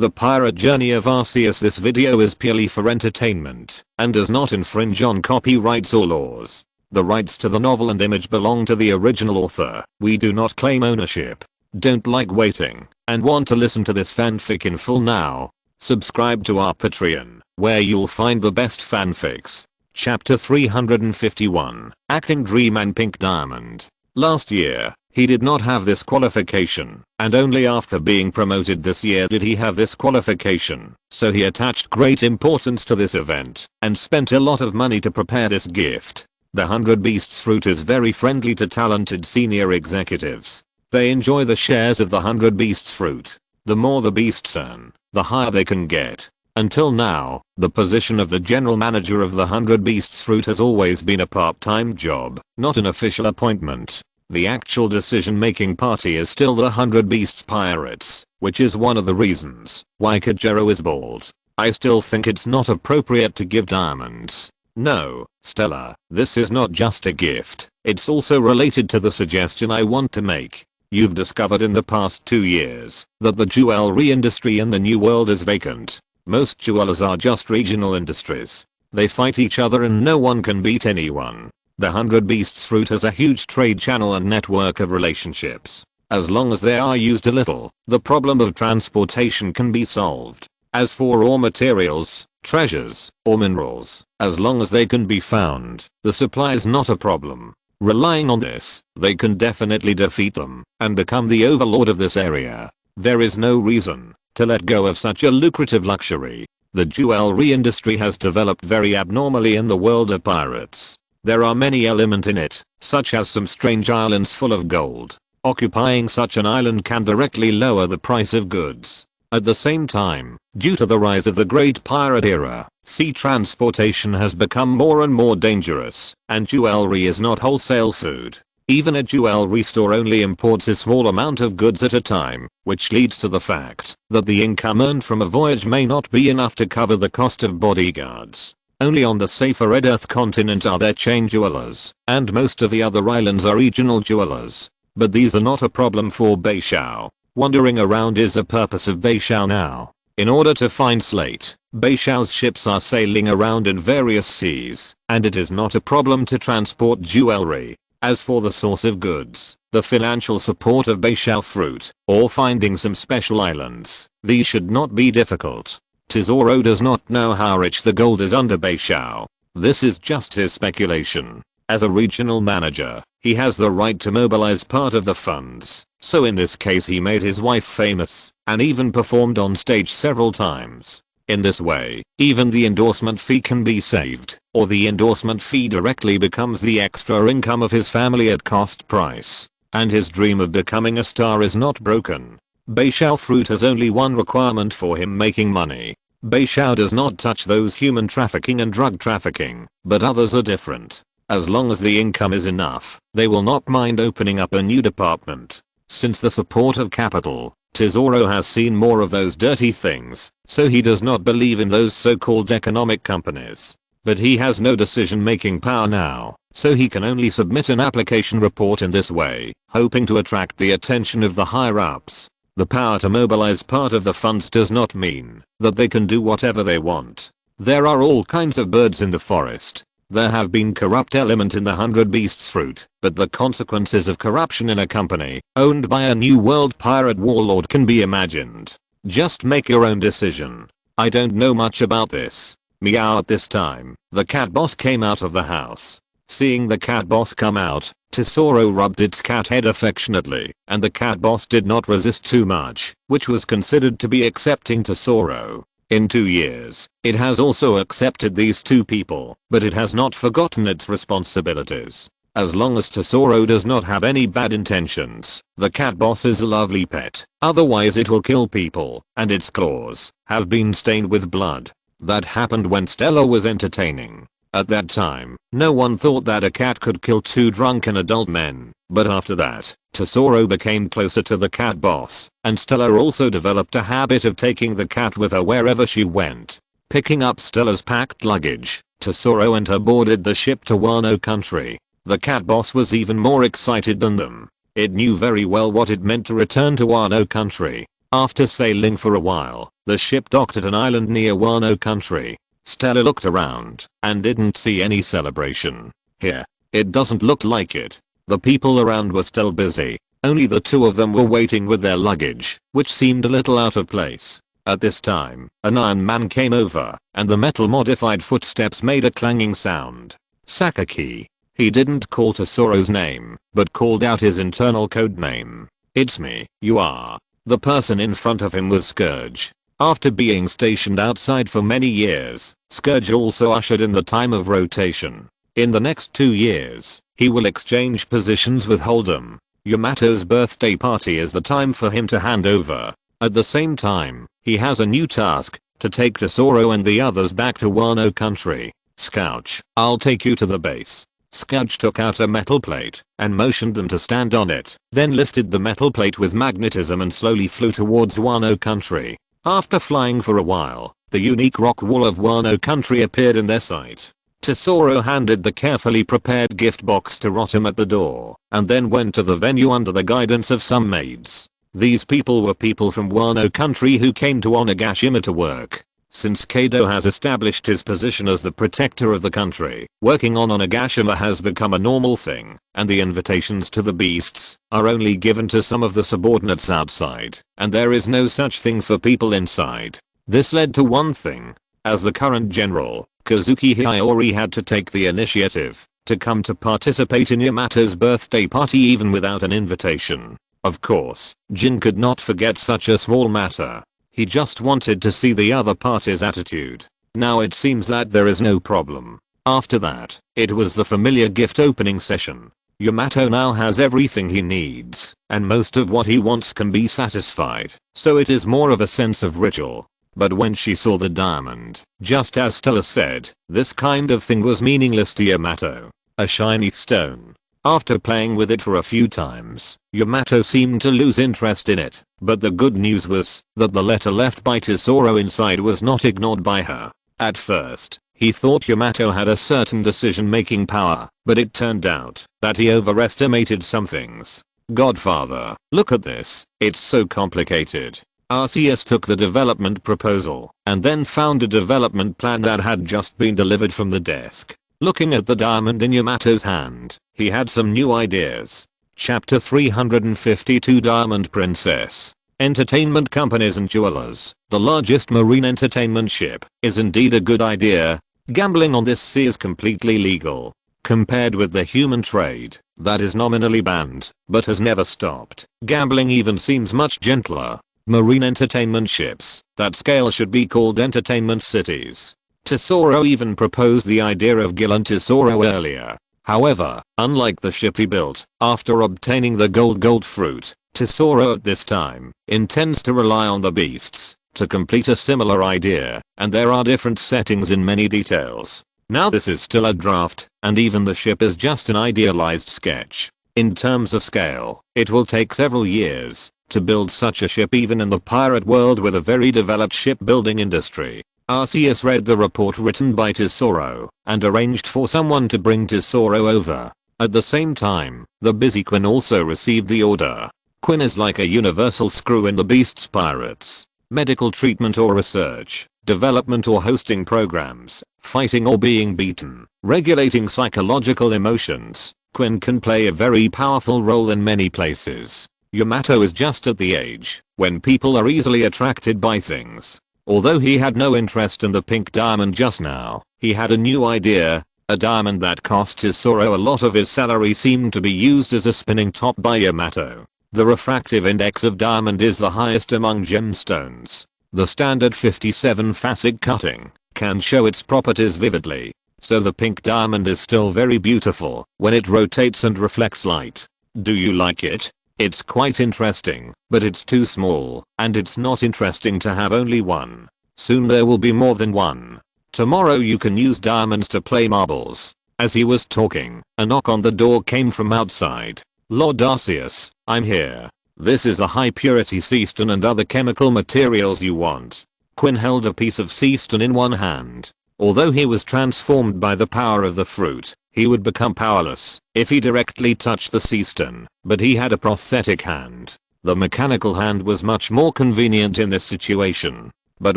The Pirate Journey of Arceus. This video is purely for entertainment and does not infringe on copyrights or laws. The rights to the novel and image belong to the original author. We do not claim ownership. Don't like waiting and want to listen to this fanfic in full now? Subscribe to our Patreon, where you'll find the best fanfics. Chapter 351, Acting Dream and Pink Diamond. Last year, he did not have this qualification, and only after being promoted this year did he have this qualification, so he attached great importance to this event, and spent a lot of money to prepare this gift. The 100 Beasts fruit is very friendly to talented senior executives. They enjoy the shares of the 100 Beasts fruit. The more the beasts earn, the higher they can get. Until now, the position of the general manager of the 100 Beasts fruit has always been a part-time job, not an official appointment. The actual decision-making party is still the 100 Beasts Pirates, which is one of the reasons why Kajero is bald. I still think it's not appropriate to give diamonds. No, Stella, this is not just a gift, it's also related to the suggestion I want to make. You've discovered in the past 2 years that the jewelry industry in the New World is vacant. Most jewelers are just regional industries. They fight each other and no one can beat anyone. The 100 Beasts fruit has a huge trade channel and network of relationships. As long as they are used a little, the problem of transportation can be solved. As for raw materials, treasures, or minerals, as long as they can be found, the supply is not a problem. Relying on this, they can definitely defeat them and become the overlord of this area. There is no reason to let go of such a lucrative luxury. The jewelry industry has developed very abnormally in the world of pirates. There are many elements in it, such as some strange islands full of gold. Occupying such an island can directly lower the price of goods. At the same time, due to the rise of the Great Pirate Era, sea transportation has become more and more dangerous, and jewelry is not wholesale food. Even a jewelry store only imports a small amount of goods at a time, which leads to the fact that the income earned from a voyage may not be enough to cover the cost of bodyguards. Only on the safer Red Earth continent are there chain jewelers, and most of the other islands are regional jewelers. But these are not a problem for Beishao. Wandering around is the purpose of Beishao now. In order to find Slate, Beishao's ships are sailing around in various seas, and it is not a problem to transport jewelry. As for the source of goods, the financial support of Beishao fruit, or finding some special islands, these should not be difficult. Tesoro does not know how rich the gold is under Beishao. This is just his speculation. As a regional manager, he has the right to mobilize part of the funds, so in this case he made his wife famous, and even performed on stage several times. In this way, even the endorsement fee can be saved, or the endorsement fee directly becomes the extra income of his family at cost price, and his dream of becoming a star is not broken. Beishao fruit has only one requirement for him making money. Beishao does not touch those human trafficking and drug trafficking, but others are different. As long as the income is enough, they will not mind opening up a new department. Since the support of capital, Tesoro has seen more of those dirty things, so he does not believe in those so-called economic companies. But he has no decision-making power now, so he can only submit an application report in this way, hoping to attract the attention of the higher-ups. The power to mobilize part of the funds does not mean that they can do whatever they want. There are all kinds of birds in the forest. There have been corrupt elements in the 100 Beasts fruit, but the consequences of corruption in a company owned by a New World pirate warlord can be imagined. Just make your own decision. I don't know much about this. Meow. At this time, the cat boss came out of the house. Seeing the cat boss come out, Tesoro rubbed its cat head affectionately, and the cat boss did not resist too much, which was considered to be accepting Tesoro. In 2 years, it has also accepted these two people, but it has not forgotten its responsibilities. As long as Tesoro does not have any bad intentions, the cat boss is a lovely pet, otherwise it will kill people, and its claws have been stained with blood. That happened when Stella was entertaining. At that time, no one thought that a cat could kill 2 drunken adult men, but after that, Tesoro became closer to the cat boss, and Stella also developed a habit of taking the cat with her wherever she went. Picking up Stella's packed luggage, Tesoro and her boarded the ship to Wano country. The cat boss was even more excited than them. It knew very well what it meant to return to Wano country. After sailing for a while, the ship docked at an island near Wano country. Stella looked around and didn't see any celebration. Here, it doesn't look like it. The people around were still busy. Only the two of them were waiting with their luggage, which seemed a little out of place. At this time, an Iron Man came over, and the metal-modified footsteps made a clanging sound. Sakaki. He didn't call Tesoro's name, but called out his internal code name. "It's me, you are." The person in front of him was Scourge. After being stationed outside for many years, Scourge also ushered in the time of rotation. In the next 2 years, he will exchange positions with Hold'em. Yamato's birthday party is the time for him to hand over. At the same time, he has a new task, to take Tesoro and the others back to Wano country. "Scourge, I'll take you to the base." Scourge took out a metal plate and motioned them to stand on it, then lifted the metal plate with magnetism and slowly flew towards Wano country. After flying for a while, the unique rock wall of Wano country appeared in their sight. Tesoro handed the carefully prepared gift box to Rotem at the door, and then went to the venue under the guidance of some maids. These people were people from Wano country who came to Onigashima to work. Since Kaido has established his position as the protector of the country, working on Onigashima has become a normal thing, and the invitations to the beasts are only given to some of the subordinates outside, and there is no such thing for people inside. This led to one thing. As the current general, Kazuki Hiyori had to take the initiative to come to participate in Yamato's birthday party even without an invitation. Of course, Jin could not forget such a small matter. He just wanted to see the other party's attitude. Now it seems that there is no problem. After that, it was the familiar gift opening session. Yamato now has everything he needs, and most of what he wants can be satisfied, so it is more of a sense of ritual. But when she saw the diamond, just as Stella said, this kind of thing was meaningless to Yamato. A shiny stone. After playing with it for a few times, Yamato seemed to lose interest in it, but the good news was that the letter left by Tesoro inside was not ignored by her. At first, he thought Yamato had a certain decision-making power, but it turned out that he overestimated some things. "Godfather, look at this, it's so complicated." Arceus took the development proposal and then found a development plan that had just been delivered from the desk. Looking at the diamond in Yamato's hand, he had some new ideas. Chapter 352 Diamond Princess. Entertainment companies and jewelers. The largest marine entertainment ship is indeed a good idea. Gambling on this sea is completely legal. Compared with the human trade, that is nominally banned, but has never stopped. Gambling even seems much gentler. Marine entertainment ships, that scale should be called entertainment cities. Tesoro even proposed the idea of Gilan Tesoro earlier. However, unlike the ship he built, after obtaining the gold fruit, Tesoro at this time intends to rely on the beasts to complete a similar idea, and there are different settings in many details. Now this is still a draft, and even the ship is just an idealized sketch. In terms of scale, it will take several years to build such a ship even in the pirate world with a very developed shipbuilding industry. Arceus read the report written by Tesoro and arranged for someone to bring Tesoro over. At the same time, the busy Quinn also received the order. Quinn is like a universal screw in the beast's pirates. Medical treatment or research, development or hosting programs, fighting or being beaten, regulating psychological emotions. Quinn can play a very powerful role in many places. Yamato is just at the age when people are easily attracted by things. Although he had no interest in the pink diamond just now, he had a new idea. A diamond that cost Tesoro a lot of his salary seemed to be used as a spinning top by Yamato. The refractive index of diamond is the highest among gemstones. The standard 57 facet cutting can show its properties vividly. So the pink diamond is still very beautiful when it rotates and reflects light. Do you like it? It's quite interesting, but it's too small, and it's not interesting to have only one. Soon there will be more than one. Tomorrow you can use diamonds to play marbles. As he was talking, a knock on the door came from outside. Lord Arceus, I'm here. This is the high purity seastone and other chemical materials you want. Quinn held a piece of seastone in one hand. Although he was transformed by the power of the fruit, he would become powerless if he directly touched the seastone, but he had a prosthetic hand. The mechanical hand was much more convenient in this situation. But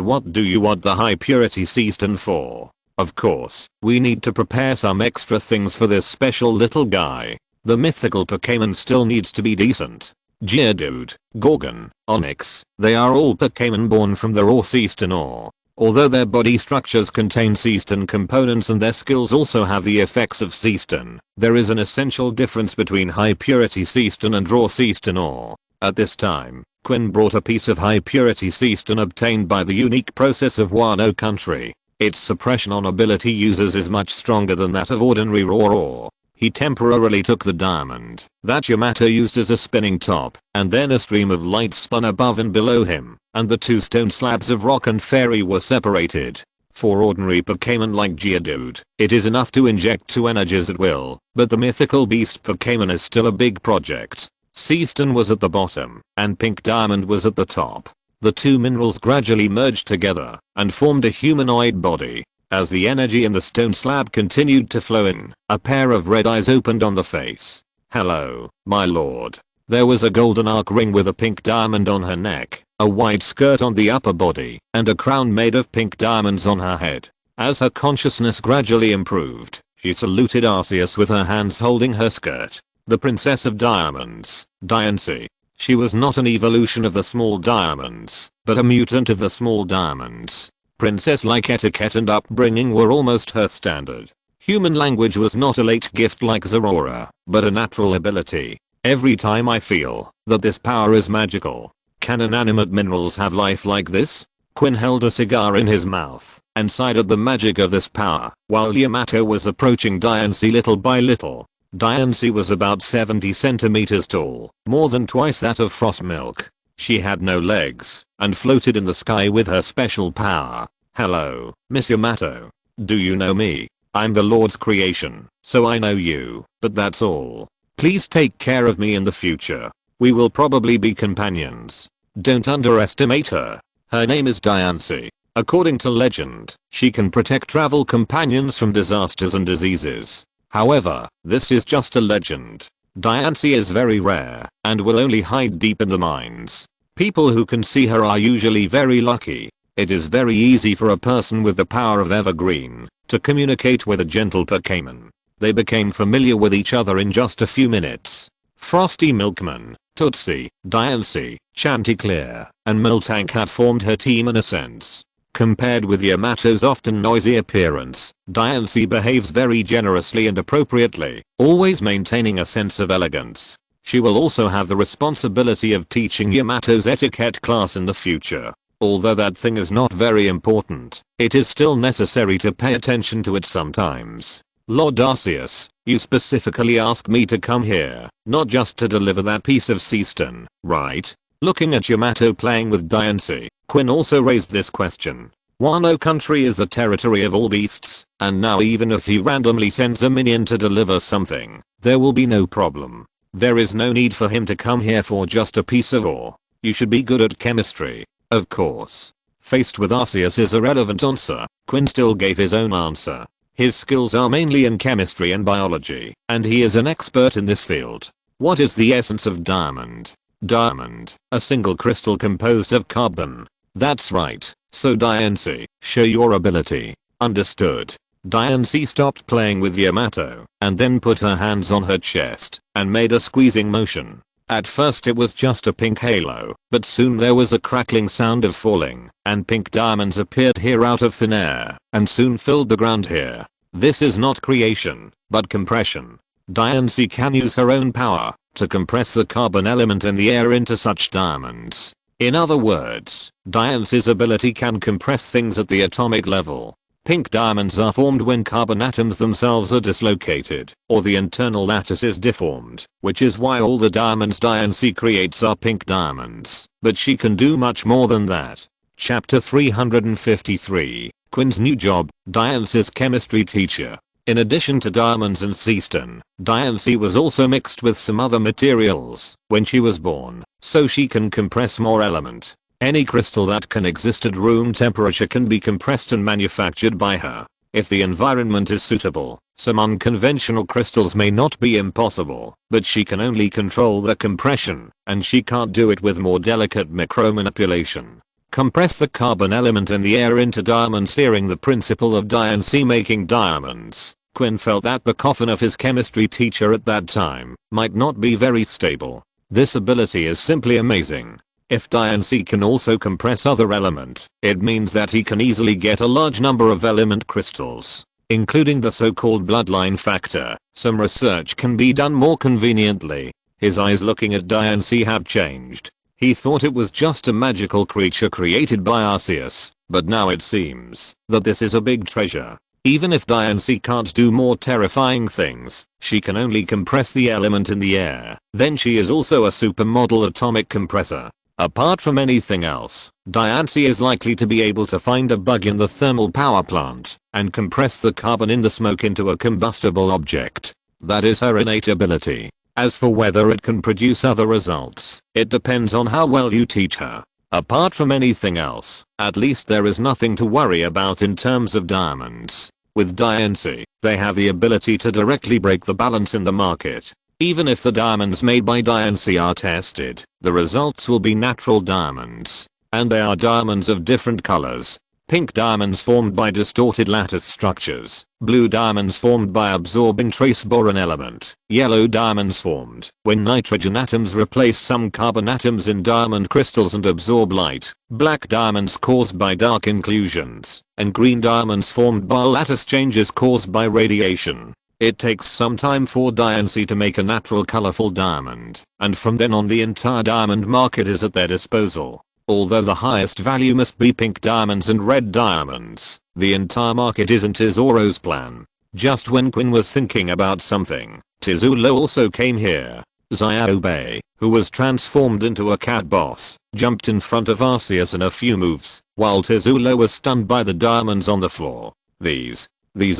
what do you want the high purity Seaston for? Of course, we need to prepare some extra things for this special little guy. The mythical Pokémon still needs to be decent. Geodude, Gorgon, Onyx, they are all Pokémon born from the raw Seaston ore. Although their body structures contain Seaston components and their skills also have the effects of Seaston, there is an essential difference between high purity Seaston and raw Seaston ore. At this time, Quinn brought a piece of high purity Seaston obtained by the unique process of Wano country. Its suppression on ability users is much stronger than that of ordinary raw ore. He temporarily took the diamond that Yamato used as a spinning top, and then a stream of light spun above and below him, and the two stone slabs of rock and fairy were separated. For ordinary Pokémon like Geodude, it is enough to inject two energies at will, but the mythical beast Pokémon is still a big project. Seaston was at the bottom, and Pink Diamond was at the top. The two minerals gradually merged together, and formed a humanoid body. As the energy in the stone slab continued to flow in, a pair of red eyes opened on the face. "Hello, my lord." There was a golden arc ring with a pink diamond on her neck, a white skirt on the upper body, and a crown made of pink diamonds on her head. As her consciousness gradually improved, she saluted Arceus with her hands holding her skirt. The Princess of Diamonds, Diancie. She was not an evolution of the small diamonds, but a mutant of the small diamonds. Princess-like etiquette and upbringing were almost her standard. Human language was not a late gift like Zorora, but a natural ability. Every time I feel that this power is magical. Can inanimate minerals have life like this? Quinn held a cigar in his mouth and sighed at the magic of this power, while Yamato was approaching Diancie little by little. Diancie was about 70 centimeters tall, more than twice that of Frostmilk. She had no legs, and floated in the sky with her special power. "Hello, Miss Yamato. Do you know me? I'm the Lord's creation, so I know you, but that's all. Please take care of me in the future. We will probably be companions. Don't underestimate her. Her name is Diancie. According to legend, she can protect travel companions from disasters and diseases. However, this is just a legend. Diancie is very rare, and will only hide deep in the mines. People who can see her are usually very lucky. It is very easy for a person with the power of Evergreen to communicate with a gentle Pokémon. They became familiar with each other in just a few minutes. Frosty Milkman, Tootsie, Diancie, Chanticleer, and Miltank had formed her team in a sense. Compared with Yamato's often noisy appearance, Diancie behaves very generously and appropriately, always maintaining a sense of elegance. She will also have the responsibility of teaching Yamato's etiquette class in the future. Although that thing is not very important, it is still necessary to pay attention to it sometimes. Lord Arceus, you specifically asked me to come here, not just to deliver that piece of Seaston, right? Looking at Yamato playing with Diancie, Quinn also raised this question. Wano country is the territory of all beasts, and now even if he randomly sends a minion to deliver something, there will be no problem. There is no need for him to come here for just a piece of ore. You should be good at chemistry. Of course. Faced with Arceus' irrelevant answer, Quinn still gave his own answer. His skills are mainly in chemistry and biology, and he is an expert in this field. What is the essence of diamond? Diamond, a single crystal composed of carbon. That's right, so Diancie, show your ability. Understood. Diancie stopped playing with Yamato, and then put her hands on her chest, and made a squeezing motion. At first it was just a pink halo, but soon there was a crackling sound of falling, and pink diamonds appeared here out of thin air, and soon filled the ground here. This is not creation, but compression. Diancie can use her own power to compress the carbon element in the air into such diamonds. In other words, Diancie's ability can compress things at the atomic level. Pink diamonds are formed when carbon atoms themselves are dislocated, or the internal lattice is deformed, which is why all the diamonds Diancie creates are pink diamonds, but she can do much more than that. Chapter 353, Quinn's new job, Diancie's chemistry teacher. In addition to diamonds and Seaston, Diancie was also mixed with some other materials when she was born, so she can compress more element. Any crystal that can exist at room temperature can be compressed and manufactured by her. If the environment is suitable, some unconventional crystals may not be impossible, but she can only control the compression, and she can't do it with more delicate micromanipulation. Compress the carbon element in the air into diamonds, hearing the principle of Diancie making diamonds. Quinn felt that the coffin of his chemistry teacher at that time might not be very stable. This ability is simply amazing. If Diancie can also compress other element, it means that he can easily get a large number of element crystals, including the so-called bloodline factor. Some research can be done more conveniently. His eyes looking at Diancie have changed. He thought it was just a magical creature created by Arceus, but now it seems that this is a big treasure. Even if Diancie can't do more terrifying things, she can only compress the element in the air. Then she is also a supermodel atomic compressor. Apart from anything else, Diancie is likely to be able to find a bug in the thermal power plant and compress the carbon in the smoke into a combustible object. That is her innate ability. As for whether it can produce other results, it depends on how well you teach her. Apart from anything else, at least there is nothing to worry about in terms of diamonds. With Diancie, they have the ability to directly break the balance in the market. Even if the diamonds made by Diancie are tested, the results will be natural diamonds. And they are diamonds of different colors. Pink diamonds formed by distorted lattice structures. Blue diamonds formed by absorbing trace boron element. Yellow diamonds formed when nitrogen atoms replace some carbon atoms in diamond crystals and absorb light. Black diamonds caused by dark inclusions. And green diamonds formed by lattice changes caused by radiation. It takes some time for Diancie to make a natural colorful diamond, and from then on the entire diamond market is at their disposal. Although the highest value must be pink diamonds and red diamonds, the entire market isn't Tesoro's plan. Just when Quinn was thinking about something, Tesoro also came here. Xiaobe, who was transformed into a cat boss, jumped in front of Arceus in a few moves, while Tesoro was stunned by the diamonds on the floor. These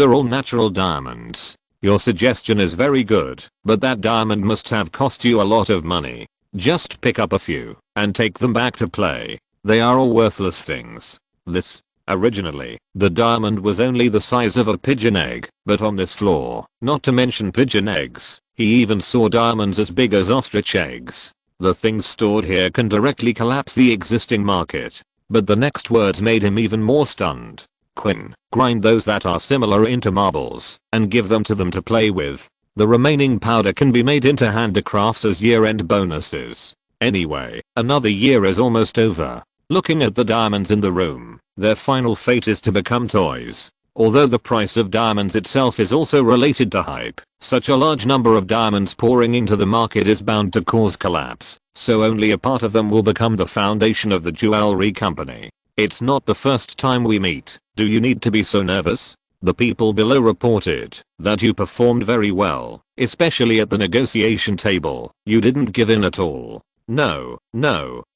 are all natural diamonds. Your suggestion is very good, but that diamond must have cost you a lot of money. Just pick up a few and take them back to play. They are all worthless things. Originally, the diamond was only the size of a pigeon egg, but on this floor, not to mention pigeon eggs, he even saw diamonds as big as ostrich eggs. The things stored here can directly collapse the existing market. But the next words made him even more stunned. Quinn, grind those that are similar into marbles and give them to them to play with. The remaining powder can be made into handicrafts as year-end bonuses. Anyway, another year is almost over. Looking at the diamonds in the room, their final fate is to become toys. Although the price of diamonds itself is also related to hype, such a large number of diamonds pouring into the market is bound to cause collapse, so only a part of them will become the foundation of the jewelry company. It's not the first time we meet. Do you need to be so nervous? The people below reported that you performed very well, especially at the negotiation table. You didn't give in at all. No,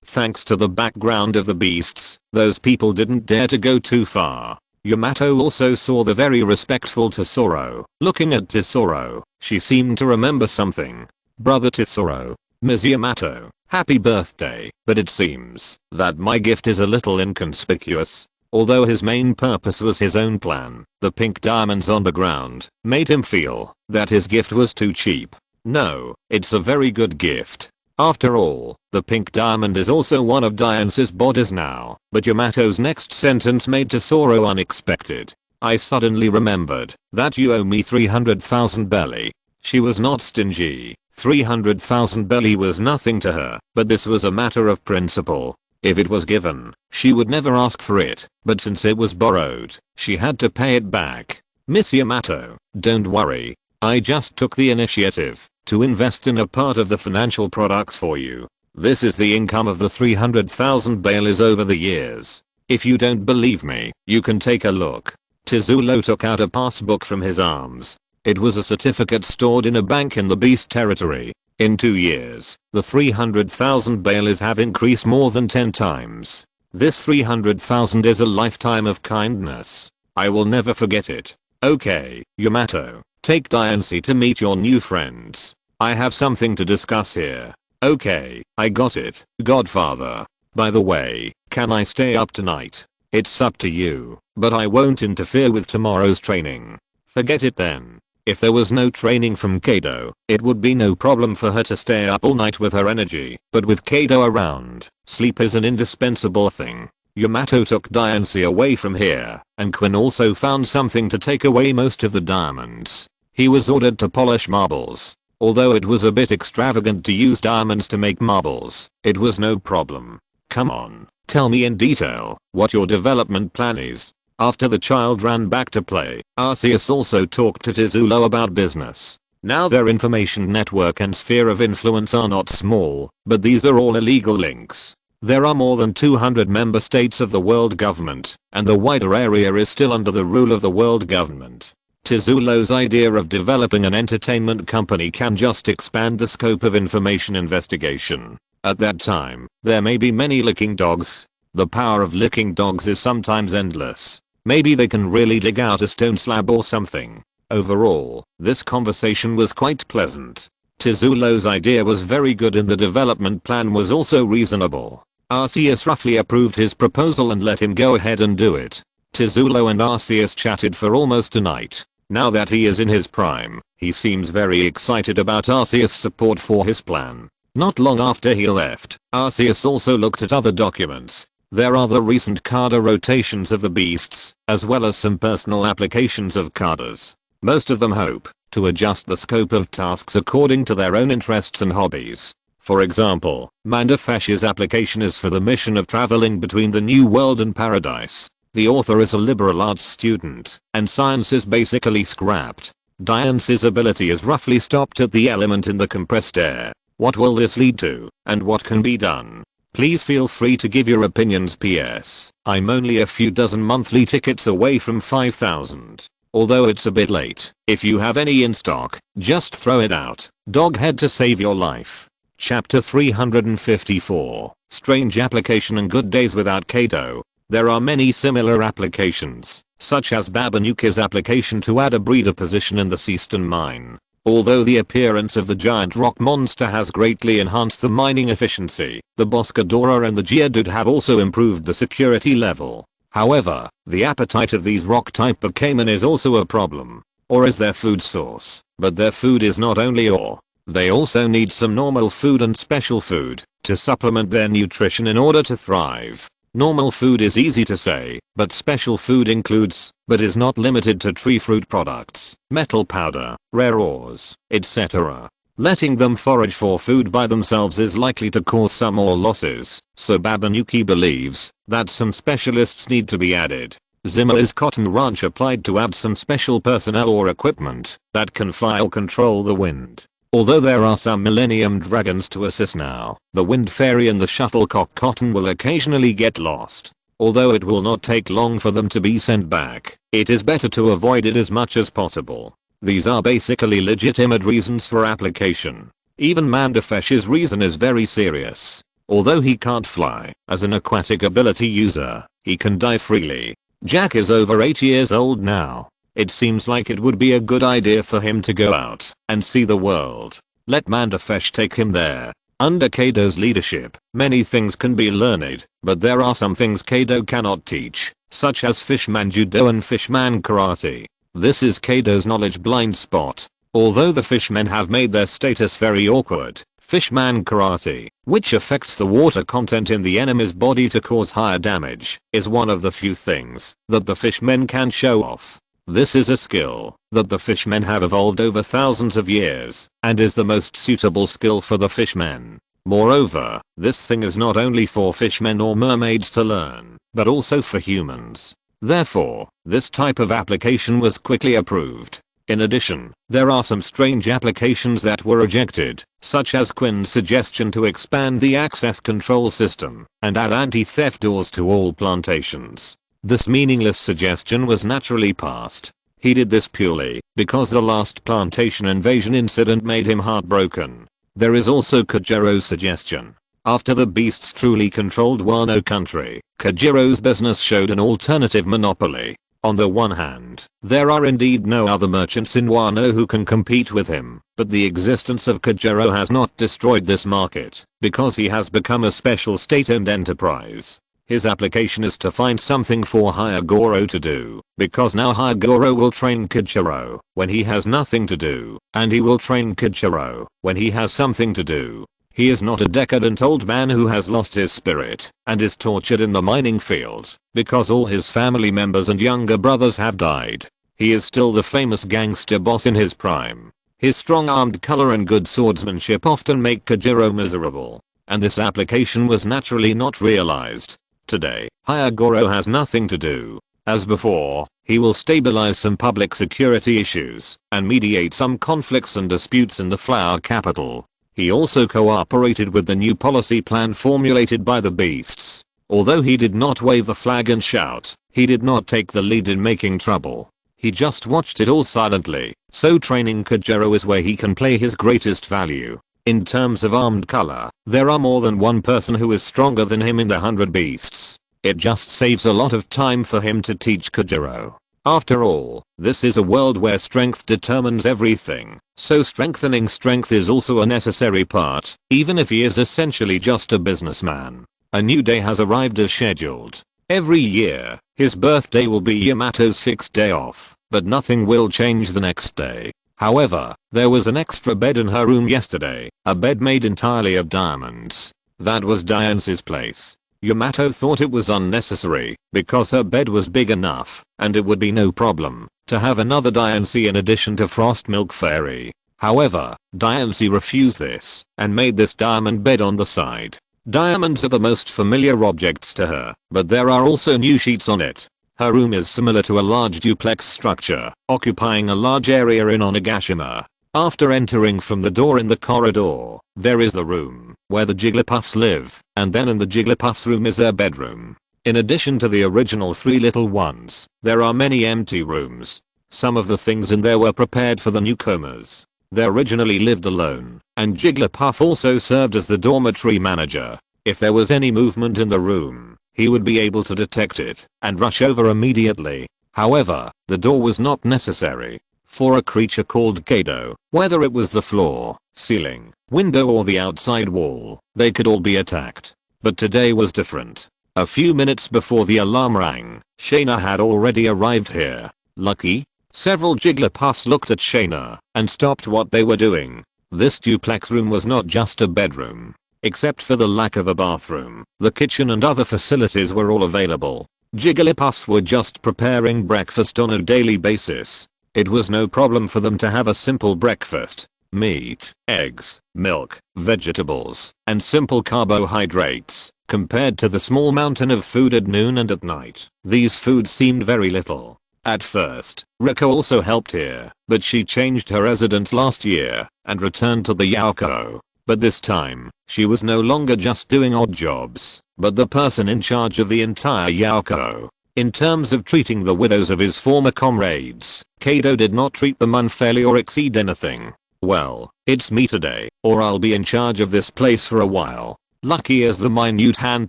thanks to the background of the beasts, those people didn't dare to go too far. Yamato also saw the very respectful Tesoro. Looking at Tesoro, she seemed to remember something. Brother Tesoro, Ms. Yamato, happy birthday, but it seems that my gift is a little inconspicuous. Although his main purpose was his own plan, the pink diamonds on the ground made him feel that his gift was too cheap. No, it's a very good gift. After all, the pink diamond is also one of Diancie's bodies now. But Yamato's next sentence made Tesoro unexpected. I suddenly remembered that you owe me 300,000 belly. She was not stingy. 300,000 belly was nothing to her, but this was a matter of principle. If it was given, she would never ask for it, but since it was borrowed, she had to pay it back. Miss Yamato, don't worry. I just took the initiative to invest in a part of the financial products for you. This is the income of the 300,000 baileys over the years. If you don't believe me, you can take a look. Tesoro took out a passbook from his arms. It was a certificate stored in a bank in the beast territory. In 2 years, the 300,000 baileys have increased more than 10 times. This 300,000 is a lifetime of kindness. I will never forget it. Okay, Yamato, take Diancie to meet your new friends. I have something to discuss here. Okay, I got it, Godfather. By the way, can I stay up tonight? It's up to you, but I won't interfere with tomorrow's training. Forget it then. If there was no training from Kaido, it would be no problem for her to stay up all night with her energy, but with Kaido around, sleep is an indispensable thing. Yamato took Diancie away from here, and Quinn also found something to take away most of the diamonds. He was ordered to polish marbles. Although it was a bit extravagant to use diamonds to make marbles, it was no problem. Come on, tell me in detail what your development plan is. After the child ran back to play, Arceus also talked to Tezulo about business. Now their information network and sphere of influence are not small, but these are all illegal links. There are more than 200 member states of the world government, and the wider area is still under the rule of the world government. Tezulo's idea of developing an entertainment company can just expand the scope of information investigation. At that time, there may be many licking dogs. The power of licking dogs is sometimes endless. Maybe they can really dig out a stone slab or something. Overall, this conversation was quite pleasant. Tezulo's idea was very good and the development plan was also reasonable. Arceus roughly approved his proposal and let him go ahead and do it. Tezulo and Arceus chatted for almost a night. Now that he is in his prime, he seems very excited about Arceus' support for his plan. Not long after he left, Arceus also looked at other documents. There are the recent Kada rotations of the beasts, as well as some personal applications of Kadas. Most of them hope to adjust the scope of tasks according to their own interests and hobbies. For example, Mandafesh's application is for the mission of traveling between the New World and Paradise. The author is a liberal arts student, and science is basically scrapped. Diancie's ability is roughly stopped at the element in the compressed air. What will this lead to, and what can be done? Please feel free to give your opinions. PS. I'm only a few dozen monthly tickets away from 5,000. Although it's a bit late, if you have any in stock, just throw it out. Doghead to save your life. Chapter 354. Strange application and good days without Kaido. There are many similar applications, such as Babanuki's application to add a breeder position in the Seaston mine. Although the appearance of the giant rock monster has greatly enhanced the mining efficiency, the Boscadora and the Geodude have also improved the security level. However, the appetite of these rock-type Pokemon is also a problem. Ore is their food source, but their food is not only ore. They also need some normal food and special food to supplement their nutrition in order to thrive. Normal food is easy to say, but special food includes, but is not limited to tree fruit products, metal powder, rare ores, etc. Letting them forage for food by themselves is likely to cause some ore losses, so Babanuki believes that some specialists need to be added. Zimmer's cotton ranch applied to add some special personnel or equipment that can fly or control the wind. Although there are some Millennium Dragons to assist now, the Wind Fairy and the Shuttlecock Cotton will occasionally get lost. Although it will not take long for them to be sent back, it is better to avoid it as much as possible. These are basically legitimate reasons for application. Even Mandafesh's reason is very serious. Although he can't fly, as an aquatic ability user, he can dive freely. Jack is over 8 years old now. It seems like it would be a good idea for him to go out and see the world. Let Mandafesh take him there. Under Kaido's leadership, many things can be learned, but there are some things Kaido cannot teach, such as Fishman Judo and Fishman Karate. This is Kaido's knowledge blind spot. Although the fishmen have made their status very awkward, Fishman Karate, which affects the water content in the enemy's body to cause higher damage, is one of the few things that the fishmen can show off. This is a skill that the fishmen have evolved over thousands of years, and is the most suitable skill for the fishmen. Moreover, this thing is not only for fishmen or mermaids to learn, but also for humans. Therefore, this type of application was quickly approved. In addition, there are some strange applications that were rejected, such as Quinn's suggestion to expand the access control system and add anti-theft doors to all plantations. This meaningless suggestion was naturally passed. He did this purely because the last plantation invasion incident made him heartbroken. There is also Kojiro's suggestion. After the beasts truly controlled Wano country, Kojiro's business showed an alternative monopoly. On the one hand, there are indeed no other merchants in Wano who can compete with him, but the existence of Kojiro has not destroyed this market, because he has become a special state-owned enterprise. His application is to find something for Hyagoro to do, because now Hyagoro will train Kichiro when he has nothing to do, and he will train Kichiro when he has something to do. He is not a decadent old man who has lost his spirit and is tortured in the mining field because all his family members and younger brothers have died. He is still the famous gangster boss in his prime. His strong armed color and good swordsmanship often make Kojiro miserable, and this application was naturally not realized. Today, Hyagoro has nothing to do. As before, he will stabilize some public security issues and mediate some conflicts and disputes in the flower capital. He also cooperated with the new policy plan formulated by the beasts. Although he did not wave the flag and shout, he did not take the lead in making trouble. He just watched it all silently, so training Kojiro is where he can play his greatest value. In terms of armed color, there are more than one person who is stronger than him in the 100 beasts. It just saves a lot of time for him to teach Kojiro. After all, this is a world where strength determines everything, so strengthening strength is also a necessary part, even if he is essentially just a businessman. A new day has arrived as scheduled. Every year, his birthday will be Yamato's fixed day off, but nothing will change the next day. However, there was an extra bed in her room yesterday, a bed made entirely of diamonds. That was Diane's place. Yamato thought it was unnecessary because her bed was big enough and it would be no problem to have another Diancie in addition to Frost Milk Fairy. However, Diancie refused this and made this diamond bed on the side. Diamonds are the most familiar objects to her, but there are also new sheets on it. Her room is similar to a large duplex structure, occupying a large area in Onigashima. After entering from the door in the corridor, there is the room where the Jigglypuffs live, and then in the Jigglypuffs' room is their bedroom. In addition to the original 3 little ones, there are many empty rooms. Some of the things in there were prepared for the newcomers. They originally lived alone, and Jigglypuff also served as the dormitory manager. If there was any movement in the room, he would be able to detect it and rush over immediately. However, the door was not necessary. For a creature called Kaido, whether it was the floor, ceiling, window or the outside wall, they could all be attacked. But today was different. A few minutes before the alarm rang, Shaina had already arrived here. Lucky? Several Jigglypuffs looked at Shaina and stopped what they were doing. This duplex room was not just a bedroom. Except for the lack of a bathroom, the kitchen and other facilities were all available. Jigglypuffs were just preparing breakfast on a daily basis. It was no problem for them to have a simple breakfast. Meat, eggs, milk, vegetables, and simple carbohydrates. Compared to the small mountain of food at noon and at night, these foods seemed very little. At first, Riko also helped here, but she changed her residence last year and returned to the Yauko. But this time, she was no longer just doing odd jobs, but the person in charge of the entire Yauko. In terms of treating the widows of his former comrades, Kaido did not treat them unfairly or exceed anything. Well, it's me today, or I'll be in charge of this place for a while. Lucky as the minute hand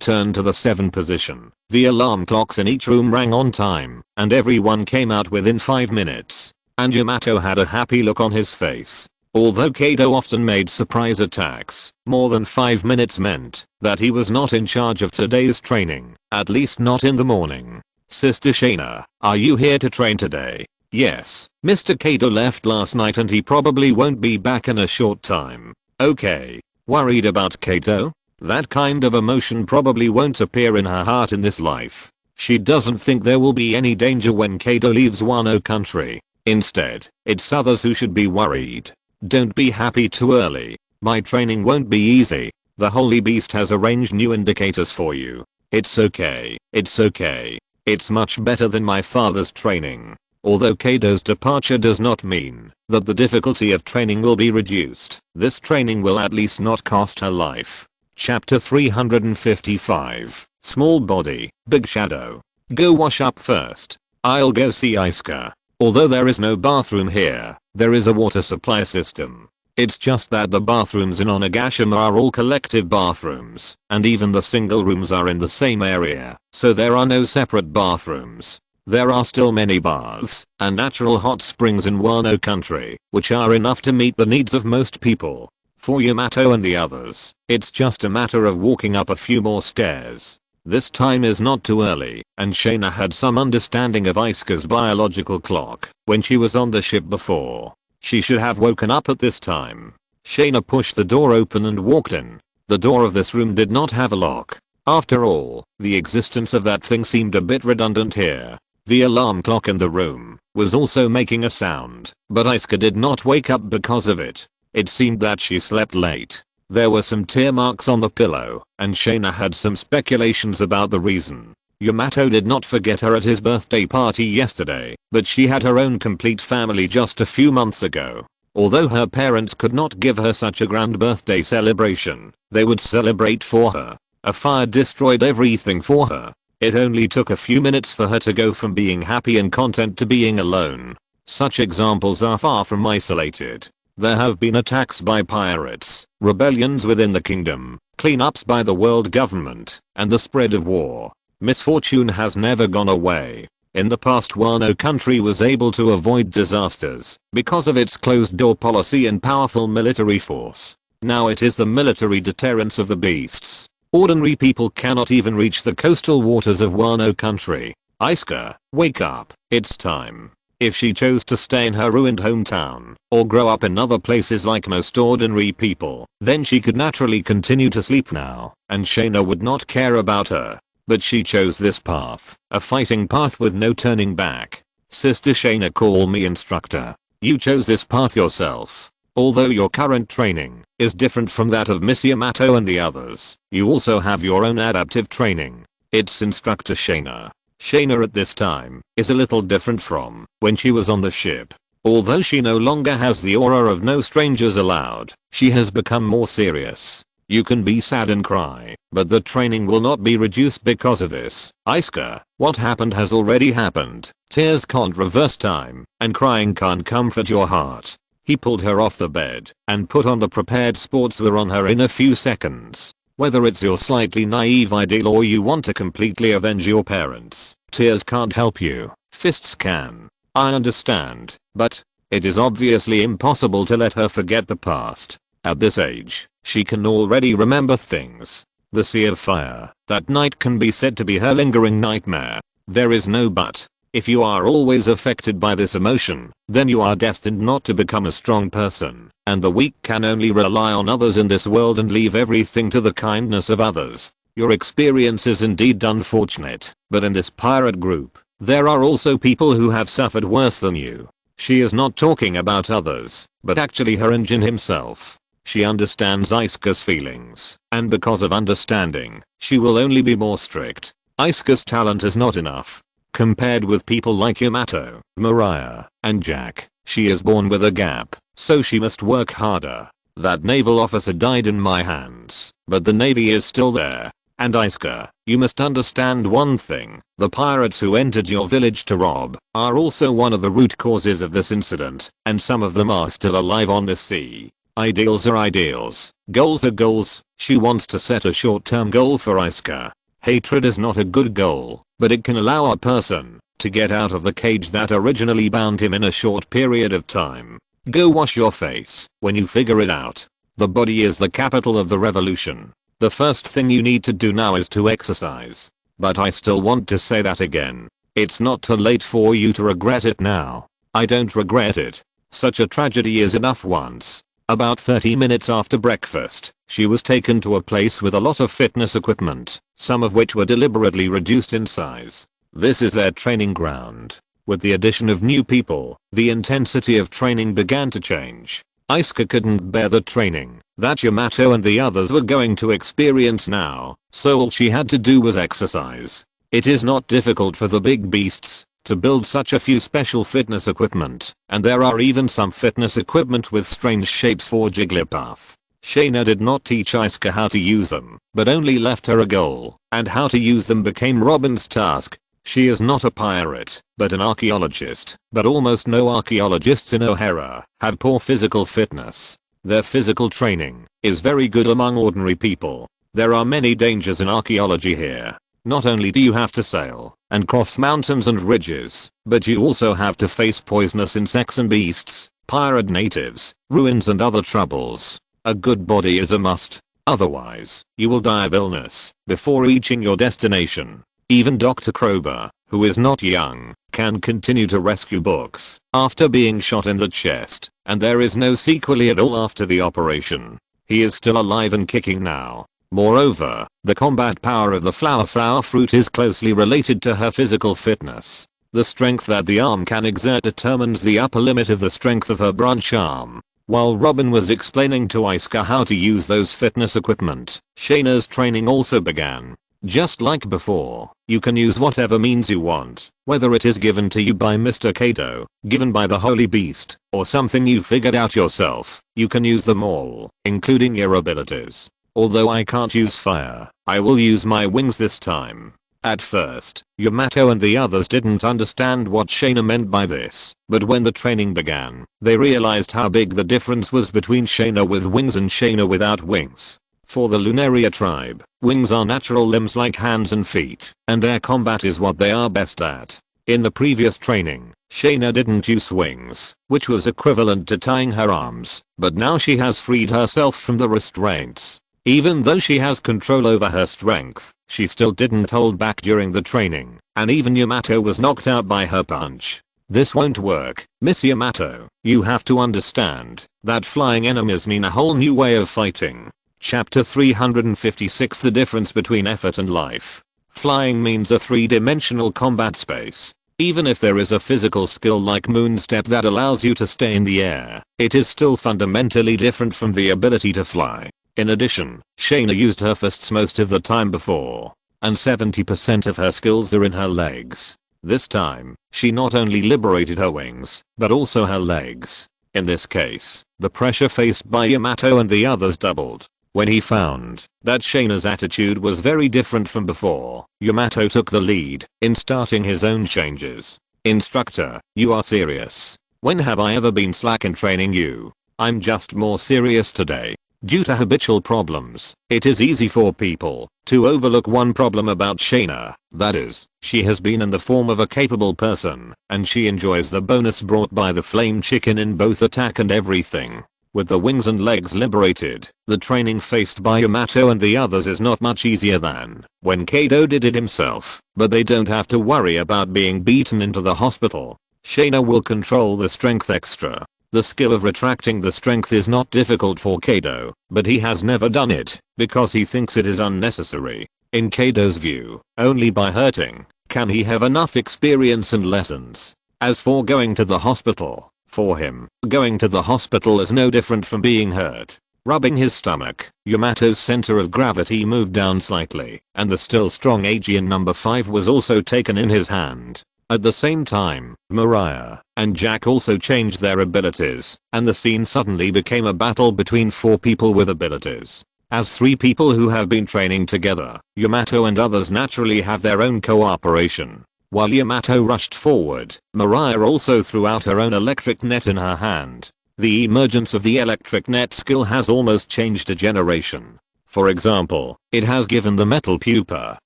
turned to the 7 position, the alarm clocks in each room rang on time, and everyone came out within 5 minutes. And Yamato had a happy look on his face. Although Kaido often made surprise attacks, more than 5 minutes meant that he was not in charge of today's training, at least not in the morning. Sister Shaina, are you here to train today? Yes, Mr. Kaido left last night and he probably won't be back in a short time. Okay. Worried about Kaido? That kind of emotion probably won't appear in her heart in this life. She doesn't think there will be any danger when Kaido leaves Wano country. Instead, it's others who should be worried. Don't be happy too early. My training won't be easy. The Holy Beast has arranged new indicators for you. It's okay. It's okay. It's much better than my father's training. Although Kaido's departure does not mean that the difficulty of training will be reduced, this training will at least not cost her life. Chapter 355. Small body, big shadow. Go wash up first. I'll go see Isuka. Although there is no bathroom here, there is a water supply system. It's just that the bathrooms in Onigashima are all collective bathrooms, and even the single rooms are in the same area, so there are no separate bathrooms. There are still many baths and natural hot springs in Wano country, which are enough to meet the needs of most people. For Yamato and the others, it's just a matter of walking up a few more stairs. This time is not too early, and Shaina had some understanding of Asuka's biological clock when she was on the ship before. She should have woken up at this time. Shaina pushed the door open and walked in. The door of this room did not have a lock. After all, the existence of that thing seemed a bit redundant here. The alarm clock in the room was also making a sound, but Asuka did not wake up because of it. It seemed that she slept late. There were some tear marks on the pillow, and Shaina had some speculations about the reason. Yamato did not forget her at his birthday party yesterday, but she had her own complete family just a few months ago. Although her parents could not give her such a grand birthday celebration, they would celebrate for her. A fire destroyed everything for her. It only took a few minutes for her to go from being happy and content to being alone. Such examples are far from isolated. There have been attacks by pirates, rebellions within the kingdom, cleanups by the world government, and the spread of war. Misfortune has never gone away. In the past, Wano country was able to avoid disasters because of its closed-door policy and powerful military force. Now it is the military deterrence of the beasts. Ordinary people cannot even reach the coastal waters of Wano country. Asuka, wake up, it's time. If she chose to stay in her ruined hometown, or grow up in other places like most ordinary people, then she could naturally continue to sleep now, and Shaina would not care about her. But she chose this path, a fighting path with no turning back. Sister Shaina, call me instructor. You chose this path yourself. Although your current training is different from that of Miss Yamato and the others, you also have your own adaptive training. It's instructor Shaina. Shaina at this time is a little different from when she was on the ship. Although she no longer has the aura of no strangers allowed, she has become more serious. You can be sad and cry, but the training will not be reduced because of this. Asuka, what happened has already happened. Tears can't reverse time, and crying can't comfort your heart. He pulled her off the bed and put on the prepared sportswear on her in a few seconds. Whether it's your slightly naive ideal or you want to completely avenge your parents, tears can't help you, fists can. I understand, but it is obviously impossible to let her forget the past. At this age, she can already remember things. The sea of fire that night can be said to be her lingering nightmare. There is no but. If you are always affected by this emotion, then you are destined not to become a strong person, and the weak can only rely on others in this world and leave everything to the kindness of others. Your experience is indeed unfortunate, but in this pirate group, there are also people who have suffered worse than you. She is not talking about others, but actually her and Jin himself. She understands Asuka's feelings, and because of understanding, she will only be more strict. Asuka's talent is not enough. Compared with people like Yamato, Mariah, and Jack, she is born with a gap, so she must work harder. That naval officer died in my hands, but the navy is still there. And Asuka, you must understand one thing, the pirates who entered your village to rob are also one of the root causes of this incident, and some of them are still alive on the sea. Ideals are ideals, goals are goals. She wants to set a short-term goal for Asuka. Hatred is not a good goal, but it can allow a person to get out of the cage that originally bound him in a short period of time. Go wash your face when you figure it out. The body is the capital of the revolution. The first thing you need to do now is to exercise. But I still want to say that again. It's not too late for you to regret it now. I don't regret it. Such a tragedy is enough once. About 30 minutes after breakfast, she was taken to a place with a lot of fitness equipment, some of which were deliberately reduced in size. This is their training ground. With the addition of new people, the intensity of training began to change. Asuka couldn't bear the training that Yamato and the others were going to experience now, so all she had to do was exercise. It is not difficult for the big beasts to build such a few special fitness equipment, and there are even some fitness equipment with strange shapes for Jigglypuff. Shaina did not teach Asuka how to use them, but only left her a goal, and how to use them became Robin's task. She is not a pirate, but an archaeologist, but almost no archaeologists in O'Hara have poor physical fitness. Their physical training is very good among ordinary people. There are many dangers in archaeology here. Not only do you have to sail and cross mountains and ridges, but you also have to face poisonous insects and beasts, pirate natives, ruins and other troubles. A good body is a must. Otherwise, you will die of illness before reaching your destination. Even Dr. Krober, who is not young, can continue to rescue books after being shot in the chest, and there is no sequelae at all after the operation. He is still alive and kicking now. Moreover, the combat power of the flower fruit is closely related to her physical fitness. The strength that the arm can exert determines the upper limit of the strength of her branch arm. While Robin was explaining to Asuka how to use those fitness equipment, Shaina's training also began. Just like before, you can use whatever means you want, whether it is given to you by Mr. Kaido, given by the Holy Beast, or something you figured out yourself. You can use them all, including your abilities. Although I can't use fire, I will use my wings this time. At first, Yamato and the others didn't understand what Shaina meant by this, but when the training began, they realized how big the difference was between Shaina with wings and Shaina without wings. For the Lunaria tribe, wings are natural limbs like hands and feet, and air combat is what they are best at. In the previous training, Shaina didn't use wings, which was equivalent to tying her arms, but now she has freed herself from the restraints. Even though she has control over her strength, she still didn't hold back during the training, and even Yamato was knocked out by her punch. This won't work, Miss Yamato. You have to understand that flying enemies mean a whole new way of fighting. Chapter 356 The difference between effort and life. Flying means a three-dimensional combat space. Even if there is a physical skill like moonstep that allows you to stay in the air, it is still fundamentally different from the ability to fly. In addition, Shaina used her fists most of the time before, and 70% of her skills are in her legs. This time, she not only liberated her wings, but also her legs. In this case, the pressure faced by Yamato and the others doubled. When he found that Shaina's attitude was very different from before, Yamato took the lead in starting his own changes. Instructor, you are serious. When have I ever been slack in training you? I'm just more serious today. Due to habitual problems, it is easy for people to overlook one problem about Shaina. That is, she has been in the form of a capable person, and she enjoys the bonus brought by the flame chicken in both attack and everything. With the wings and legs liberated, the training faced by Yamato and the others is not much easier than when Kaido did it himself, but they don't have to worry about being beaten into the hospital. Shaina will control the strength extra. The skill of retracting the strength is not difficult for Kaido, but he has never done it because he thinks it is unnecessary. In Kaido's view, only by hurting can he have enough experience and lessons. As for going to the hospital, for him, going to the hospital is no different from being hurt. Rubbing his stomach, Yamato's center of gravity moved down slightly, and the still strong Aegean number 5 was also taken in his hand. At the same time, Mariah and Jack also changed their abilities, and the scene suddenly became a battle between 4 people with abilities. As 3 people who have been training together, Yamato and others naturally have their own cooperation. While Yamato rushed forward, Mariah also threw out her own electric net in her hand. The emergence of the electric net skill has almost changed a generation. For example, it has given the metal pupa,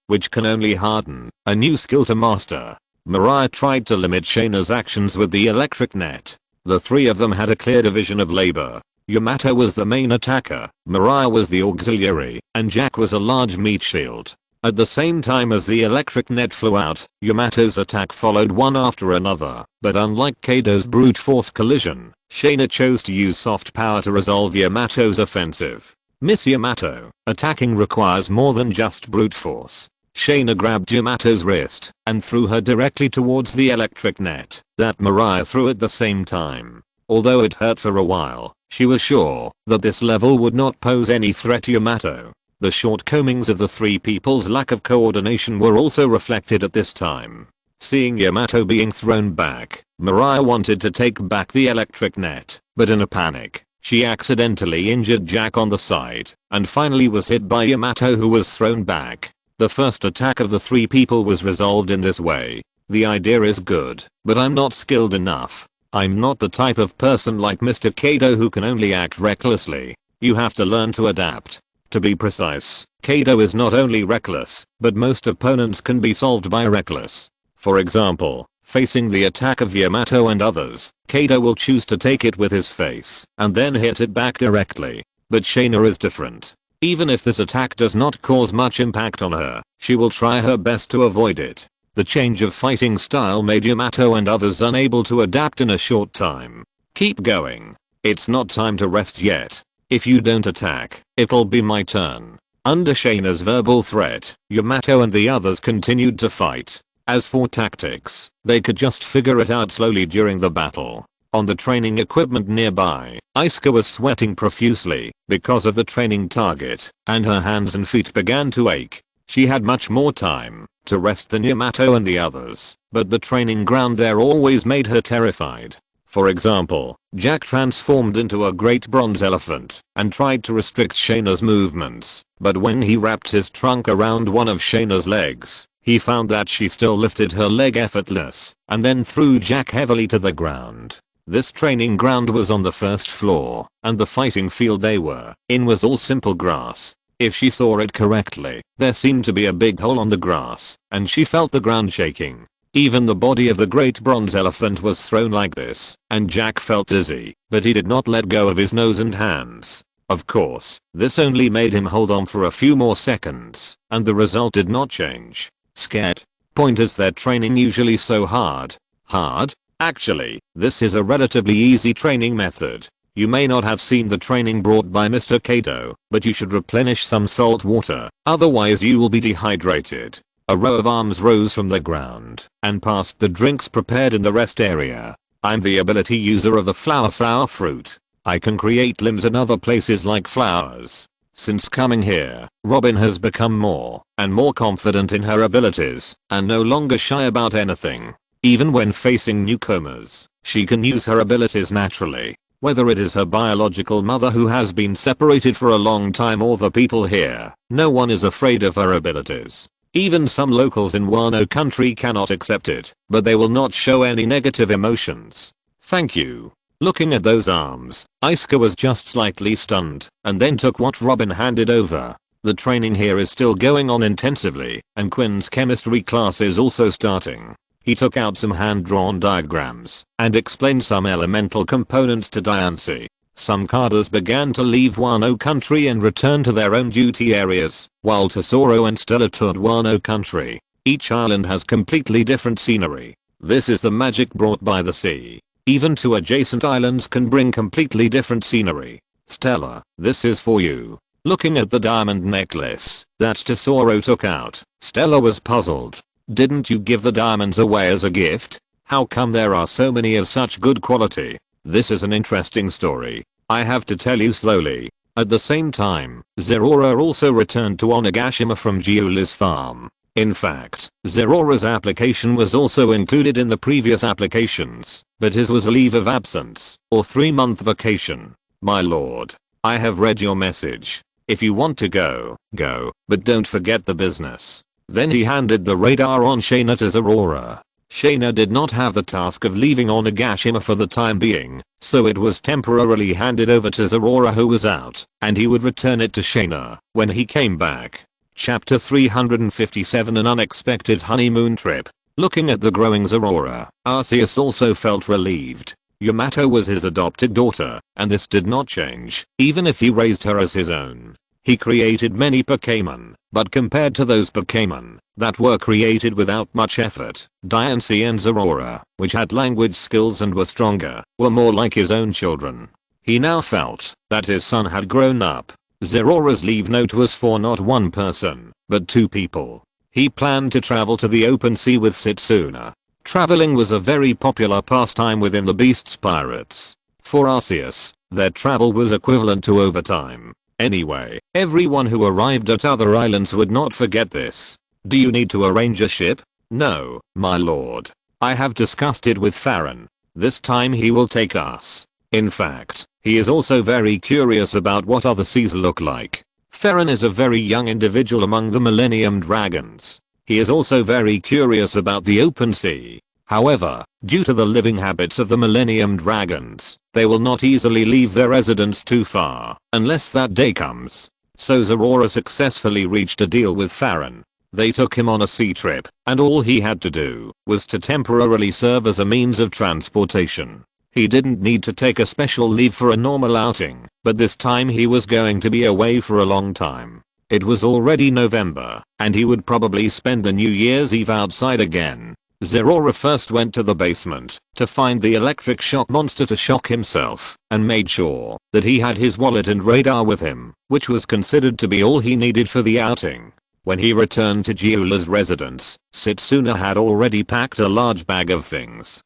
which can only harden, a new skill to master. Mariah tried to limit Shaina's actions with the electric net. The 3 of them had a clear division of labor. Yamato was the main attacker, Mariah was the auxiliary, and Jack was a large meat shield. At the same time as the electric net flew out, Yamato's attack followed one after another, but unlike Kaido's brute force collision, Shaina chose to use soft power to resolve Yamato's offensive. Miss Yamato, attacking requires more than just brute force. Shaina grabbed Yamato's wrist and threw her directly towards the electric net that Mariah threw at the same time. Although it hurt for a while, she was sure that this level would not pose any threat to Yamato. The shortcomings of the 3 people's lack of coordination were also reflected at this time. Seeing Yamato being thrown back, Mariah wanted to take back the electric net, but in a panic, she accidentally injured Jack on the side, and finally was hit by Yamato, who was thrown back. The first attack of the 3 people was resolved in this way. The idea is good, but I'm not skilled enough. I'm not the type of person like Mr. Kaido who can only act recklessly. You have to learn to adapt. To be precise, Kaido is not only reckless, but most opponents can be solved by reckless. For example, facing the attack of Yamato and others, Kaido will choose to take it with his face, and then hit it back directly. But Shaina is different. Even if this attack does not cause much impact on her, she will try her best to avoid it. The change of fighting style made Yamato and others unable to adapt in a short time. Keep going. It's not time to rest yet. If you don't attack, it'll be my turn. Under Shaina's verbal threat, Yamato and the others continued to fight. As for tactics, they could just figure it out slowly during the battle. On the training equipment nearby, Asuka was sweating profusely because of the training target, and her hands and feet began to ache. She had much more time to rest than Yamato and the others, but the training ground there always made her terrified. For example, Jack transformed into a great bronze elephant and tried to restrict Shaina's movements, but when he wrapped his trunk around one of Shaina's legs, he found that she still lifted her leg effortless and then threw Jack heavily to the ground. This training ground was on the first floor, and the fighting field they were in was all simple grass. If she saw it correctly, there seemed to be a big hole on the grass, and she felt the ground shaking. Even the body of the great bronze elephant was thrown like this, and Jack felt dizzy, but he did not let go of his nose and hands. Of course, this only made him hold on for a few more seconds, and the result did not change. Scared? Point is their training usually so hard? Hard? Actually, this is a relatively easy training method. You may not have seen the training brought by Mr. Kaido, but you should replenish some salt water, otherwise you will be dehydrated. A row of arms rose from the ground and passed the drinks prepared in the rest area. I'm the ability user of the flower fruit. I can create limbs in other places like flowers. Since coming here, Robin has become more and more confident in her abilities and no longer shy about anything. Even when facing newcomers, she can use her abilities naturally. Whether it is her biological mother who has been separated for a long time or the people here, no one is afraid of her abilities. Even some locals in Wano country cannot accept it, but they will not show any negative emotions. Thank you. Looking at those arms, Asuka was just slightly stunned, and then took what Robin handed over. The training here is still going on intensively, and Quinn's chemistry class is also starting. He took out some hand-drawn diagrams and explained some elemental components to Diancie. Some cadres began to leave Wano country and return to their own duty areas, while Tesoro and Stella toured Wano country. Each island has completely different scenery. This is the magic brought by the sea. Even two adjacent islands can bring completely different scenery. Stella, this is for you. Looking at the diamond necklace that Tesoro took out, Stella was puzzled. Didn't you give the diamonds away as a gift? How come there are so many of such good quality? This is an interesting story. I have to tell you slowly. At the same time, Zerora also returned to Onigashima from Giuli's farm. In fact, Zerora's application was also included in the previous applications, but his was a leave of absence, or 3-month vacation. My lord, I have read your message. If you want to go, go, but don't forget the business. Then he handed the radar on Shaina to Zerora. Shaina did not have the task of leaving Onigashima for the time being, so it was temporarily handed over to Zerora who was out, and he would return it to Shaina when he came back. Chapter 357 An Unexpected Honeymoon Trip. Looking at the growing Zerora, Arceus also felt relieved. Yamato was his adopted daughter, and this did not change, even if he raised her as his own. He created many Pokémon, but compared to those Pokémon that were created without much effort, Diancie and Zerora, which had language skills and were stronger, were more like his own children. He now felt that his son had grown up. Zerora's leave note was for not one person, but 2 people. He planned to travel to the open sea with Setsuna. Traveling was a very popular pastime within the Beast's pirates. For Arceus, their travel was equivalent to overtime. Anyway, everyone who arrived at other islands would not forget this. Do you need to arrange a ship? No, my lord. I have discussed it with Farron. This time he will take us. In fact, he is also very curious about what other seas look like. Farron is a very young individual among the Millennium Dragons. He is also very curious about the open sea. However, due to the living habits of the Millennium Dragons, they will not easily leave their residence too far, unless that day comes. So Zerora successfully reached a deal with Farron. They took him on a sea trip, and all he had to do was to temporarily serve as a means of transportation. He didn't need to take a special leave for a normal outing, but this time he was going to be away for a long time. It was already November, and he would probably spend the New Year's Eve outside again. Zerora first went to the basement to find the electric shock monster to shock himself, and made sure that he had his wallet and radar with him, which was considered to be all he needed for the outing. When he returned to Gyula's residence, Setsuna had already packed a large bag of things.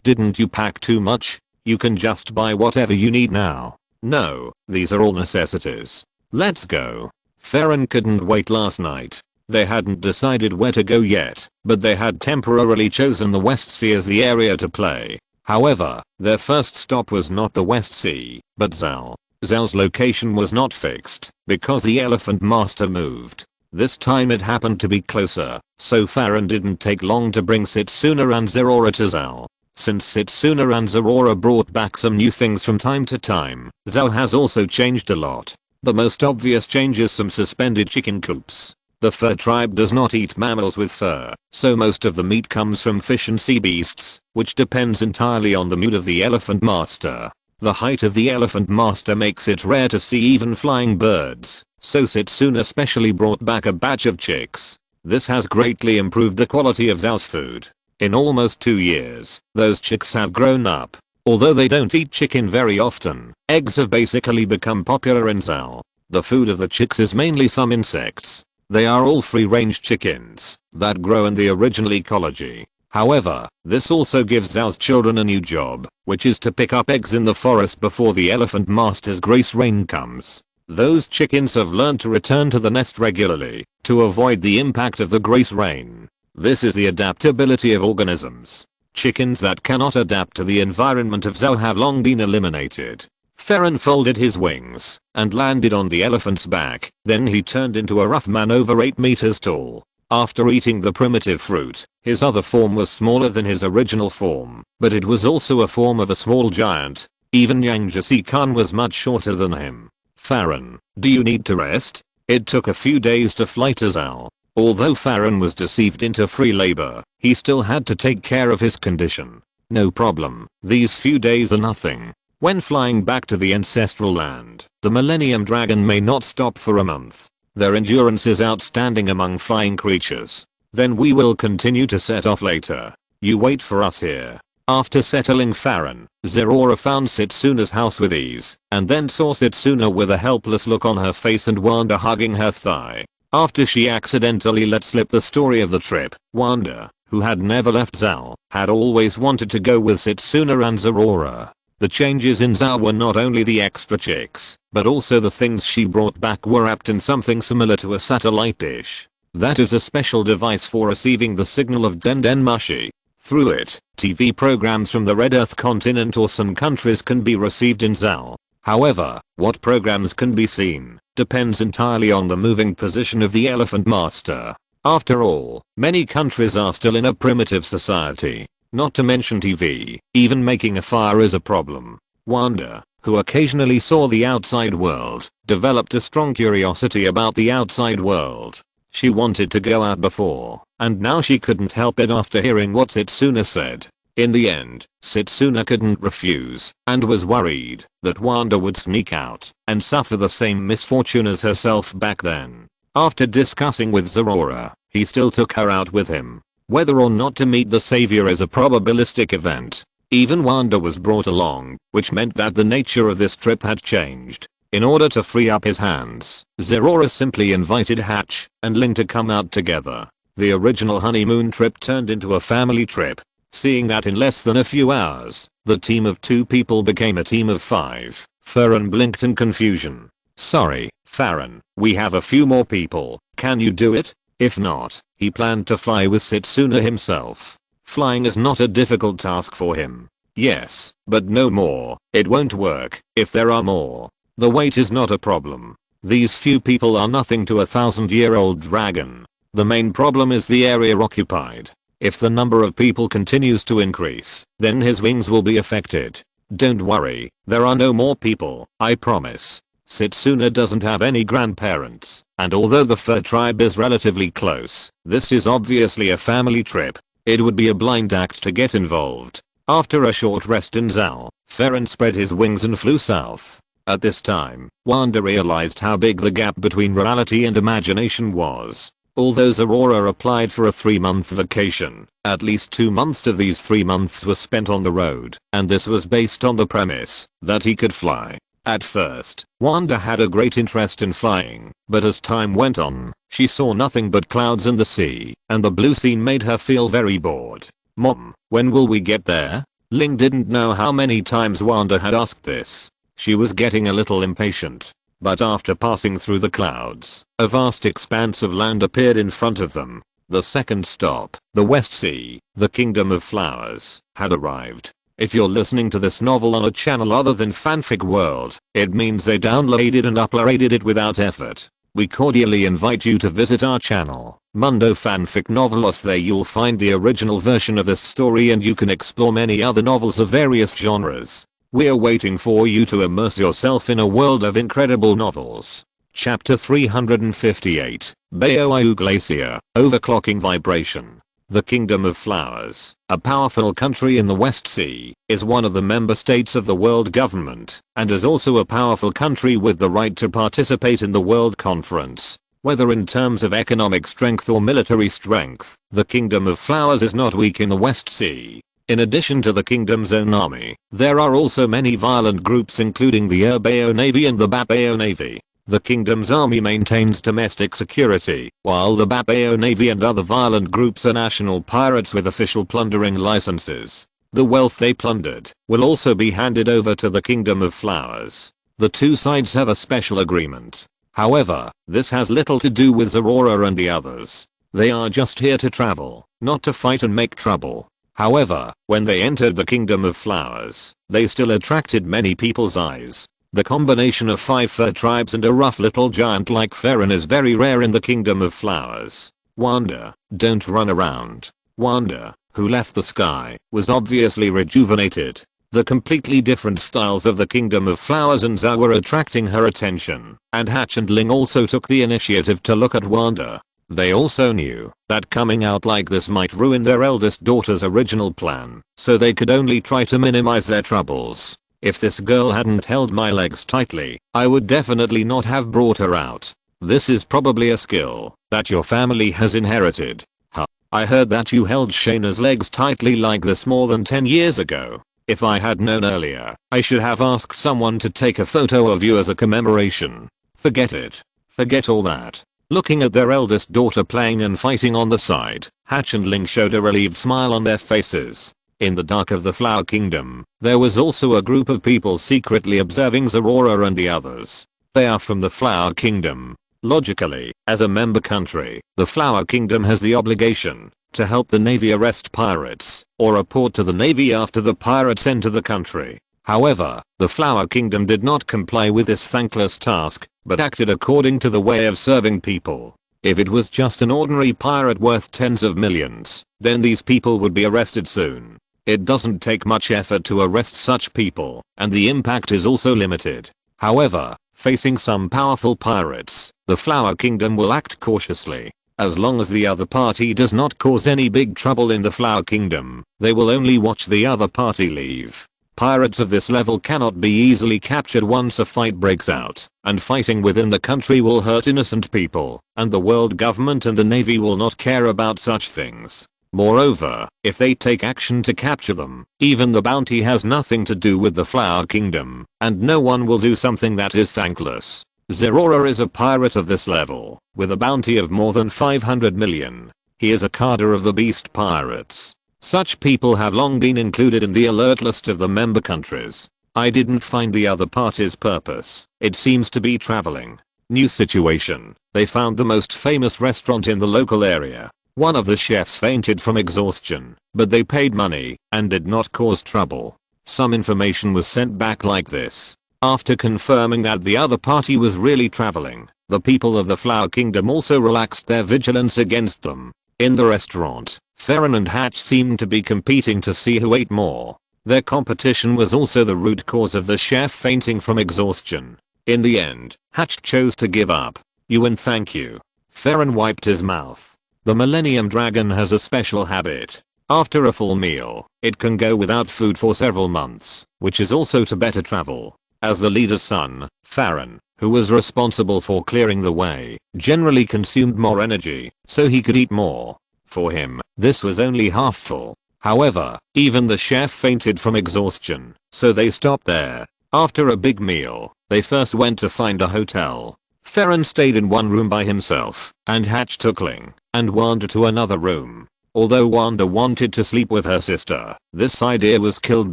Didn't you pack too much? You can just buy whatever you need now. No, these are all necessities. Let's go. Farron couldn't wait last night. They hadn't decided where to go yet, but they had temporarily chosen the West Sea as the area to play. However, their first stop was not the West Sea, but Zal. Zal's location was not fixed, because the Elephant Master moved. This time it happened to be closer, so Farron didn't take long to bring Setsuna and Zerora to Zal. Since Setsuna and Zerora brought back some new things from time to time, Zal has also changed a lot. The most obvious change is some suspended chicken coops. The fur tribe does not eat mammals with fur, so most of the meat comes from fish and sea beasts, which depends entirely on the mood of the Elephant Master. The height of the Elephant Master makes it rare to see even flying birds, so Setsuna specially brought back a batch of chicks. This has greatly improved the quality of Zal's food. In almost 2 years, those chicks have grown up. Although they don't eat chicken very often, eggs have basically become popular in Zal. The food of the chicks is mainly some insects. They are all free-range chickens that grow in the original ecology. However, this also gives Zal's children a new job, which is to pick up eggs in the forest before the Elephant Master's grace rain comes. Those chickens have learned to return to the nest regularly to avoid the impact of the grace rain. This is the adaptability of organisms. Chickens that cannot adapt to the environment of Zal have long been eliminated. Farron folded his wings and landed on the elephant's back, then he turned into a rough man over 8 meters tall. After eating the primitive fruit, his other form was smaller than his original form, but it was also a form of a small giant. Even Yangjasi Khan was much shorter than him. Farron, do you need to rest? It took a few days to fly to Zal. Although Farron was deceived into free labor, he still had to take care of his condition. No problem, these few days are nothing. When flying back to the ancestral land, the Millennium Dragon may not stop for a month. Their endurance is outstanding among flying creatures. Then we will continue to set off later. You wait for us here. After settling Farron, Zerora found Setsuna's house with ease, and then saw Setsuna with a helpless look on her face and Wanda hugging her thigh. After she accidentally let slip the story of the trip, Wanda, who had never left Zal, had always wanted to go with Setsuna and Zerora. The changes in Zal were not only the extra chicks, but also the things she brought back were wrapped in something similar to a satellite dish. That is a special device for receiving the signal of Denden Mushi. Through it, TV programs from the Red Earth continent or some countries can be received in Zal. However, what programs can be seen depends entirely on the moving position of the Elephant Master. After all, many countries are still in a primitive society. Not to mention TV, even making a fire is a problem. Wanda, who occasionally saw the outside world, developed a strong curiosity about the outside world. She wanted to go out before, and now she couldn't help it after hearing what Setsuna said. In the end, Setsuna couldn't refuse, and was worried that Wanda would sneak out and suffer the same misfortune as herself back then. After discussing with Zerora, he still took her out with him. Whether or not to meet the savior is a probabilistic event. Even Wanda was brought along, which meant that the nature of this trip had changed. In order to free up his hands, Zerora simply invited Hatch and Ling to come out together. The original honeymoon trip turned into a family trip. Seeing that in less than a few hours, the team of 2 people became a team of 5, Farron blinked in confusion. Sorry, Farron, we have a few more people, can you do it? If not, he planned to fly with Setsuna himself. Flying is not a difficult task for him. Yes, but no more. It won't work if there are more. The weight is not a problem. These few people are nothing to a 1,000-year-old dragon. The main problem is the area occupied. If the number of people continues to increase, then his wings will be affected. Don't worry, there are no more people, I promise. Setsuna doesn't have any grandparents, and although the fur tribe is relatively close, this is obviously a family trip. It would be a blind act to get involved. After a short rest in Zal, Farron spread his wings and flew south. At this time, Wanda realized how big the gap between reality and imagination was. Although Aurora applied for a 3-month vacation, at least 2 months of these 3 months were spent on the road, and this was based on the premise that he could fly. At first, Wanda had a great interest in flying, but as time went on, she saw nothing but clouds and the sea, and the blue scene made her feel very bored. "Mom, when will we get there?" Ling didn't know how many times Wanda had asked this. She was getting a little impatient. But after passing through the clouds, a vast expanse of land appeared in front of them. The second stop, the West Sea, the Kingdom of Flowers, had arrived. If you're listening to this novel on a channel other than Fanfic World, it means they downloaded and uploaded it without effort. We cordially invite you to visit our channel, Mundo Fanfic Novelos. There you'll find the original version of this story and you can explore many other novels of various genres. We're waiting for you to immerse yourself in a world of incredible novels. Chapter 358, Bao'u Glacier, Overclocking Vibration. The Kingdom of Flowers, a powerful country in the West Sea, is one of the member states of the world government, and is also a powerful country with the right to participate in the World Conference. Whether in terms of economic strength or military strength, the Kingdom of Flowers is not weak in the West Sea. In addition to the kingdom's own army, there are also many violent groups including the Bao Navy and the Babao Navy. The kingdom's army maintains domestic security, while the Babao Navy and other violent groups are national pirates with official plundering licenses. The wealth they plundered will also be handed over to the Kingdom of Flowers. The two sides have a special agreement. However, this has little to do with Aurora and the others. They are just here to travel, not to fight and make trouble. However, when they entered the Kingdom of Flowers, they still attracted many people's eyes. The combination of 5 fur tribes and a rough little giant like Farron is very rare in the Kingdom of Flowers. Wanda, don't run around. Wanda, who left the sky, was obviously rejuvenated. The completely different styles of the Kingdom of Flowers and Za were attracting her attention, and Hatch and Ling also took the initiative to look at Wanda. They also knew that coming out like this might ruin their eldest daughter's original plan, so they could only try to minimize their troubles. If this girl hadn't held my legs tightly, I would definitely not have brought her out. This is probably a skill that your family has inherited. Huh. I heard that you held Shaina's legs tightly like this more than 10 years ago. If I had known earlier, I should have asked someone to take a photo of you as a commemoration. Forget it. Forget all that. Looking at their eldest daughter playing and fighting on the side, Hatch and Ling showed a relieved smile on their faces. In the dark of the Flower Kingdom, there was also a group of people secretly observing Aurora and the others. They are from the Flower Kingdom. Logically, as a member country, the Flower Kingdom has the obligation to help the Navy arrest pirates, or report to the Navy after the pirates enter the country. However, the Flower Kingdom did not comply with this thankless task, but acted according to the way of serving people. If it was just an ordinary pirate worth tens of millions, then these people would be arrested soon. It doesn't take much effort to arrest such people, and the impact is also limited. However, facing some powerful pirates, the Flower Kingdom will act cautiously. As long as the other party does not cause any big trouble in the Flower Kingdom, they will only watch the other party leave. Pirates of this level cannot be easily captured once a fight breaks out, and fighting within the country will hurt innocent people, and the world government and the Navy will not care about such things. Moreover, if they take action to capture them, even the bounty has nothing to do with the Flower Kingdom, and no one will do something that is thankless. Aurora is a pirate of this level, with a bounty of more than 500 million. He is a cadre of the Beast Pirates. Such people have long been included in the alert list of the member countries. I didn't find the other party's purpose. It seems to be traveling. New situation. They found the most famous restaurant in the local area. One of the chefs fainted from exhaustion, but they paid money and did not cause trouble. Some information was sent back like this. After confirming that the other party was really traveling, the people of the Flower Kingdom also relaxed their vigilance against them. In the restaurant, Farron and Hatch seemed to be competing to see who ate more. Their competition was also the root cause of the chef fainting from exhaustion. In the end, Hatch chose to give up. You win, thank you. Farron wiped his mouth. The Millennium Dragon has a special habit. After a full meal, it can go without food for several months, which is also to better travel. As the leader's son, Farron, who was responsible for clearing the way, generally consumed more energy, so he could eat more. For him, this was only half full. However, even the chef fainted from exhaustion, so they stopped there. After a big meal, they first went to find a hotel. Farron stayed in one room by himself, and Hatch took Ling and Wanda to another room. Although Wanda wanted to sleep with her sister, this idea was killed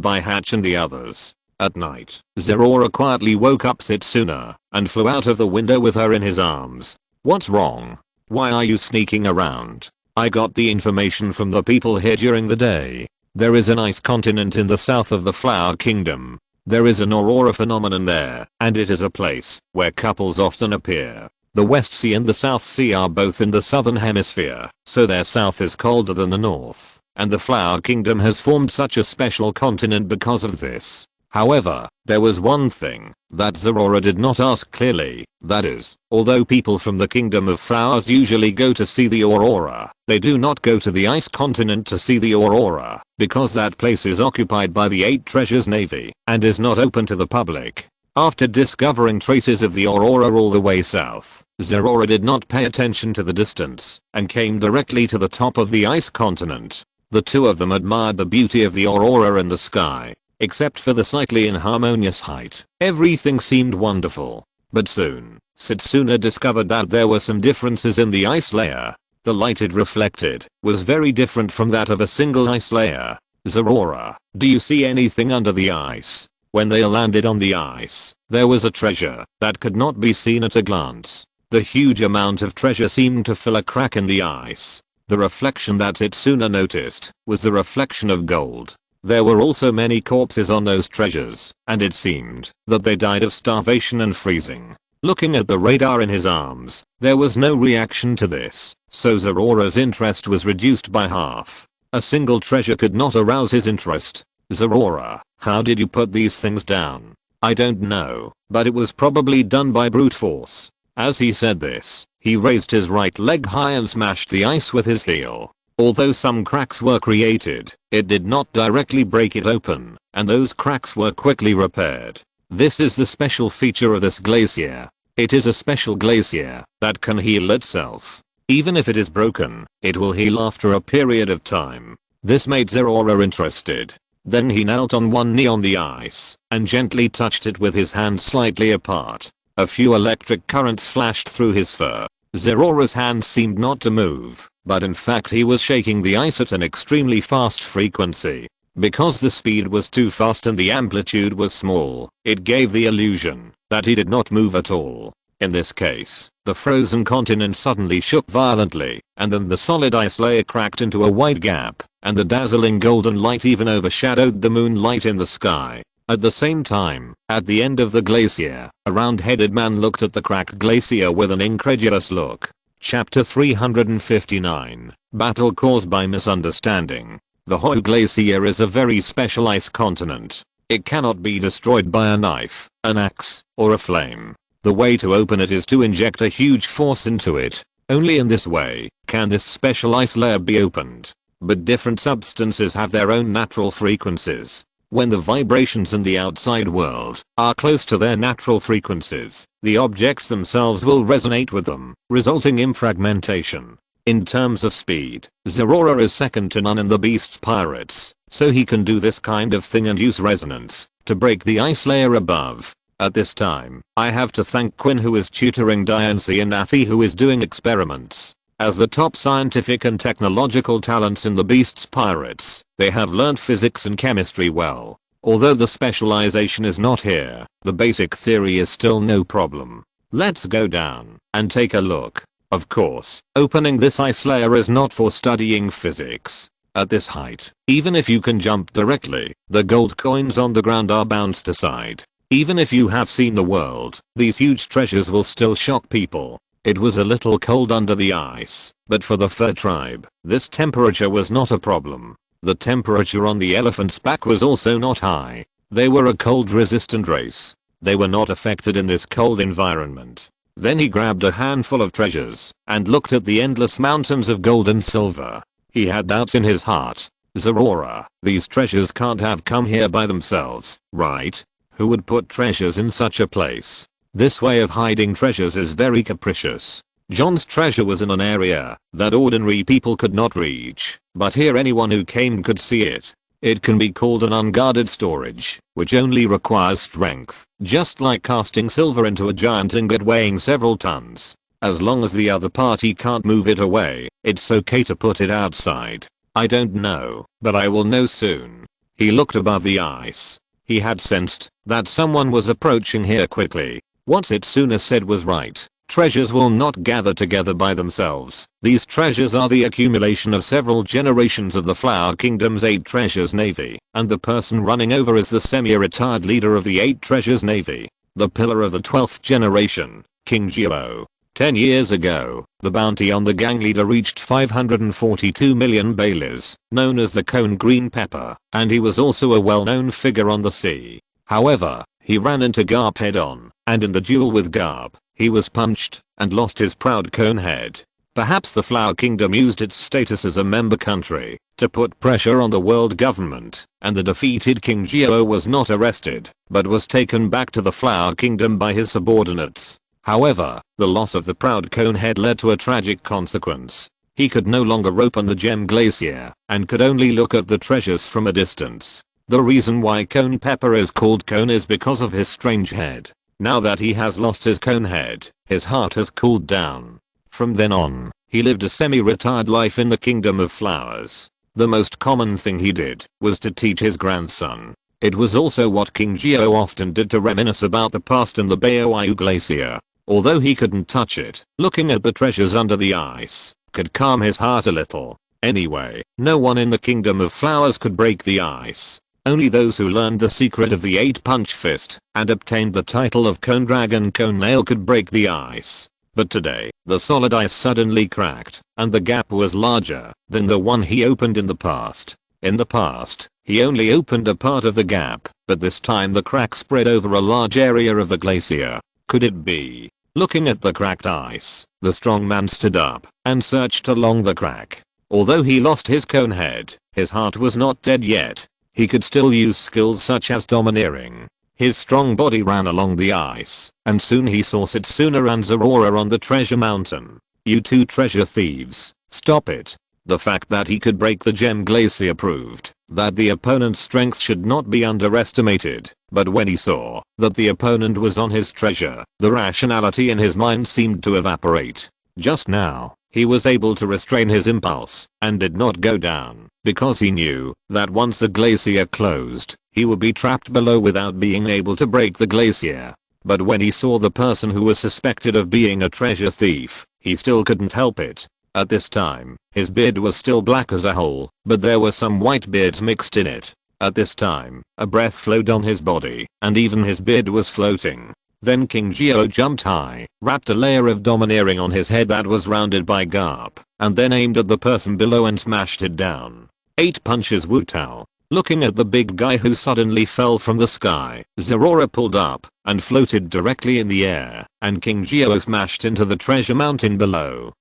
by Hatch and the others. At night, Zerora quietly woke up Setsuna and flew out of the window with her in his arms. "What's wrong? Why are you sneaking around? I got the information from the people here during the day. There is an ice continent in the south of the Flower Kingdom. There is an aurora phenomenon there, and it is a place where couples often appear. The West Sea and the South Sea are both in the southern hemisphere, so their south is colder than the north, and the Flower Kingdom has formed such a special continent because of this." However, there was one thing that Zerora did not ask clearly, that is, although people from the Kingdom of Flowers usually go to see the aurora, they do not go to the ice continent to see the aurora, because that place is occupied by the 8 Treasures Navy and is not open to the public. After discovering traces of the aurora all the way south, Zerora did not pay attention to the distance and came directly to the top of the ice continent. The two of them admired the beauty of the aurora in the sky. Except for the slightly inharmonious height, everything seemed wonderful. But soon, Setsuna discovered that there were some differences in the ice layer. The light it reflected was very different from that of a single ice layer. "Zerora, do you see anything under the ice?" When they landed on the ice, there was a treasure that could not be seen at a glance. The huge amount of treasure seemed to fill a crack in the ice. The reflection that Setsuna noticed was the reflection of gold. There were also many corpses on those treasures, and it seemed that they died of starvation and freezing. Looking at the radar in his arms, there was no reaction to this, so Zerora's interest was reduced by half. A single treasure could not arouse his interest. "Zerora, how did you put these things down?" "I don't know, but it was probably done by brute force." As he said this, he raised his right leg high and smashed the ice with his heel. Although some cracks were created, it did not directly break it open, and those cracks were quickly repaired. This is the special feature of this glacier. It is a special glacier that can heal itself. Even if it is broken, it will heal after a period of time. This made Zerora interested. Then he knelt on one knee on the ice and gently touched it with his hands slightly apart. A few electric currents flashed through his fur. Zerora's hands seemed not to move, but in fact he was shaking the ice at an extremely fast frequency. Because the speed was too fast and the amplitude was small, it gave the illusion that he did not move at all. In this case, the frozen continent suddenly shook violently, and then the solid ice layer cracked into a wide gap, and the dazzling golden light even overshadowed the moonlight in the sky. At the same time, at the end of the glacier, a round-headed man looked at the cracked glacier with an incredulous look. Chapter 359, Battle Caused by Misunderstanding. The Hoi Glacier is a very special ice continent. It cannot be destroyed by a knife, an axe, or a flame. The way to open it is to inject a huge force into it. Only in this way can this special ice layer be opened. But different substances have their own natural frequencies. When the vibrations in the outside world are close to their natural frequencies, the objects themselves will resonate with them, resulting in fragmentation. In terms of speed, Zerora is second to none in the Beast's pirates, so he can do this kind of thing and use resonance to break the ice layer above. At this time, I have to thank Quinn, who is tutoring Diancie, and Athi, who is doing experiments. As the top scientific and technological talents in the Beast's pirates, they have learned physics and chemistry well. Although the specialization is not here, the basic theory is still no problem. Let's go down and take a look. Of course, opening this ice layer is not for studying physics. At this height, even if you can jump directly, the gold coins on the ground are bounced aside. Even if you have seen the world, these huge treasures will still shock people. It was a little cold under the ice, but for the fur tribe, this temperature was not a problem. The temperature on the elephant's back was also not high. They were a cold-resistant race. They were not affected in this cold environment. Then he grabbed a handful of treasures and looked at the endless mountains of gold and silver. He had doubts in his heart. Zerora, these treasures can't have come here by themselves, right? Who would put treasures in such a place? This way of hiding treasures is very capricious. John's treasure was in an area that ordinary people could not reach, but here anyone who came could see it. It can be called an unguarded storage, which only requires strength, just like casting silver into a giant ingot weighing several tons. As long as the other party can't move it away, it's okay to put it outside. I don't know, but I will know soon. He looked above the ice. He had sensed that someone was approaching here quickly. What Setsuna said was right. Treasures will not gather together by themselves. These treasures are the accumulation of several generations of the Flower Kingdom's 8 Treasures Navy, and the person running over is the semi-retired leader of the 8 Treasures Navy, the pillar of the 12th generation, King Geo. 10 years ago, the bounty on the gang leader reached 542 million baileys, known as the Cone Green Pepper, and he was also a well-known figure on the sea. However, he ran into Garp head-on, and in the duel with Garp, he was punched and lost his proud cone head. Perhaps the Flower Kingdom used its status as a member country to put pressure on the world government, and the defeated King Geo was not arrested, but was taken back to the Flower Kingdom by his subordinates. However, the loss of the proud cone head led to a tragic consequence. He could no longer open the gem glacier, and could only look at the treasures from a distance. The reason why Cone Pepper is called Cone is because of his strange head. Now that he has lost his cone head, his heart has cooled down. From then on, he lived a semi-retired life in the Kingdom of Flowers. The most common thing he did was to teach his grandson. It was also what King Geo often did to reminisce about the past in the Baoyu Glacier. Although he couldn't touch it, looking at the treasures under the ice could calm his heart a little. Anyway, no one in the Kingdom of Flowers could break the ice. Only those who learned the secret of the 8-punch fist and obtained the title of Cone Dragon Cone Nail could break the ice. But today, the solid ice suddenly cracked, and the gap was larger than the one he opened in the past. In the past, he only opened a part of the gap, but this time the crack spread over a large area of the glacier. Could it be? Looking at the cracked ice, the strong man stood up and searched along the crack. Although he lost his cone head, his heart was not dead yet. He could still use skills such as domineering. His strong body ran along the ice, and soon he saw Setsuna and Zerora on the treasure mountain. You two treasure thieves, stop it. The fact that he could break the gem glacier proved that the opponent's strength should not be underestimated, but when he saw that the opponent was on his treasure, the rationality in his mind seemed to evaporate. Just now, he was able to restrain his impulse and did not go down, because he knew that once the glacier closed, he would be trapped below without being able to break the glacier. But when he saw the person who was suspected of being a treasure thief, he still couldn't help it. At this time, his beard was still black as a hole, but there were some white beards mixed in it. At this time, a breath flowed on his body, and even his beard was floating. Then King Geo jumped high, wrapped a layer of domineering on his head that was rounded by Garp, and then aimed at the person below and smashed it down. 8 punches Wu Tao. Looking at the big guy who suddenly fell from the sky, Zerora pulled up and floated directly in the air, and King Geo smashed into the treasure mountain below.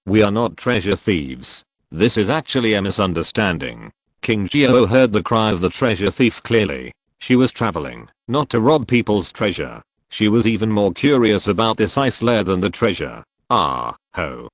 We are not treasure thieves. This is actually a misunderstanding. King Geo heard the cry of the treasure thief clearly. She was traveling, not to rob people's treasure. She was even more curious about this ice lair than the treasure. Ah, ho.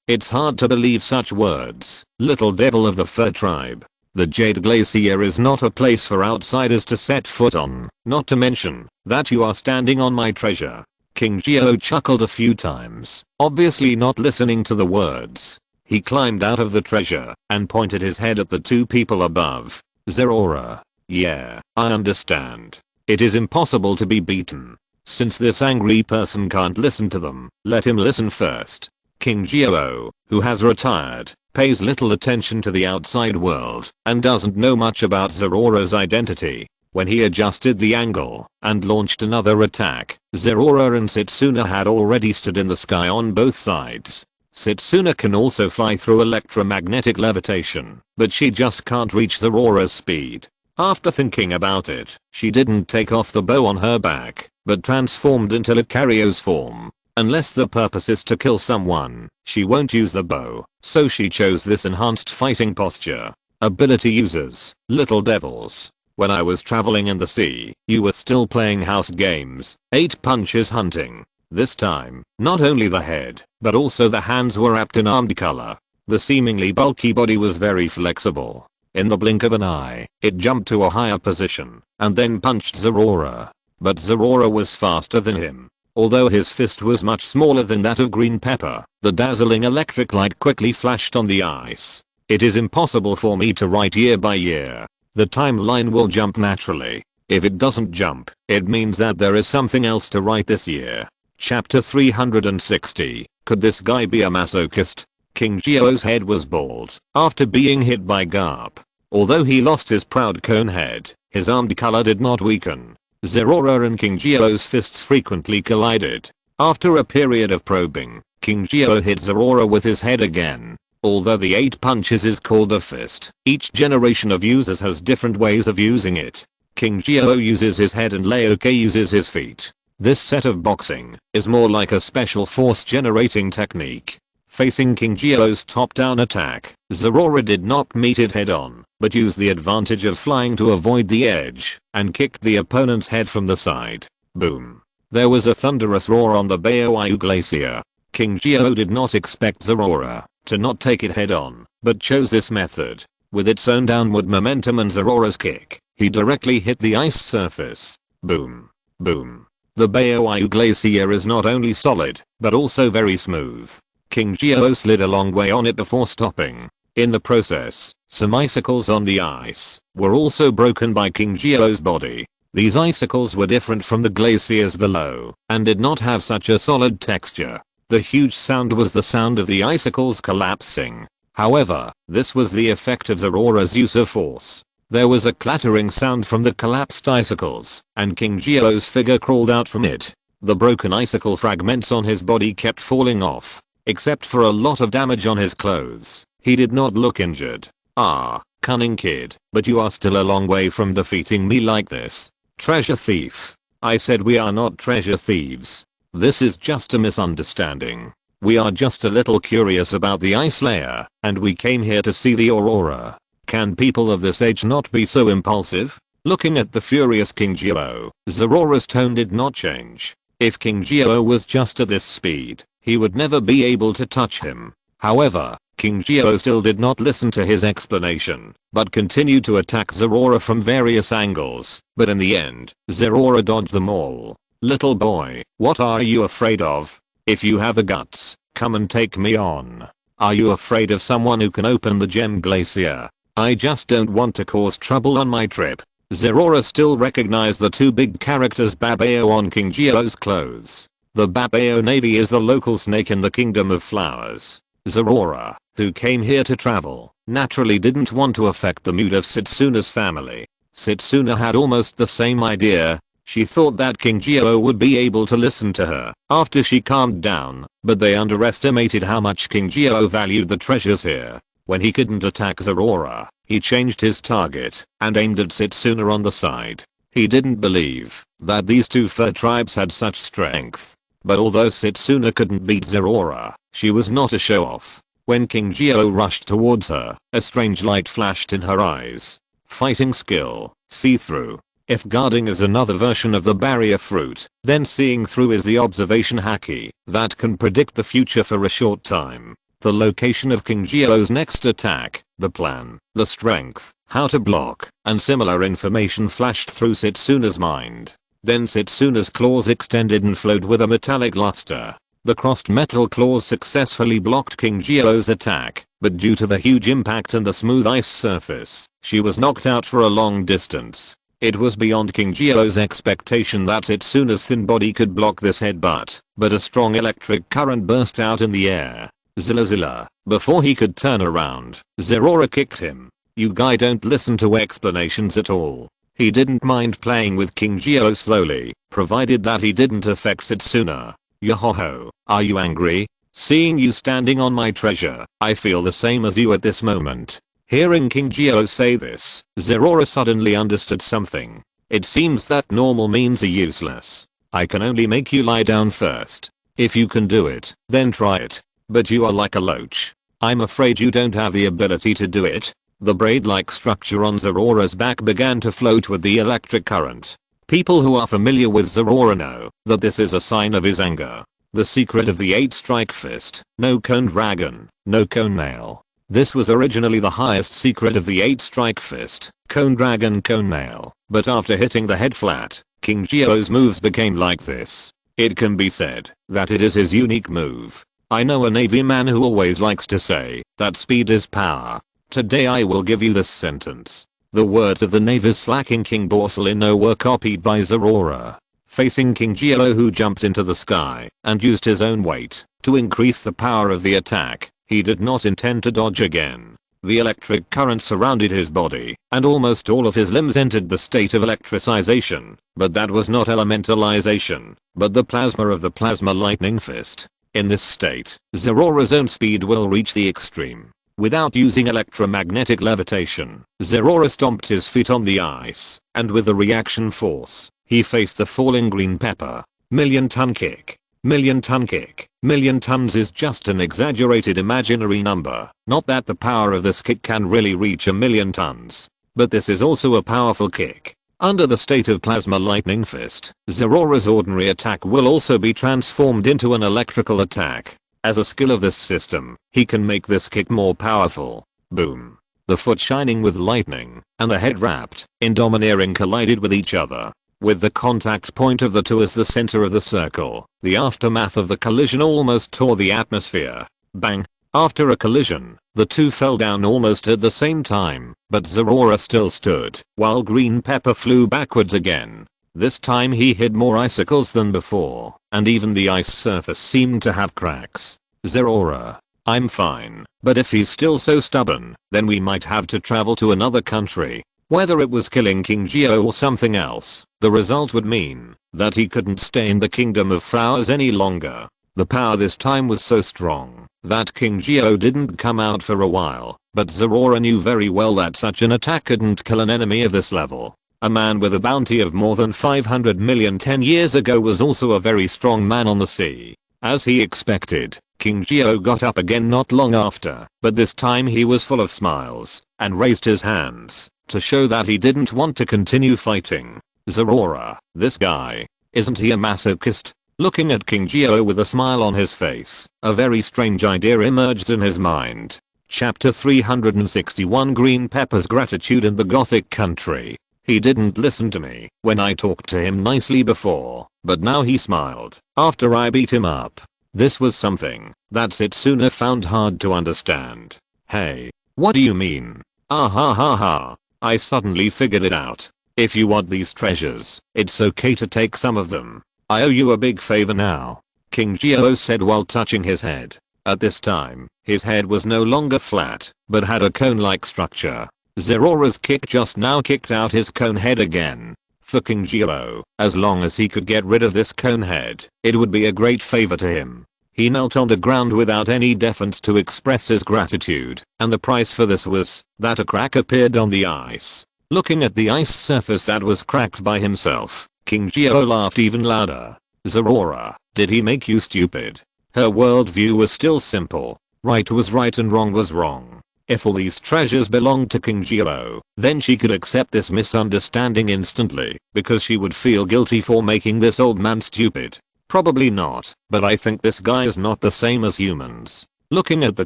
It's hard to believe such words, little devil of the fur tribe. The Jade Glacier is not a place for outsiders to set foot on, not to mention that you are standing on my treasure. King Geo chuckled a few times, obviously not listening to the words. He climbed out of the treasure and pointed his head at the 2 people above. Zerora. Yeah, I understand. It is impossible to be beaten. Since this angry person can't listen to them, let him listen first. King Geo, who has retired, pays little attention to the outside world and doesn't know much about Zerora's identity. When he adjusted the angle and launched another attack, Zerora and Setsuna had already stood in the sky on both sides. Setsuna can also fly through electromagnetic levitation, but she just can't reach Zerora's speed. After thinking about it, she didn't take off the bow on her back, but transformed into Lucario's form. Unless the purpose is to kill someone, she won't use the bow, so she chose this enhanced fighting posture. Ability users, little devils. When I was traveling in the sea, you were still playing house games, 8 punches hunting. This time, not only the head, but also the hands were wrapped in armed color. The seemingly bulky body was very flexible. In the blink of an eye, it jumped to a higher position, and then punched Zerora. But Zerora was faster than him. Although his fist was much smaller than that of Green Pepper, the dazzling electric light quickly flashed on the ice. It is impossible for me to write year by year. The timeline will jump naturally. If it doesn't jump, it means that there is something else to write this year. Chapter 360. Could this guy be a masochist? King Geo's head was bald after being hit by Garp. Although he lost his proud cone head, his armed color did not weaken. Zerora and King Geo's fists frequently collided. After a period of probing, King Geo hit Zerora with his head again. Although the 8 punches is called a fist, each generation of users has different ways of using it. King Geo uses his head and Leoke uses his feet. This set of boxing is more like a special force generating technique. Facing King Geo's top-down attack, Zerora did not meet it head-on, but used the advantage of flying to avoid the edge, and kicked the opponent's head from the side. Boom. There was a thunderous roar on the Baoyu Glacier. King Geo did not expect Zerora to not take it head-on, but chose this method. With its own downward momentum and Zerora's kick, he directly hit the ice surface. Boom. Boom. The Baoyu Glacier is not only solid, but also very smooth. King Geo slid a long way on it before stopping. In the process, some icicles on the ice were also broken by King Geo's body. These icicles were different from the glaciers below, and did not have such a solid texture. The huge sound was the sound of the icicles collapsing. However, this was the effect of Zerora's use of force. There was a clattering sound from the collapsed icicles, and King Geo's figure crawled out from it. The broken icicle fragments on his body kept falling off, except for a lot of damage on his clothes. He did not look injured. Ah, cunning kid, but you are still a long way from defeating me like this. Treasure thief. I said we are not treasure thieves. This is just a misunderstanding. We are just a little curious about the ice layer, and we came here to see the aurora. Can people of this age not be so impulsive? Looking at the furious King Geo, Zerora's tone did not change. If King Geo was just at this speed, he would never be able to touch him. However, King Geo still did not listen to his explanation, but continued to attack Zerora from various angles. But in the end, Zerora dodged them all. Little boy, what are you afraid of? If you have the guts, come and take me on. Are you afraid of someone who can open the gem glacier? I just don't want to cause trouble on my trip. Zerora still recognized the 2 big characters Babao on King Geo's clothes. The Babao Navy is the local snake in the Kingdom of Flowers. Zerora, who came here to travel, naturally didn't want to affect the mood of Setsuna's family. Setsuna had almost the same idea. She thought that King Geo would be able to listen to her after she calmed down, but they underestimated how much King Geo valued the treasures here. When he couldn't attack Zerora, he changed his target and aimed at Setsuna on the side. He didn't believe that these 2 fur tribes had such strength. But although Setsuna couldn't beat Zerora, she was not a show-off. When King Geo rushed towards her, a strange light flashed in her eyes. Fighting skill, see-through. If guarding is another version of the barrier fruit, then seeing through is the observation haki that can predict the future for a short time. The location of King Geo's next attack, the plan, the strength, how to block, and similar information flashed through Setsuna's mind. Then Setsuna's claws extended and flowed with a metallic luster. The crossed metal claws successfully blocked King Geo's attack, but due to the huge impact and the smooth ice surface, she was knocked out for a long distance. It was beyond King Geo's expectation that Setsuna's thin body could block this headbutt, but a strong electric current burst out in the air. Zilla Zilla. Before he could turn around, Zerora kicked him. You guy don't listen to explanations at all. He didn't mind playing with King Geo slowly, provided that he didn't affect Setsuna. Yohoho, are you angry? Seeing you standing on my treasure, I feel the same as you at this moment. Hearing King Geo say this, Zerora suddenly understood something. It seems that normal means are useless. I can only make you lie down first. If you can do it, then try it. But you are like a loach. I'm afraid you don't have the ability to do it. The braid-like structure on Zorora's back began to float with the electric current. People who are familiar with Zorora know that this is a sign of his anger. The secret of the 8-strike fist, no cone dragon, no cone mail. This was originally the highest secret of the 8-strike fist, cone dragon cone mail, but after hitting the head flat, King Geo's moves became like this. It can be said that it is his unique move. I know a Navy man who always likes to say that speed is power. Today I will give you this sentence. The words of the Navy's slacking King Borsalino were copied by Zorora. Facing King Geo, who jumped into the sky and used his own weight to increase the power of the attack, he did not intend to dodge again. The electric current surrounded his body, and almost all of his limbs entered the state of electricization, but that was not elementalization, but the plasma of the plasma lightning fist. In this state, Zorora's own speed will reach the extreme. Without using electromagnetic levitation, Zorora stomped his feet on the ice, and with the reaction force, he faced the falling green pepper. Million-ton kick. Million-ton kick. Million tons is just an exaggerated imaginary number. Not that the power of this kick can really reach a million tons. But this is also a powerful kick. Under the state of plasma lightning fist, Zorora's ordinary attack will also be transformed into an electrical attack. As a skill of this system, he can make this kick more powerful. Boom. The foot shining with lightning, and the head wrapped in domineering collided with each other. With the contact point of the two as the center of the circle, the aftermath of the collision almost tore the atmosphere. Bang. After a collision, the two fell down almost at the same time, but Zorora still stood, while green pepper flew backwards again. This time he hit more icicles than before, and even the ice surface seemed to have cracks. Zorora. I'm fine, but if he's still so stubborn, then we might have to travel to another country. Whether it was killing King Geo or something else, the result would mean that he couldn't stay in the Kingdom of Flowers any longer. The power this time was so strong that King Geo didn't come out for a while, but Zorora knew very well that such an attack couldn't kill an enemy of this level. A man with a bounty of more than 500 million 10 years ago was also a very strong man on the sea. As he expected, King Geo got up again not long after, but this time he was full of smiles and raised his hands to show that he didn't want to continue fighting. Zorora, this guy, isn't he a masochist? Looking at King Geo with a smile on his face, a very strange idea emerged in his mind. Chapter 361 Green Pepper's Gratitude in the Gothic Country. He didn't listen to me when I talked to him nicely before, but now he smiled after I beat him up. This was something that Setsuna found hard to understand. Hey, what do you mean? Ah ha ha ha. I suddenly figured it out. If you want these treasures, it's okay to take some of them. I owe you a big favor now, King Geo said while touching his head. At this time, his head was no longer flat, but had a cone-like structure. Zorora's kick just now kicked out his cone head again. For King Geo, as long as he could get rid of this cone head, it would be a great favor to him. He knelt on the ground without any defense to express his gratitude, and the price for this was that a crack appeared on the ice. Looking at the ice surface that was cracked by himself, King Geo laughed even louder. Zorora, did he make you stupid? Her worldview was still simple. Right was right and wrong was wrong. If all these treasures belonged to King Geo, then she could accept this misunderstanding instantly, because she would feel guilty for making this old man stupid. Probably not, but I think this guy is not the same as humans. Looking at the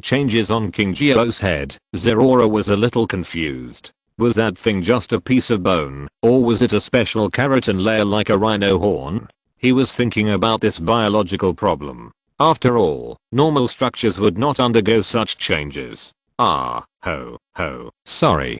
changes on King Geo's head, Zorora was a little confused. Was that thing just a piece of bone, or was it a special keratin layer like a rhino horn? He was thinking about this biological problem. After all, normal structures would not undergo such changes. Ah, ho, ho, sorry,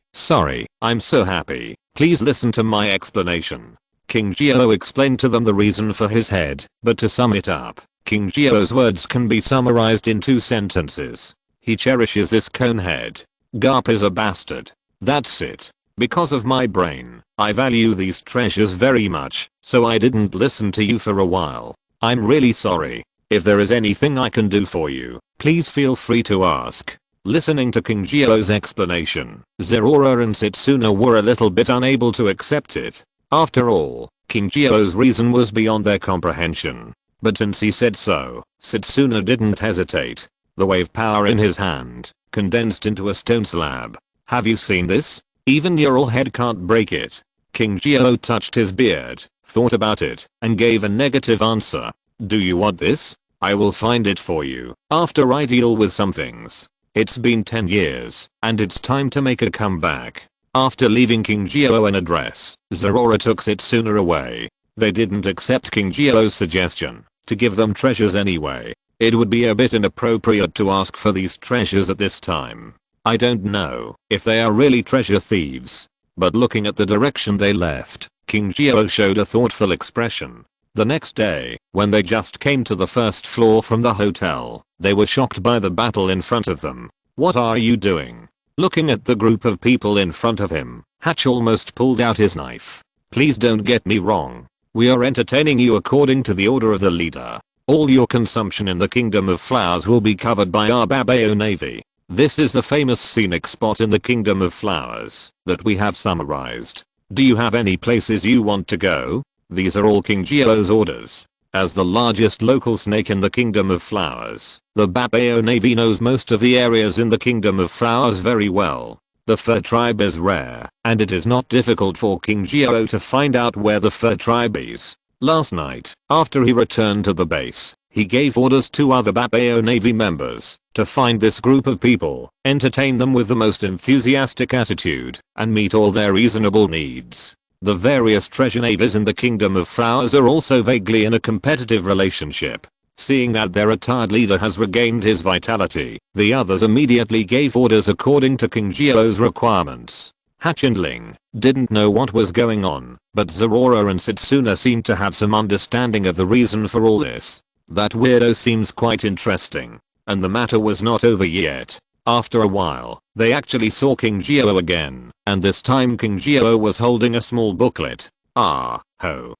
I'm so happy. Please listen to my explanation. King Geo explained to them the reason for his head, but to sum it up, King Geo's words can be summarized in 2 sentences. He cherishes this cone head. Garp is a bastard. That's it. Because of my brain, I value these treasures very much, so I didn't listen to you for a while. I'm really sorry. If there is anything I can do for you, please feel free to ask. Listening to King Geo's explanation, Zorora and Setsuna were a little bit unable to accept it. After all, King Geo's reason was beyond their comprehension. But since he said so, Setsuna didn't hesitate. The wave power in his hand condensed into a stone slab. Have you seen this? Even your old head can't break it. King Geo touched his beard, thought about it, and gave a negative answer. Do you want this? I will find it for you after I deal with some things. It's been 10 years, and it's time to make a comeback. After leaving King Geo an address, Zerora took Setsuna away. They didn't accept King Geo's suggestion to give them treasures anyway. It would be a bit inappropriate to ask for these treasures at this time. I don't know if they are really treasure thieves. But looking at the direction they left, King Geo showed a thoughtful expression. The next day, when they just came to the first floor from the hotel, they were shocked by the battle in front of them. What are you doing? Looking at the group of people in front of him, Hatch almost pulled out his knife. Please don't get me wrong. We are entertaining you according to the order of the leader. All your consumption in the Kingdom of Flowers will be covered by our Babao Navy. This is the famous scenic spot in the Kingdom of Flowers that we have summarized. Do you have any places you want to go? These are all King Geo's orders. As the largest local snake in the Kingdom of Flowers, the Babao Navy knows most of the areas in the Kingdom of Flowers very well. The fur tribe is rare, and it is not difficult for King Geo to find out where the fur tribe is. Last night, after he returned to the base, he gave orders to other Babao Navy members to find this group of people, entertain them with the most enthusiastic attitude, and meet all their reasonable needs. The various treasure navies in the Kingdom of Flowers are also vaguely in a competitive relationship. Seeing that their retired leader has regained his vitality, the others immediately gave orders according to King Geo's requirements. Hatch and Ling didn't know what was going on, but Zerora and Setsuna seemed to have some understanding of the reason for all this. That weirdo seems quite interesting. And the matter was not over yet. After a while, they actually saw King Geo again, and this time King Geo was holding a small booklet. Ah, ho,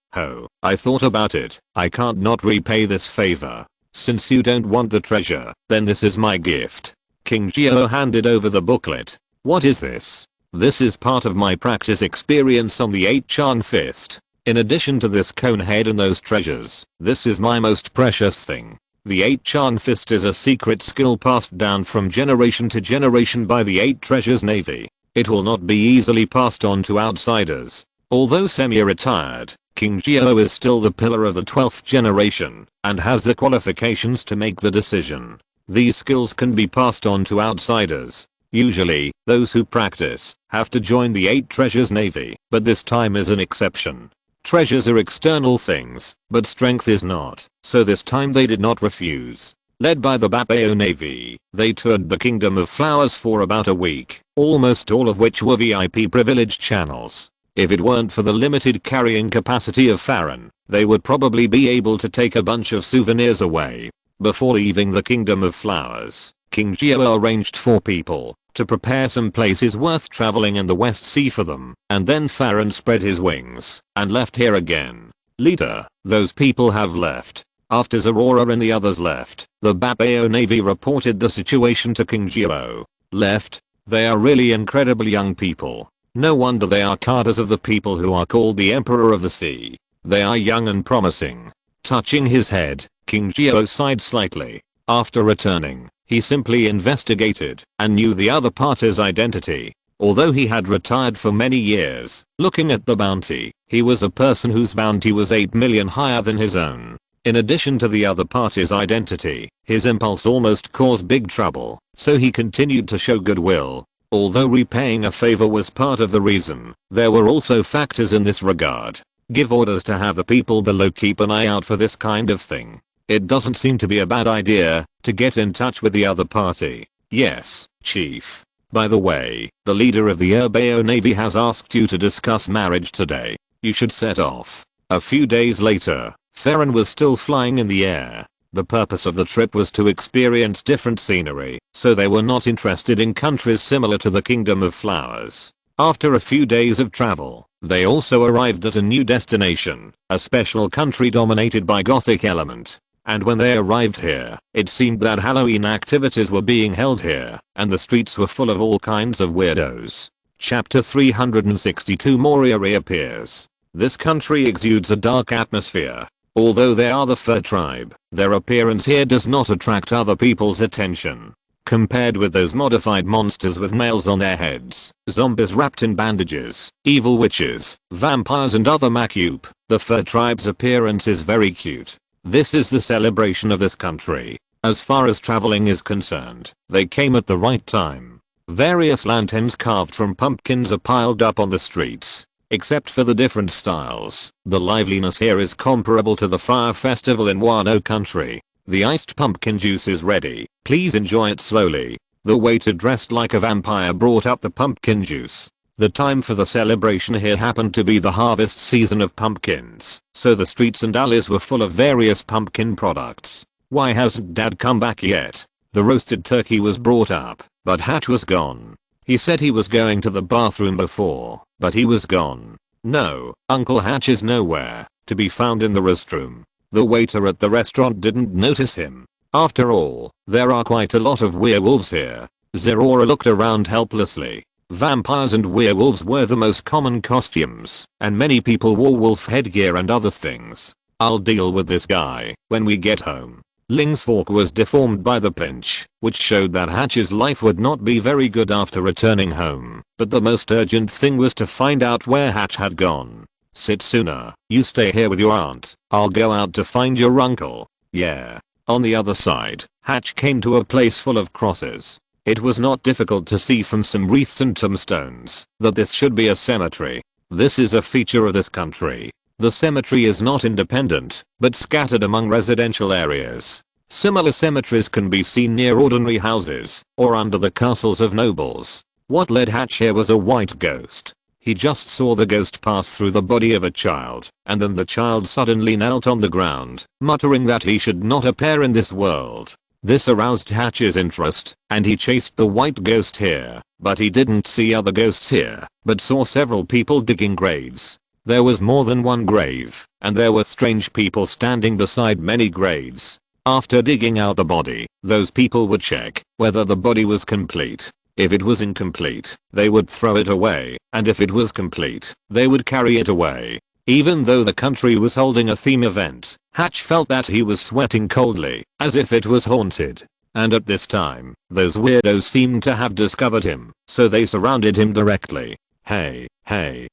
I thought about it. I can't not repay this favor. Since you don't want the treasure, then this is my gift. King Geo handed over the booklet. What is this? This is part of my practice experience on the 8-chan fist. In addition to this cone head and those treasures, this is my most precious thing. The 8-chan fist is a secret skill passed down from generation to generation by the 8 treasures navy. It will not be easily passed on to outsiders. Although semi-retired, King Geo is still the pillar of the 12th generation, and has the qualifications to make the decision. These skills can be passed on to outsiders. Usually, those who practice have to join the 8 treasures navy, but this time is an exception. Treasures are external things, but strength is not, so this time they did not refuse. Led by the Babao Navy, they toured the Kingdom of Flowers for about a week, almost all of which were VIP privileged channels. If it weren't for the limited carrying capacity of Farron, they would probably be able to take a bunch of souvenirs away. Before leaving the Kingdom of Flowers, King Geo arranged for people to prepare some places worth traveling in the West Sea for them, and then Farron spread his wings and left here again. Leader, those people have left. After Zerora and the others left, the Babao Navy reported the situation to King Geo. Left? They are really incredible young people. No wonder they are cadres of the people who are called the Emperor of the Sea. They are young and promising. Touching his head, King Geo sighed slightly. After returning, he simply investigated and knew the other party's identity. Although he had retired for many years, looking at the bounty, he was a person whose bounty was 8 million higher than his own. In addition to the other party's identity, his impulse almost caused big trouble, so he continued to show goodwill. Although repaying a favor was part of the reason, there were also factors in this regard. Give orders to have the people below keep an eye out for this kind of thing. It doesn't seem to be a bad idea to get in touch with the other party. Yes, Chief. By the way, the leader of the Babao Navy has asked you to discuss marriage today. You should set off. A few days later, Farron was still flying in the air. The purpose of the trip was to experience different scenery, so they were not interested in countries similar to the Kingdom of Flowers. After a few days of travel, they also arrived at a new destination, a special country dominated by Gothic element. And when they arrived here, it seemed that Halloween activities were being held here, and the streets were full of all kinds of weirdos. Chapter 362 Moria reappears. This country exudes a dark atmosphere. Although they are the fur tribe, their appearance here does not attract other people's attention. Compared with those modified monsters with nails on their heads, zombies wrapped in bandages, evil witches, vampires and other macup, the fur tribe's appearance is very cute. This is the celebration of this country. As far as traveling is concerned, they came at the right time. Various lanterns carved from pumpkins are piled up on the streets. Except for the different styles, the liveliness here is comparable to the fire festival in Wano country. The iced pumpkin juice is ready, please enjoy it slowly. The waiter dressed like a vampire brought up the pumpkin juice. The time for the celebration here happened to be the harvest season of pumpkins, so the streets and alleys were full of various pumpkin products. Why hasn't Dad come back yet? The roasted turkey was brought up, but Hatch was gone. He said he was going to the bathroom before, but he was gone. No, Uncle Hatch is nowhere to be found in the restroom. The waiter at the restaurant didn't notice him. After all, there are quite a lot of werewolves here. Zerora looked around helplessly. Vampires and werewolves were the most common costumes, and many people wore wolf headgear and other things. I'll deal with this guy when we get home. Ling's fork was deformed by the pinch, which showed that Hatch's life would not be very good after returning home, but the most urgent thing was to find out where Hatch had gone. Setsuna, you stay here with your aunt. I'll go out to find your uncle. Yeah. On the other side, Hatch came to a place full of crosses. It was not difficult to see from some wreaths and tombstones that this should be a cemetery. This is a feature of this country. The cemetery is not independent, but scattered among residential areas. Similar cemeteries can be seen near ordinary houses or under the castles of nobles. What led Hatch here was a white ghost. He just saw the ghost pass through the body of a child, and then the child suddenly knelt on the ground, muttering that he should not appear in this world. This aroused Hatch's interest, and he chased the white ghost here, but he didn't see other ghosts here, but saw several people digging graves. There was more than one grave, and there were strange people standing beside many graves. After digging out the body, those people would check whether the body was complete. If it was incomplete, they would throw it away, and if it was complete, they would carry it away. Even though the country was holding a theme event, Hatch felt that he was sweating coldly, as if it was haunted. And at this time, those weirdos seemed to have discovered him, so they surrounded him directly. Hey,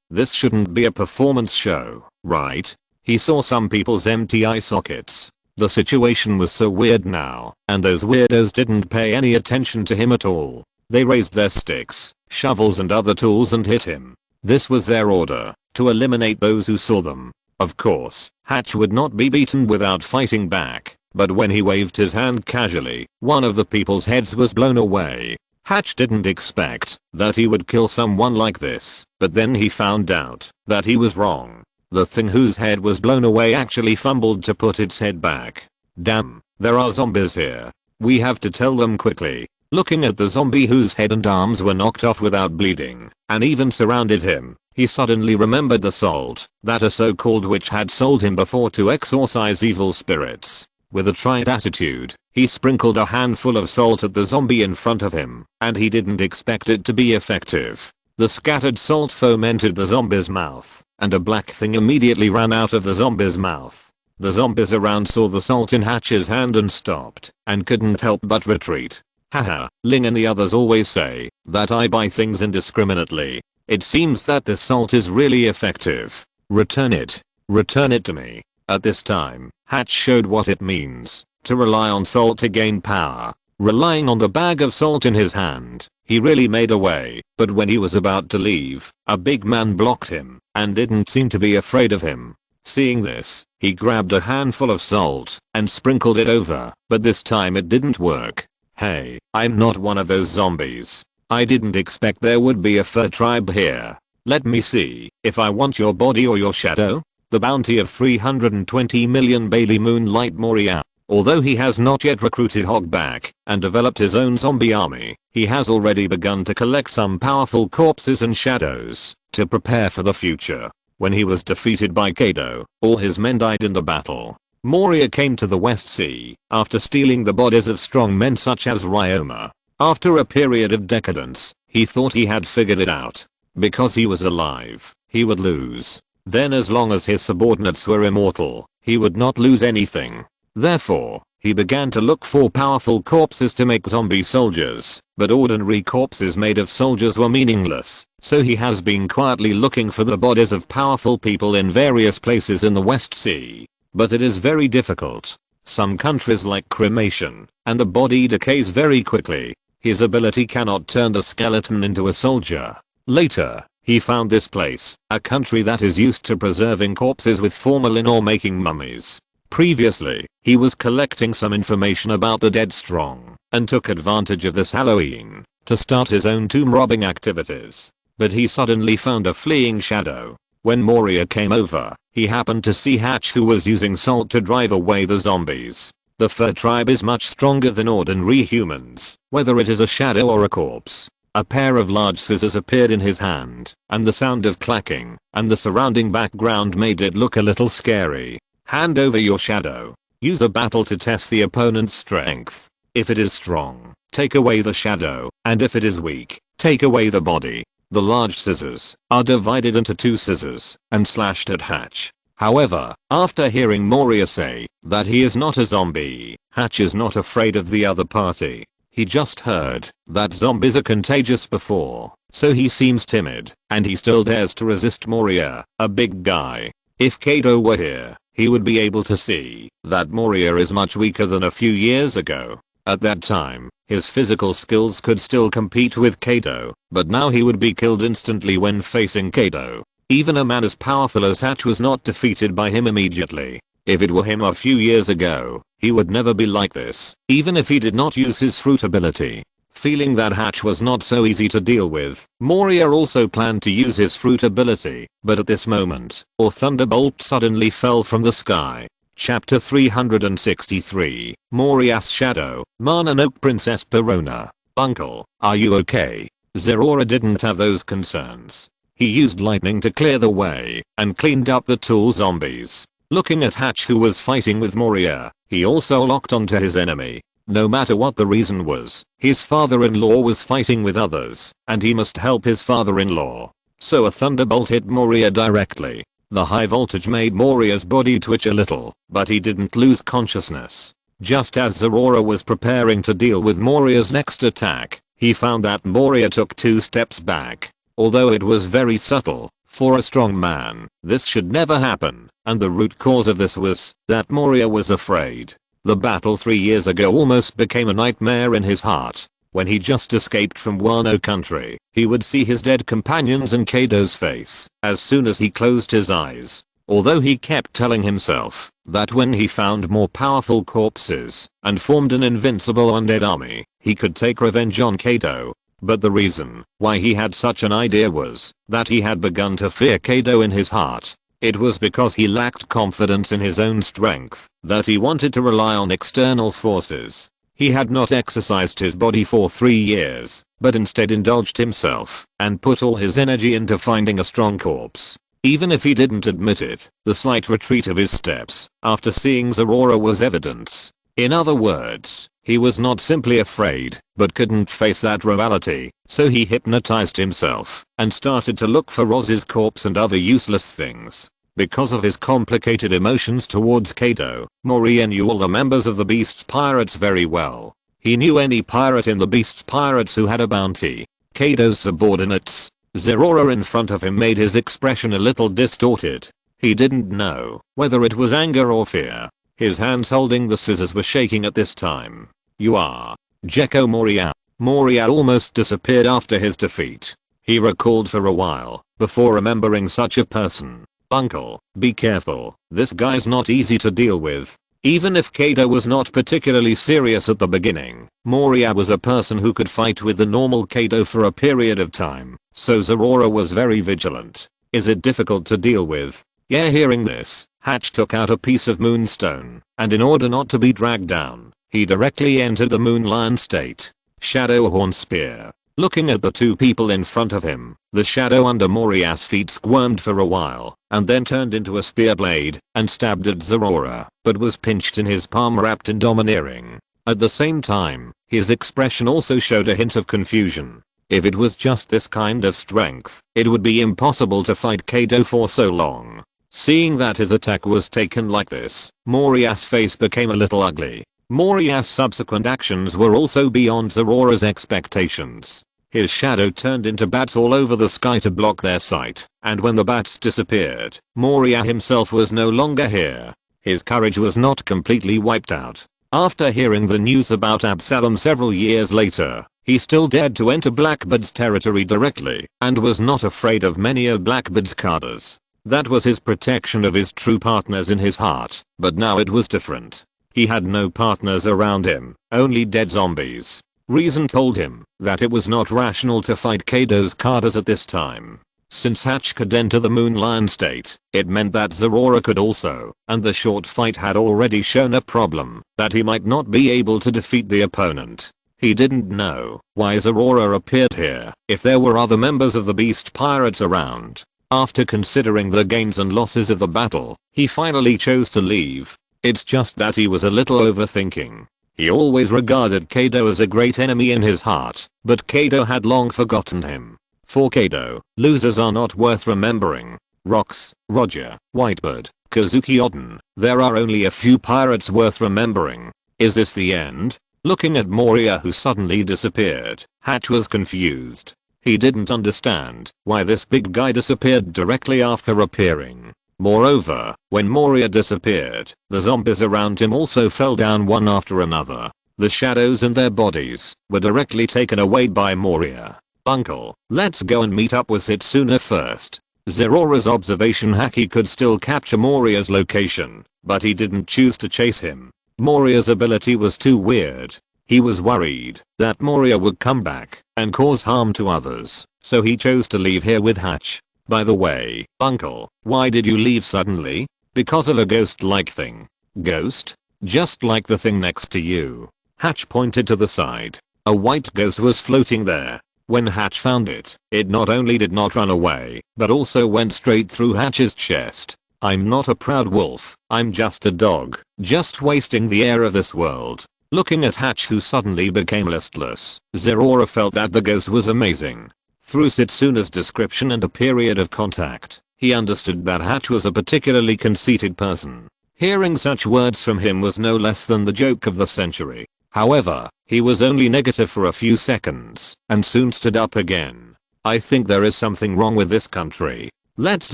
this shouldn't be a performance show, right? He saw some people's empty eye sockets. The situation was so weird now, and those weirdos didn't pay any attention to him at all. They raised their sticks, shovels and other tools and hit him. This was their order, to eliminate those who saw them. Of course, Hatch would not be beaten without fighting back, but when he waved his hand casually, one of the people's heads was blown away. Hatch didn't expect that he would kill someone like this, but then he found out that he was wrong. The thing whose head was blown away actually fumbled to put its head back. Damn, there are zombies here. We have to tell them quickly. Looking at the zombie whose head and arms were knocked off without bleeding, and even surrounded him, he suddenly remembered the salt that a so-called witch had sold him before to exorcise evil spirits. With a trite attitude, he sprinkled a handful of salt at the zombie in front of him, and he didn't expect it to be effective. The scattered salt fomented the zombie's mouth, and a black thing immediately ran out of the zombie's mouth. The zombies around saw the salt in Hatch's hand and stopped, and couldn't help but retreat. Haha, Ling and the others always say that I buy things indiscriminately. It seems that this salt is really effective. Return it. Return it to me. At this time, Hatch showed what it means to rely on salt to gain power. Relying on the bag of salt in his hand, he really made away, but when he was about to leave, a big man blocked him and didn't seem to be afraid of him. Seeing this, he grabbed a handful of salt and sprinkled it over, but this time it didn't work. Hey, I'm not one of those zombies. I didn't expect there would be a fur tribe here. Let me see if I want your body or your shadow. The bounty of 320 million Bailey Moonlight Moria. Although he has not yet recruited Hogback and developed his own zombie army, he has already begun to collect some powerful corpses and shadows to prepare for the future. When he was defeated by Kaido, all his men died in the battle. Moria came to the West Sea after stealing the bodies of strong men such as Ryoma. After a period of decadence, he thought he had figured it out. Because he was alive, he would lose. Then as long as his subordinates were immortal, he would not lose anything. Therefore, He began to look for powerful corpses to make zombie soldiers, but ordinary corpses made of soldiers were meaningless, so he has been quietly looking for the bodies of powerful people in various places in the West Sea. But it is very difficult. Some countries like cremation, and the body decays very quickly. His ability cannot turn the skeleton into a soldier. Later, he found this place, a country that is used to preserving corpses with formalin or making mummies. Previously, he was collecting some information about the dead strong, and took advantage of this Halloween to start his own tomb robbing activities. But he suddenly found a fleeing shadow. When Moria came over, he happened to see Hatch, who was using salt to drive away the zombies. The fur tribe is much stronger than ordinary humans, whether it is a shadow or a corpse. A pair of large scissors appeared in his hand, and the sound of clacking and the surrounding background made it look a little scary. Hand over your shadow. Use a battle to test the opponent's strength. If it is strong, take away the shadow, and if it is weak, take away the body. The large scissors are divided into two scissors and slashed at Hatch. However, after hearing Moria say that he is not a zombie, Hatch is not afraid of the other party. He just heard that zombies are contagious before, so he seems timid, and he still dares to resist Moria, a big guy. If Kaido were here, he would be able to see that Moria is much weaker than a few years ago. At that time, his physical skills could still compete with Kaido, but now he would be killed instantly when facing Kaido. Even a man as powerful as Hatch was not defeated by him immediately. If it were him a few years ago, he would never be like this, even if he did not use his fruit ability. Feeling that Hatch was not so easy to deal with, Moria also planned to use his fruit ability, but at this moment, a thunderbolt suddenly fell from the sky. Chapter 363, Moria's Shadow, Mononoke Princess Perona. Uncle, are you okay? Zerora didn't have those concerns. He used lightning to clear the way, and cleaned up the tall zombies. Looking at Hatch, who was fighting with Moria, he also locked onto his enemy. No matter what the reason was, his father-in-law was fighting with others, and he must help his father-in-law. So a thunderbolt hit Moria directly. The high voltage made Moria's body twitch a little, but he didn't lose consciousness. Just as Zerora was preparing to deal with Moria's next attack, he found that Moria took 2 steps back. Although it was very subtle, for a strong man, this should never happen, and the root cause of this was that Moria was afraid. The battle 3 years ago almost became a nightmare in his heart. When he just escaped from Wano country, he would see his dead companions and Kaido's face as soon as he closed his eyes. Although he kept telling himself that when he found more powerful corpses and formed an invincible undead army, he could take revenge on Kaido. But the reason why he had such an idea was that he had begun to fear Kaido in his heart. It was because he lacked confidence in his own strength that he wanted to rely on external forces. He had not exercised his body for 3 years, but instead indulged himself and put all his energy into finding a strong corpse. Even if he didn't admit it, the slight retreat of his steps after seeing Zerora was evidence. In other words, he was not simply afraid, but couldn't face that reality, so he hypnotized himself and started to look for Roz's corpse and other useless things. Because of his complicated emotions towards Kaido, Moria knew all the members of the Beast's Pirates very well. He knew any pirate in the Beast's Pirates who had a bounty. Kaido's subordinates. Zerora in front of him made his expression a little distorted. He didn't know whether it was anger or fear. His hands holding the scissors were shaking at this time. You are Gecko Moria. Moria almost disappeared after his defeat. He recalled for a while before remembering such a person. Uncle, be careful, this guy's not easy to deal with. Even if Kaido was not particularly serious at the beginning, Moria was a person who could fight with the normal Kaido for a period of time, so Zerora was very vigilant. Is it difficult to deal with? Yeah. Hearing this, Hatch took out a piece of moonstone, and in order not to be dragged down, he directly entered the Moon Lion state. Shadow Horn Spear. Looking at the 2 people in front of him, the shadow under Moria's feet squirmed for a while, and then turned into a spear blade and stabbed at Zerora, but was pinched in his palm, wrapped in domineering. At the same time, his expression also showed a hint of confusion. If it was just this kind of strength, it would be impossible to fight Kaido for so long. Seeing that his attack was taken like this, Moria's face became a little ugly. Moriya's subsequent actions were also beyond Zorora's expectations. His shadow turned into bats all over the sky to block their sight, and when the bats disappeared, Moriya himself was no longer here. His courage was not completely wiped out. After hearing the news about Absalom several years later, he still dared to enter Blackbeard's territory directly and was not afraid of many of Blackbeard's Kadas. That was his protection of his true partners in his heart, but now it was different. He had no partners around him, only dead zombies. Reason told him that it was not rational to fight Kaido's Kadas at this time. Since Hatch could enter the Moon Lion state, it meant that Zorora could also, and the short fight had already shown a problem, that he might not be able to defeat the opponent. He didn't know why Zorora appeared here if there were other members of the Beast Pirates around. After considering the gains and losses of the battle, he finally chose to leave. It's just that he was a little overthinking. He always regarded Kaido as a great enemy in his heart, but Kaido had long forgotten him. For Kaido, losers are not worth remembering. Rocks, Roger, Whitebird, Kazuki Oden, there are only a few pirates worth remembering. Is this the end? Looking at Moriya who suddenly disappeared, Hatch was confused. He didn't understand why this big guy disappeared directly after appearing. Moreover, when Moriya disappeared, the zombies around him also fell down one after another. The shadows in their bodies were directly taken away by Moriya. Uncle, let's go and meet up with Setsuna first. Zorora's observation haki could still capture Moriya's location, but he didn't choose to chase him. Moriya's ability was too weird. He was worried that Moriya would come back and cause harm to others, so he chose to leave here with Hatch. By the way, Uncle, why did you leave suddenly? Because of a ghost-like thing. Ghost? Just like the thing next to you. Hatch pointed to the side. A white ghost was floating there. When Hatch found it, it not only did not run away, but also went straight through Hatch's chest. I'm not a proud wolf, I'm just a dog, just wasting the air of this world. Looking at Hatch who suddenly became listless, Zorora felt that the ghost was amazing. Through Setsuna's description and a period of contact, he understood that Hatch was a particularly conceited person. Hearing such words from him was no less than the joke of the century. However, he was only negative for a few seconds, and soon stood up again. I think there is something wrong with this country. Let's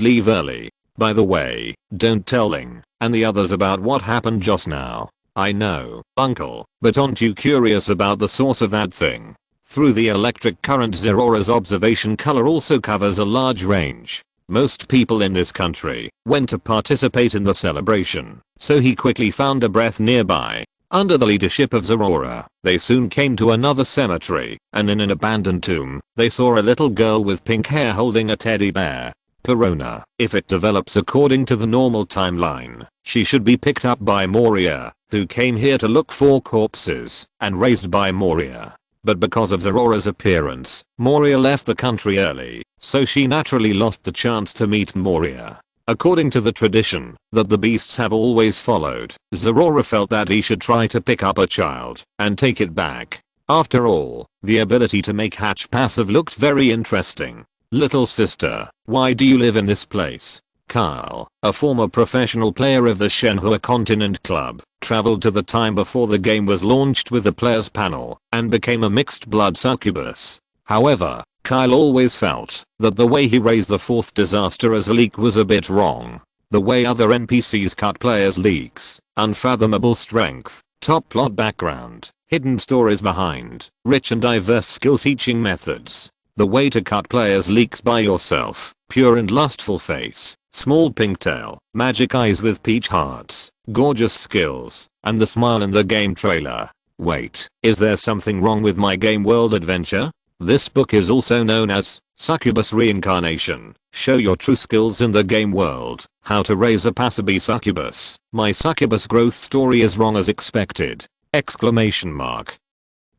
leave early. By the way, don't tell Ling and the others about what happened just now. I know, Uncle, but aren't you curious about the source of that thing? Through the electric current, Zorora's observation color also covers a large range. Most people in this country went to participate in the celebration, so he quickly found a breath nearby. Under the leadership of Zorora, they soon came to another cemetery, and in an abandoned tomb, they saw a little girl with pink hair holding a teddy bear. Perona, if it develops according to the normal timeline, she should be picked up by Moriya, who came here to look for corpses, and raised by Moriya. But because of Zorora's appearance, Moriya left the country early, so she naturally lost the chance to meet Moriya. According to the tradition that the beasts have always followed, Zorora felt that he should try to pick up a child and take it back. After all, the ability to make Hatch passive looked very interesting. Little sister, why do you live in this place? Kyle, a former professional player of the Shenhua Continent Club, traveled to the time before the game was launched with the players panel and became a mixed blood succubus. However, Kyle always felt that the way he raised the fourth disaster as a leak was a bit wrong. The way other NPCs cut players' leaks, unfathomable strength, top plot background, hidden stories behind, rich and diverse skill teaching methods. The way to cut players' leaks by yourself, pure and lustful face, small pink tail, magic eyes with peach hearts, gorgeous skills, and the smile in the game trailer. Wait, is there something wrong with my game world adventure? This book is also known as Succubus Reincarnation. Show your true skills in the game world. How to raise a passive succubus. My succubus growth story is wrong as expected. Exclamation mark.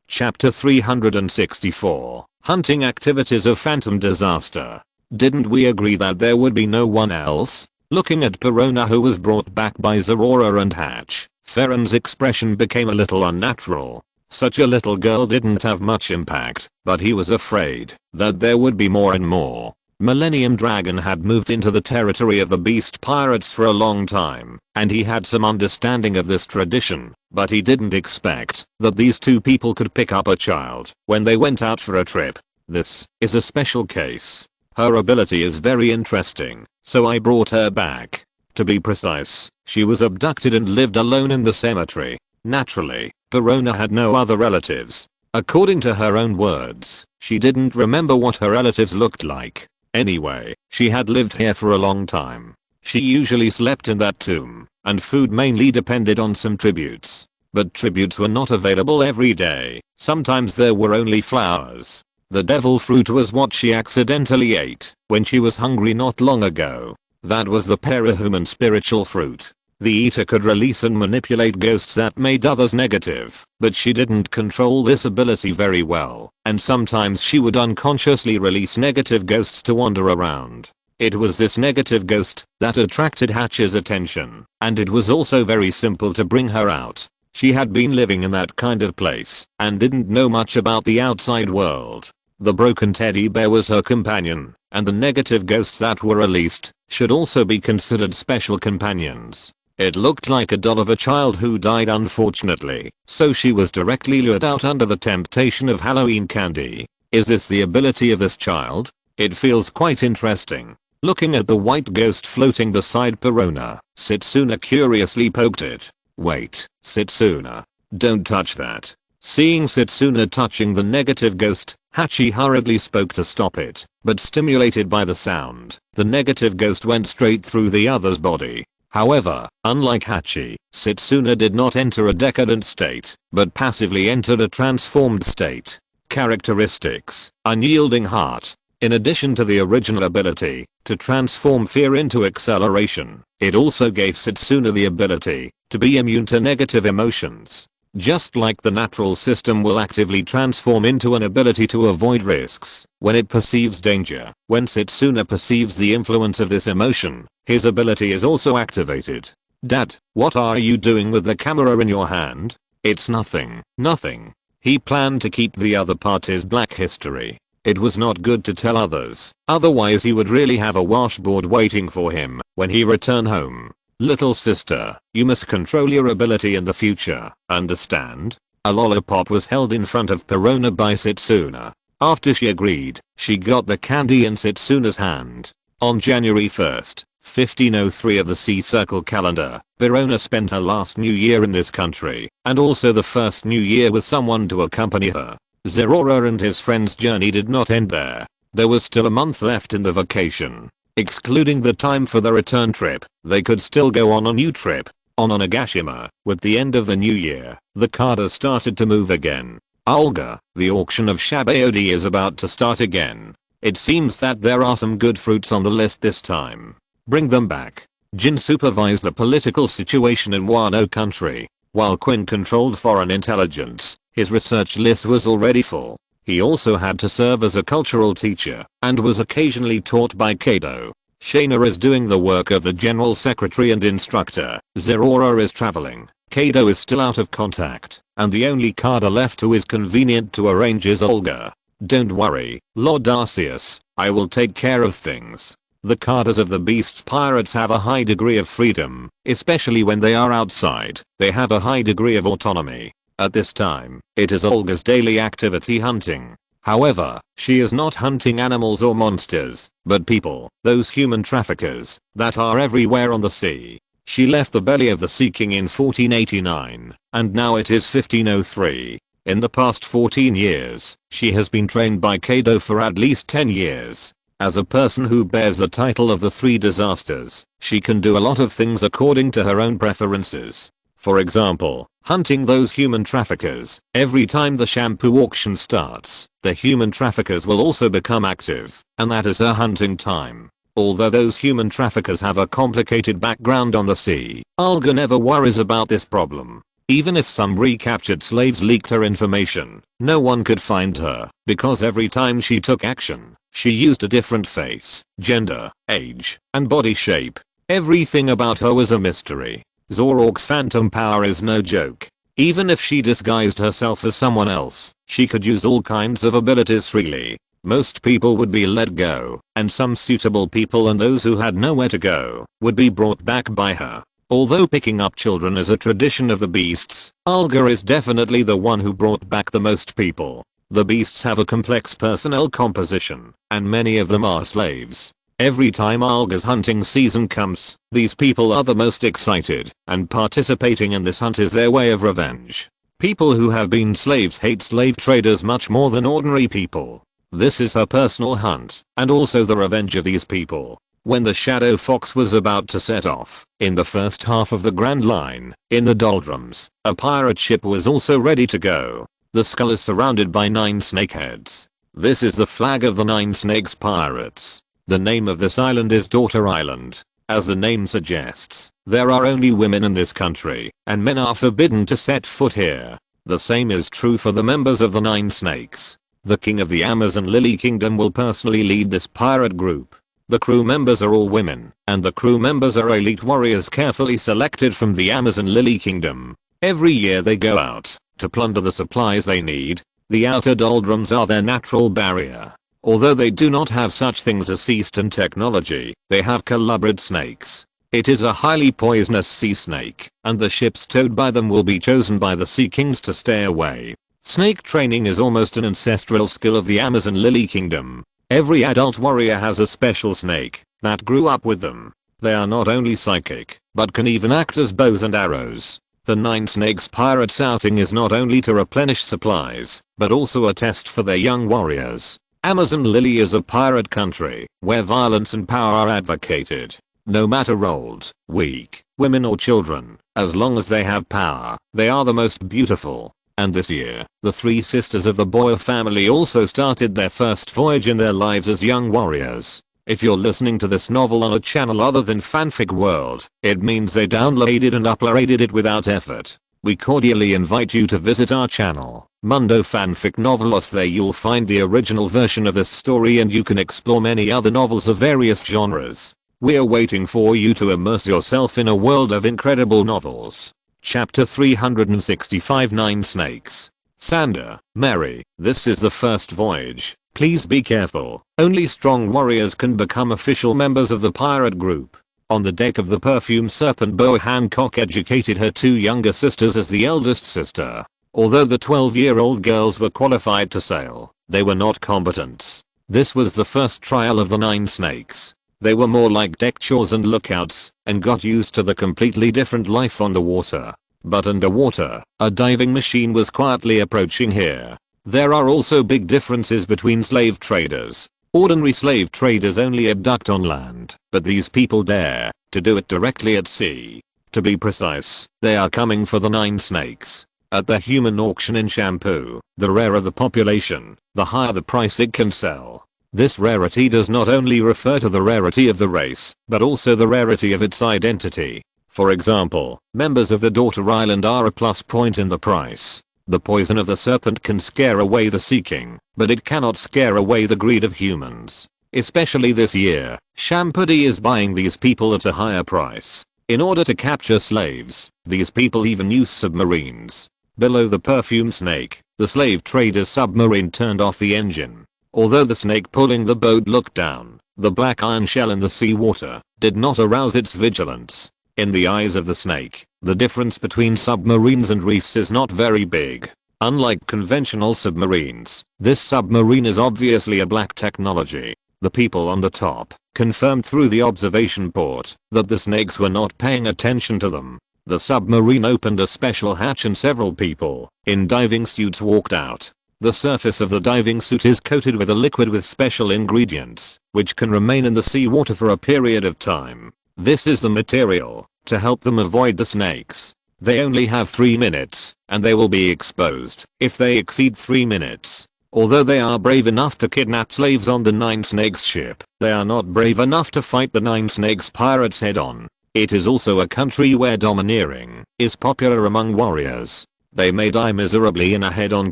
Chapter 364. Hunting activities of Phantom Disaster. Didn't we agree that there would be no one else? Looking at Perona, who was brought back by Zorora and Hatch, Farron's expression became a little unnatural. Such a little girl didn't have much impact, but he was afraid that there would be more and more. Millennium Dragon had moved into the territory of the beast pirates for a long time, and he had some understanding of this tradition, but he didn't expect that these two people could pick up a child when they went out for a trip. This is a special case. Her ability is very interesting, so I brought her back. To be precise, she was abducted and lived alone in the cemetery. Naturally, Perona had no other relatives. According to her own words, she didn't remember what her relatives looked like. Anyway, she had lived here for a long time. She usually slept in that tomb, and food mainly depended on some tributes. But tributes were not available every day. Sometimes there were only flowers. The devil fruit was what she accidentally ate when she was hungry not long ago. That was the parahuman spiritual fruit. The eater could release and manipulate ghosts that made others negative, but she didn't control this ability very well, and sometimes she would unconsciously release negative ghosts to wander around. It was this negative ghost that attracted Hatch's attention, and it was also very simple to bring her out. She had been living in that kind of place and didn't know much about the outside world. The broken teddy bear was her companion, and the negative ghosts that were released should also be considered special companions. It looked like a doll of a child who died unfortunately, so she was directly lured out under the temptation of Halloween candy. Is this the ability of this child? It feels quite interesting. Looking at the white ghost floating beside Perona, Setsuna curiously poked it. Wait, Setsuna. Don't touch that. Seeing Setsuna touching the negative ghost, Hachi hurriedly spoke to stop it, but stimulated by the sound, the negative ghost went straight through the other's body. However, unlike Hachi, Setsuna did not enter a decadent state, but passively entered a transformed state. Characteristics: unyielding heart. In addition to the original ability to transform fear into acceleration, it also gave Setsuna the ability to be immune to negative emotions. Just like the natural system will actively transform into an ability to avoid risks when it perceives danger. When Setsuna perceives the influence of this emotion, his ability is also activated. Dad, what are you doing with the camera in your hand? It's nothing. Nothing. He planned to keep the other party's black history. It was not good to tell others, otherwise he would really have a washboard waiting for him when he returned home. Little sister, you must control your ability in the future, understand? A lollipop was held in front of Perona by Setsuna. After she agreed, she got the candy in Setsuna's hand. On January 1st, 1503 of the Sea Circle calendar, Perona spent her last New Year in this country, and also the first New Year with someone to accompany her. Zerora and his friend's journey did not end there. There was still a month left in the vacation. Excluding the time for the return trip, they could still go on a new trip. On Onigashima, with the end of the new year, the Kaido started to move again. Olga, the auction of Shabaodi is about to start again. It seems that there are some good fruits on the list this time. Bring them back. Jin supervised the political situation in Wano country, while Quinn controlled foreign intelligence. His research list was already full. He also had to serve as a cultural teacher and was occasionally taught by Kaido. Shaina is doing the work of the general secretary and instructor. Zerora is traveling. Kaido is still out of contact, and the only Kaido left who is convenient to arrange is Olga. Don't worry, Lord Arceus, I will take care of things. The Kaidos of the Beast's pirates have a high degree of freedom, especially when they are outside. They have a high degree of autonomy. At this time, it is Olga's daily activity hunting. However, she is not hunting animals or monsters, but people, those human traffickers, that are everywhere on the sea. She left the belly of the Sea King in 1489, and now it is 1503. In the past 14 years, she has been trained by Kaido for at least 10 years. As a person who bears the title of the Three Disasters, she can do a lot of things according to her own preferences. For example, hunting those human traffickers. Every time the shampoo auction starts, the human traffickers will also become active, and that is her hunting time. Although those human traffickers have a complicated background on the sea, Olga never worries about this problem. Even if some recaptured slaves leaked her information, no one could find her, because every time she took action, she used a different face, gender, age, and body shape. Everything about her was a mystery. Zoror's phantom power is no joke. Even if she disguised herself as someone else, she could use all kinds of abilities freely. Most people would be let go, and some suitable people and those who had nowhere to go would be brought back by her. Although picking up children is a tradition of the beasts, Alga is definitely the one who brought back the most people. The beasts have a complex personnel composition, and many of them are slaves. Every time Alga's hunting season comes, these people are the most excited, and participating in this hunt is their way of revenge. People who have been slaves hate slave traders much more than ordinary people. This is her personal hunt, and also the revenge of these people. When the Shadow Fox was about to set off, in the first half of the Grand Line, in the doldrums, a pirate ship was also ready to go. The skull is surrounded by 9 snakeheads. This is the flag of the 9 Snakes Pirates. The name of this island is Daughter Island. As the name suggests, there are only women in this country, and men are forbidden to set foot here. The same is true for the members of the 9 Snakes. The king of the Amazon Lily Kingdom will personally lead this pirate group. The crew members are all women, and the crew members are elite warriors carefully selected from the Amazon Lily Kingdom. Every year they go out to plunder the supplies they need. The outer doldrums are their natural barrier. Although they do not have such things as Eastern technology, they have colubrid snakes. It is a highly poisonous sea snake, and the ships towed by them will be chosen by the Sea Kings to stay away. Snake training is almost an ancestral skill of the Amazon Lily Kingdom. Every adult warrior has a special snake that grew up with them. They are not only psychic, but can even act as bows and arrows. The 9 Snakes Pirates outing is not only to replenish supplies, but also a test for their young warriors. Amazon Lily is a pirate country, where violence and power are advocated. No matter old, weak, women or children, as long as they have power, they are the most beautiful. And this year, the 3 sisters of the Boyer family also started their first voyage in their lives as young warriors. If you're listening to this novel on a channel other than Fanfic World, it means they downloaded and uploaded it without effort. We cordially invite you to visit our channel, Mundo Fanfic Novelos. There you'll find the original version of this story and you can explore many other novels of various genres. We're waiting for you to immerse yourself in a world of incredible novels. Chapter 365 9 Snakes. Sander, Mary, this is the first voyage. Please be careful. Only strong warriors can become official members of the pirate group. On the deck of the Perfume Serpent, Boa Hancock educated her 2 younger sisters as the eldest sister. Although the 12-year-old girls were qualified to sail, they were not combatants. This was the first trial of the 9 Snakes. They were more like deck chores and lookouts, and got used to the completely different life on the water. But underwater, a diving machine was quietly approaching here. There are also big differences between slave traders. Ordinary slave traders only abduct on land, but these people dare to do it directly at sea. To be precise, they are coming for the 9 Snakes. At the human auction in Shampoo, the rarer the population, the higher the price it can sell. This rarity does not only refer to the rarity of the race, but also the rarity of its identity. For example, members of the Daughter Island are a plus point in the price. The poison of the serpent can scare away the Sea King, but it cannot scare away the greed of humans. Especially this year, Shampudi is buying these people at a higher price. In order to capture slaves, these people even use submarines. Below the Perfume Snake, the slave trader's submarine turned off the engine. Although the snake pulling the boat looked down, the black iron shell in the seawater did not arouse its vigilance. In the eyes of the snake, the difference between submarines and reefs is not very big. Unlike conventional submarines, this submarine is obviously a black technology. The people on the top confirmed through the observation port that the snakes were not paying attention to them. The submarine opened a special hatch and several people in diving suits walked out. The surface of the diving suit is coated with a liquid with special ingredients, which can remain in the seawater for a period of time. This is the material to help them avoid the snakes. They only have 3 minutes, and they will be exposed if they exceed 3 minutes. Although they are brave enough to kidnap slaves on the 9 Snakes ship, they are not brave enough to fight the 9 Snakes pirates head on. It is also a country where domineering is popular among warriors. They may die miserably in a head-on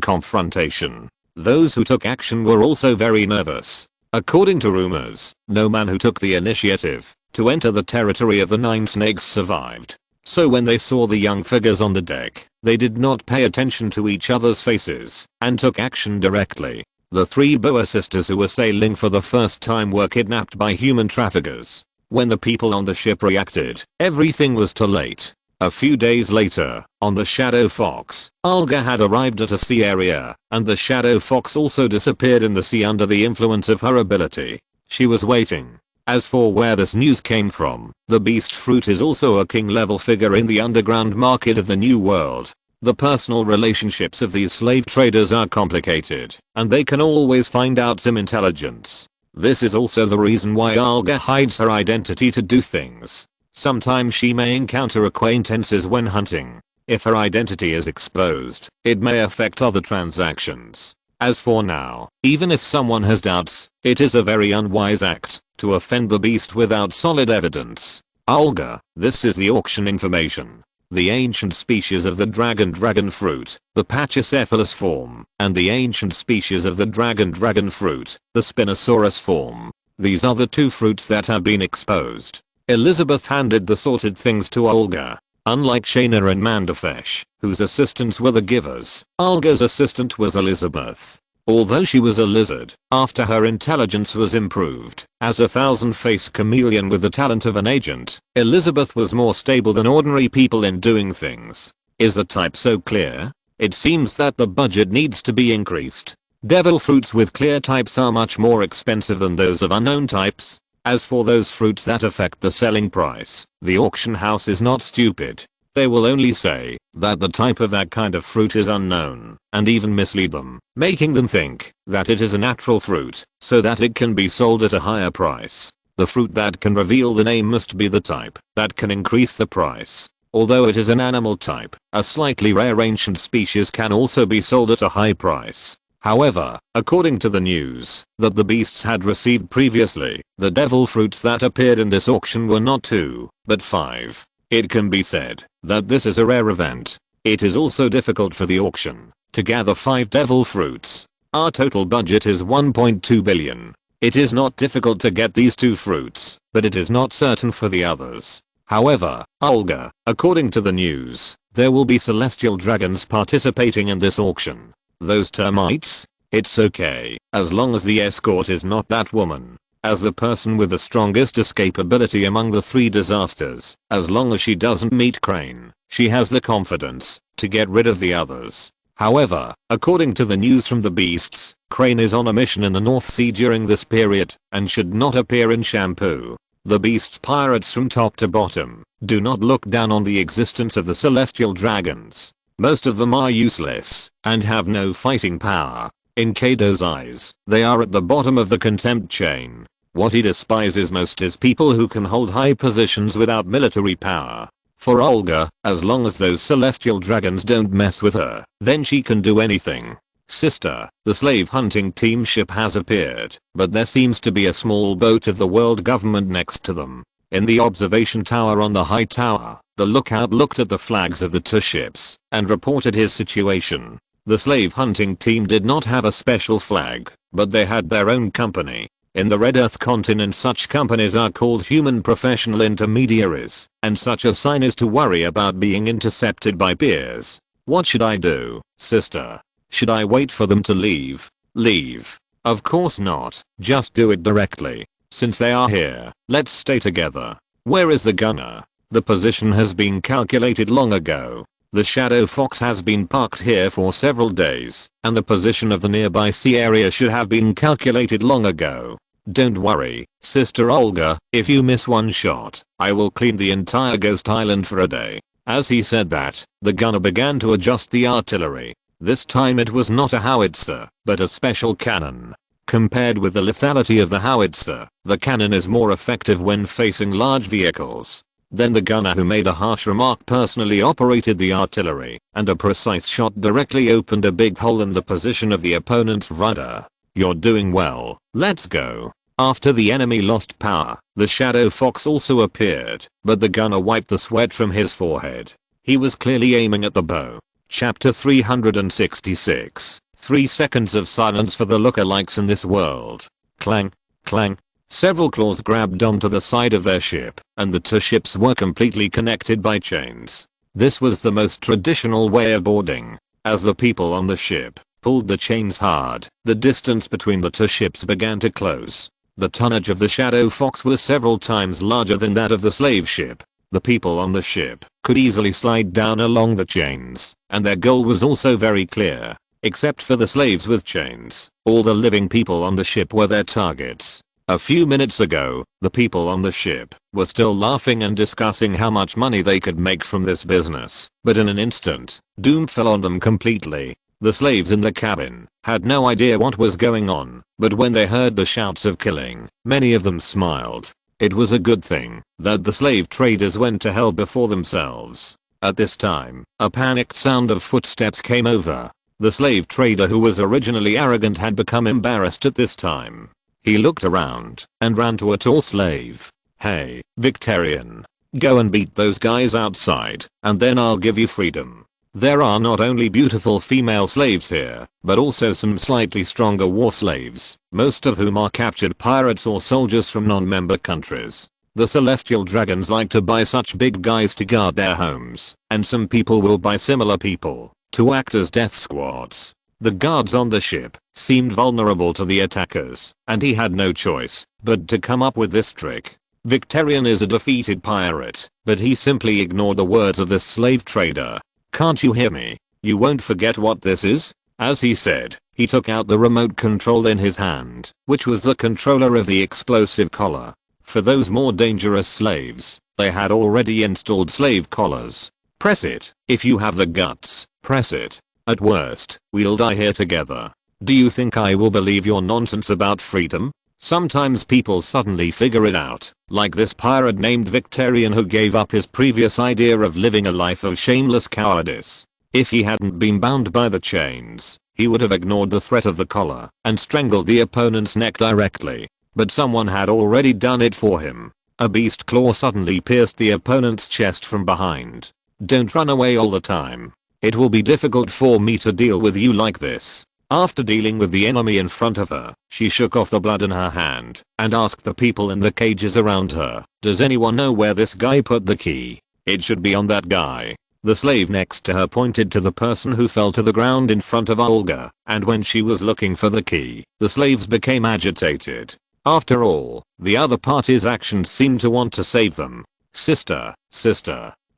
confrontation. Those who took action were also very nervous. According to rumors, no man who took the initiative to enter the territory of the 9 Snakes survived. So when they saw the young figures on the deck, they did not pay attention to each other's faces and took action directly. The three Boa sisters who were sailing for the first time were kidnapped by human traffickers. When the people on the ship reacted, everything was too late. A few days later, on the Shadow Fox, Olga had arrived at a sea area, and the Shadow Fox also disappeared in the sea under the influence of her ability. She was waiting. As for where this news came from, the beast fruit is also a king level figure in the underground market of the New World. The personal relationships of these slave traders are complicated, and they can always find out some intelligence. This is also the reason why Olga hides her identity to do things. Sometimes she may encounter acquaintances when hunting. If her identity is exposed, it may affect other transactions. As for now, even if someone has doubts, it is a very unwise act to offend the beast without solid evidence. Olga, this is the auction information. The ancient species of the dragon fruit, the Pachycephalus form, and the ancient species of the dragon fruit, the Spinosaurus form. These are the two fruits that have been exposed. Elizabeth handed the sorted things to Olga. Unlike Shaina and Mandafesh, whose assistants were the givers, Olga's assistant was Elizabeth. Although she was a lizard, after her intelligence was improved, as a thousand-faced chameleon with the talent of an agent, Elizabeth was more stable than ordinary people in doing things. Is the type so clear? It seems that the budget needs to be increased. Devil fruits with clear types are much more expensive than those of unknown types. As for those fruits that affect the selling price, the auction house is not stupid. They will only say that the type of that kind of fruit is unknown, and even mislead them, making them think that it is a natural fruit, so that it can be sold at a higher price. The fruit that can reveal the name must be the type that can increase the price. Although it is an animal type, a slightly rare ancient species can also be sold at a high price. However, according to the news that the beasts had received previously, the devil fruits that appeared in this auction were not 2, but 5. It can be said that this is a rare event. It is also difficult for the auction to gather 5 devil fruits. Our total budget is 1.2 billion. It is not difficult to get these 2 fruits, but it is not certain for the others. However, Olga, according to the news, there will be celestial dragons participating in this auction. Those termites? It's okay, as long as the escort is not that woman. As the person with the strongest escapability among the 3 disasters, as long as she doesn't meet Crane, she has the confidence to get rid of the others. However, according to the news from the beasts, Crane is on a mission in the North Sea during this period, and should not appear in Shampoo. The beasts pirates from top to bottom do not look down on the existence of the celestial dragons. Most of them are useless, and have no fighting power. In Kaido's eyes, they are at the bottom of the contempt chain. What he despises most is people who can hold high positions without military power. For Olga, as long as those celestial dragons don't mess with her, then she can do anything. Sister, the slave hunting team ship has appeared, but there seems to be a small boat of the world government next to them. In the observation tower on the high tower, the lookout looked at the flags of the 2 ships and reported his situation. The slave hunting team did not have a special flag, but they had their own company. In the Red Earth continent, such companies are called human professional intermediaries, and such a sign is to worry about being intercepted by peers. What should I do, sister? Should I wait for them to leave? Leave? Of course not, just do it directly. Since they are here, let's stay together. Where is the gunner? The position has been calculated long ago. The Shadow Fox has been parked here for several days, and the position of the nearby sea area should have been calculated long ago. Don't worry, Sister Olga, if you miss one shot, I will clean the entire Ghost Island for a day. As he said that, the gunner began to adjust the artillery. This time it was not a howitzer, but a special cannon. Compared with the lethality of the howitzer, the cannon is more effective when facing large vehicles. Then the gunner, who made a harsh remark, personally operated the artillery, and a precise shot directly opened a big hole in the position of the opponent's rudder. You're doing well, let's go. After the enemy lost power, the Shadow Fox also appeared, but the gunner wiped the sweat from his forehead. He was clearly aiming at the bow. Chapter 366. 3 seconds of silence for the lookalikes in this world. Clang, clang. Several claws grabbed onto the side of their ship, and the 2 ships were completely connected by chains. This was the most traditional way of boarding. As the people on the ship pulled the chains hard, the distance between the two ships began to close. The tonnage of the Shadow Fox was several times larger than that of the slave ship. The people on the ship could easily slide down along the chains, and their goal was also very clear. Except for the slaves with chains, all the living people on the ship were their targets. A few minutes ago, the people on the ship were still laughing and discussing how much money they could make from this business, but in an instant, doom fell on them completely. The slaves in the cabin had no idea what was going on, but when they heard the shouts of killing, many of them smiled. It was a good thing that the slave traders went to hell before themselves. At this time, a panicked sound of footsteps came over. The slave trader who was originally arrogant had become embarrassed at this time. He looked around and ran to a tall slave. "Hey, Victorian. Go and beat those guys outside, and then I'll give you freedom." There are not only beautiful female slaves here, but also some slightly stronger war slaves, most of whom are captured pirates or soldiers from non-member countries. The celestial dragons like to buy such big guys to guard their homes, and some people will buy similar people to act as death squads. The guards on the ship seemed vulnerable to the attackers, and he had no choice but to come up with this trick. Victorian is a defeated pirate, but he simply ignored the words of this slave trader. "Can't you hear me? You won't forget what this is?" As he said, he took out the remote control in his hand, which was the controller of the explosive collar. For those more dangerous slaves, they had already installed slave collars. "Press it. If you have the guts, press it. At worst, we'll die here together. Do you think I will believe your nonsense about freedom?" Sometimes people suddenly figure it out, like this pirate named Victorian who gave up his previous idea of living a life of shameless cowardice. If he hadn't been bound by the chains, he would have ignored the threat of the collar and strangled the opponent's neck directly. But someone had already done it for him. A beast claw suddenly pierced the opponent's chest from behind. "Don't run away all the time. It will be difficult for me to deal with you like this." After dealing with the enemy in front of her, she shook off the blood in her hand and asked the people in the cages around her, "Does anyone know where this guy put the key? It should be on that guy." The slave next to her pointed to the person who fell to the ground in front of Olga, and when she was looking for the key, the slaves became agitated. After all, the other party's actions seemed to want to save them. Sister.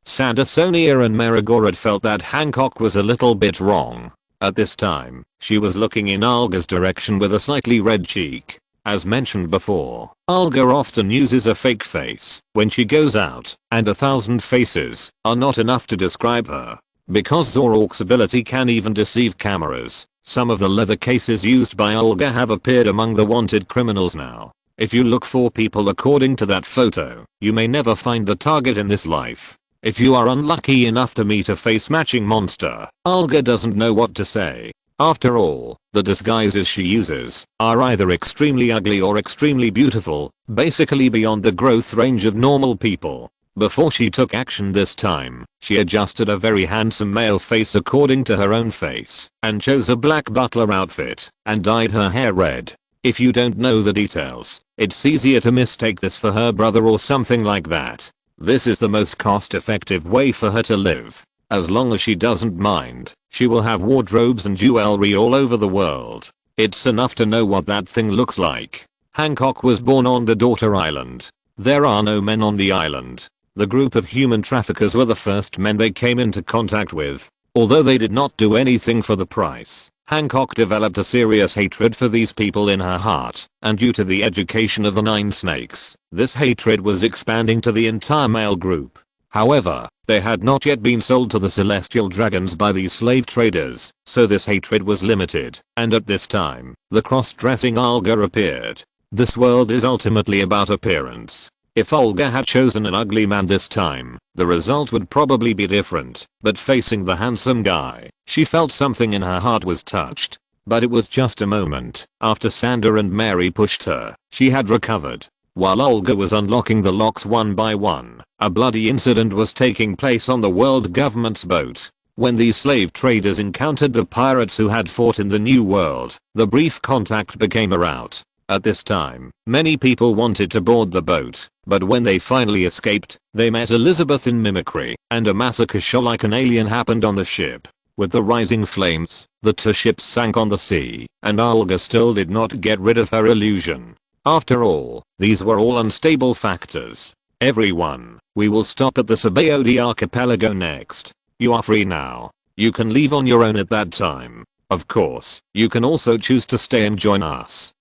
Sandersonia and Marigorod felt that Hancock was a little bit wrong. At this time, she was looking in Olga's direction with a slightly red cheek. As mentioned before, Olga often uses a fake face when she goes out, and 1,000 faces are not enough to describe her. Because Zorork's ability can even deceive cameras, some of the leather cases used by Olga have appeared among the wanted criminals now. If you look for people according to that photo, you may never find the target in this life. If you are unlucky enough to meet a face-matching monster, Olga doesn't know what to say. After all, the disguises she uses are either extremely ugly or extremely beautiful, basically beyond the growth range of normal people. Before she took action this time, she adjusted a very handsome male face according to her own face, and chose a black butler outfit, and dyed her hair red. If you don't know the details, it's easier to mistake this for her brother or something like that. This is the most cost-effective way for her to live. As long as she doesn't mind, she will have wardrobes and jewelry all over the world. It's enough to know what that thing looks like. Hancock was born on the Daughter Island. There are no men on the island. The group of human traffickers were the first men they came into contact with. Although they did not do anything for the price, Hancock developed a serious hatred for these people in her heart, and due to the education of the 9 snakes, this hatred was expanding to the entire male group. However, they had not yet been sold to the celestial dragons by these slave traders, so this hatred was limited, and at this time, the cross-dressing Olga appeared. This world is ultimately about appearance. If Olga had chosen an ugly man this time, the result would probably be different, but facing the handsome guy, she felt something in her heart was touched. But it was just a moment. After Sander and Mary pushed her, she had recovered. While Olga was unlocking the locks one by one, a bloody incident was taking place on the world government's boat. When these slave traders encountered the pirates who had fought in the New World, the brief contact became a rout. At this time, many people wanted to board the boat, but when they finally escaped, they met Elizabeth in mimicry, and a massacre show like an alien happened on the ship. With the rising flames, The two ships sank on the sea, and Olga still did not get rid of her illusion. After all, these were all unstable factors. Everyone, we will stop at the Sabaody archipelago next. You are free now. You can leave on your own at that time. Of course, you can also choose to stay and join us.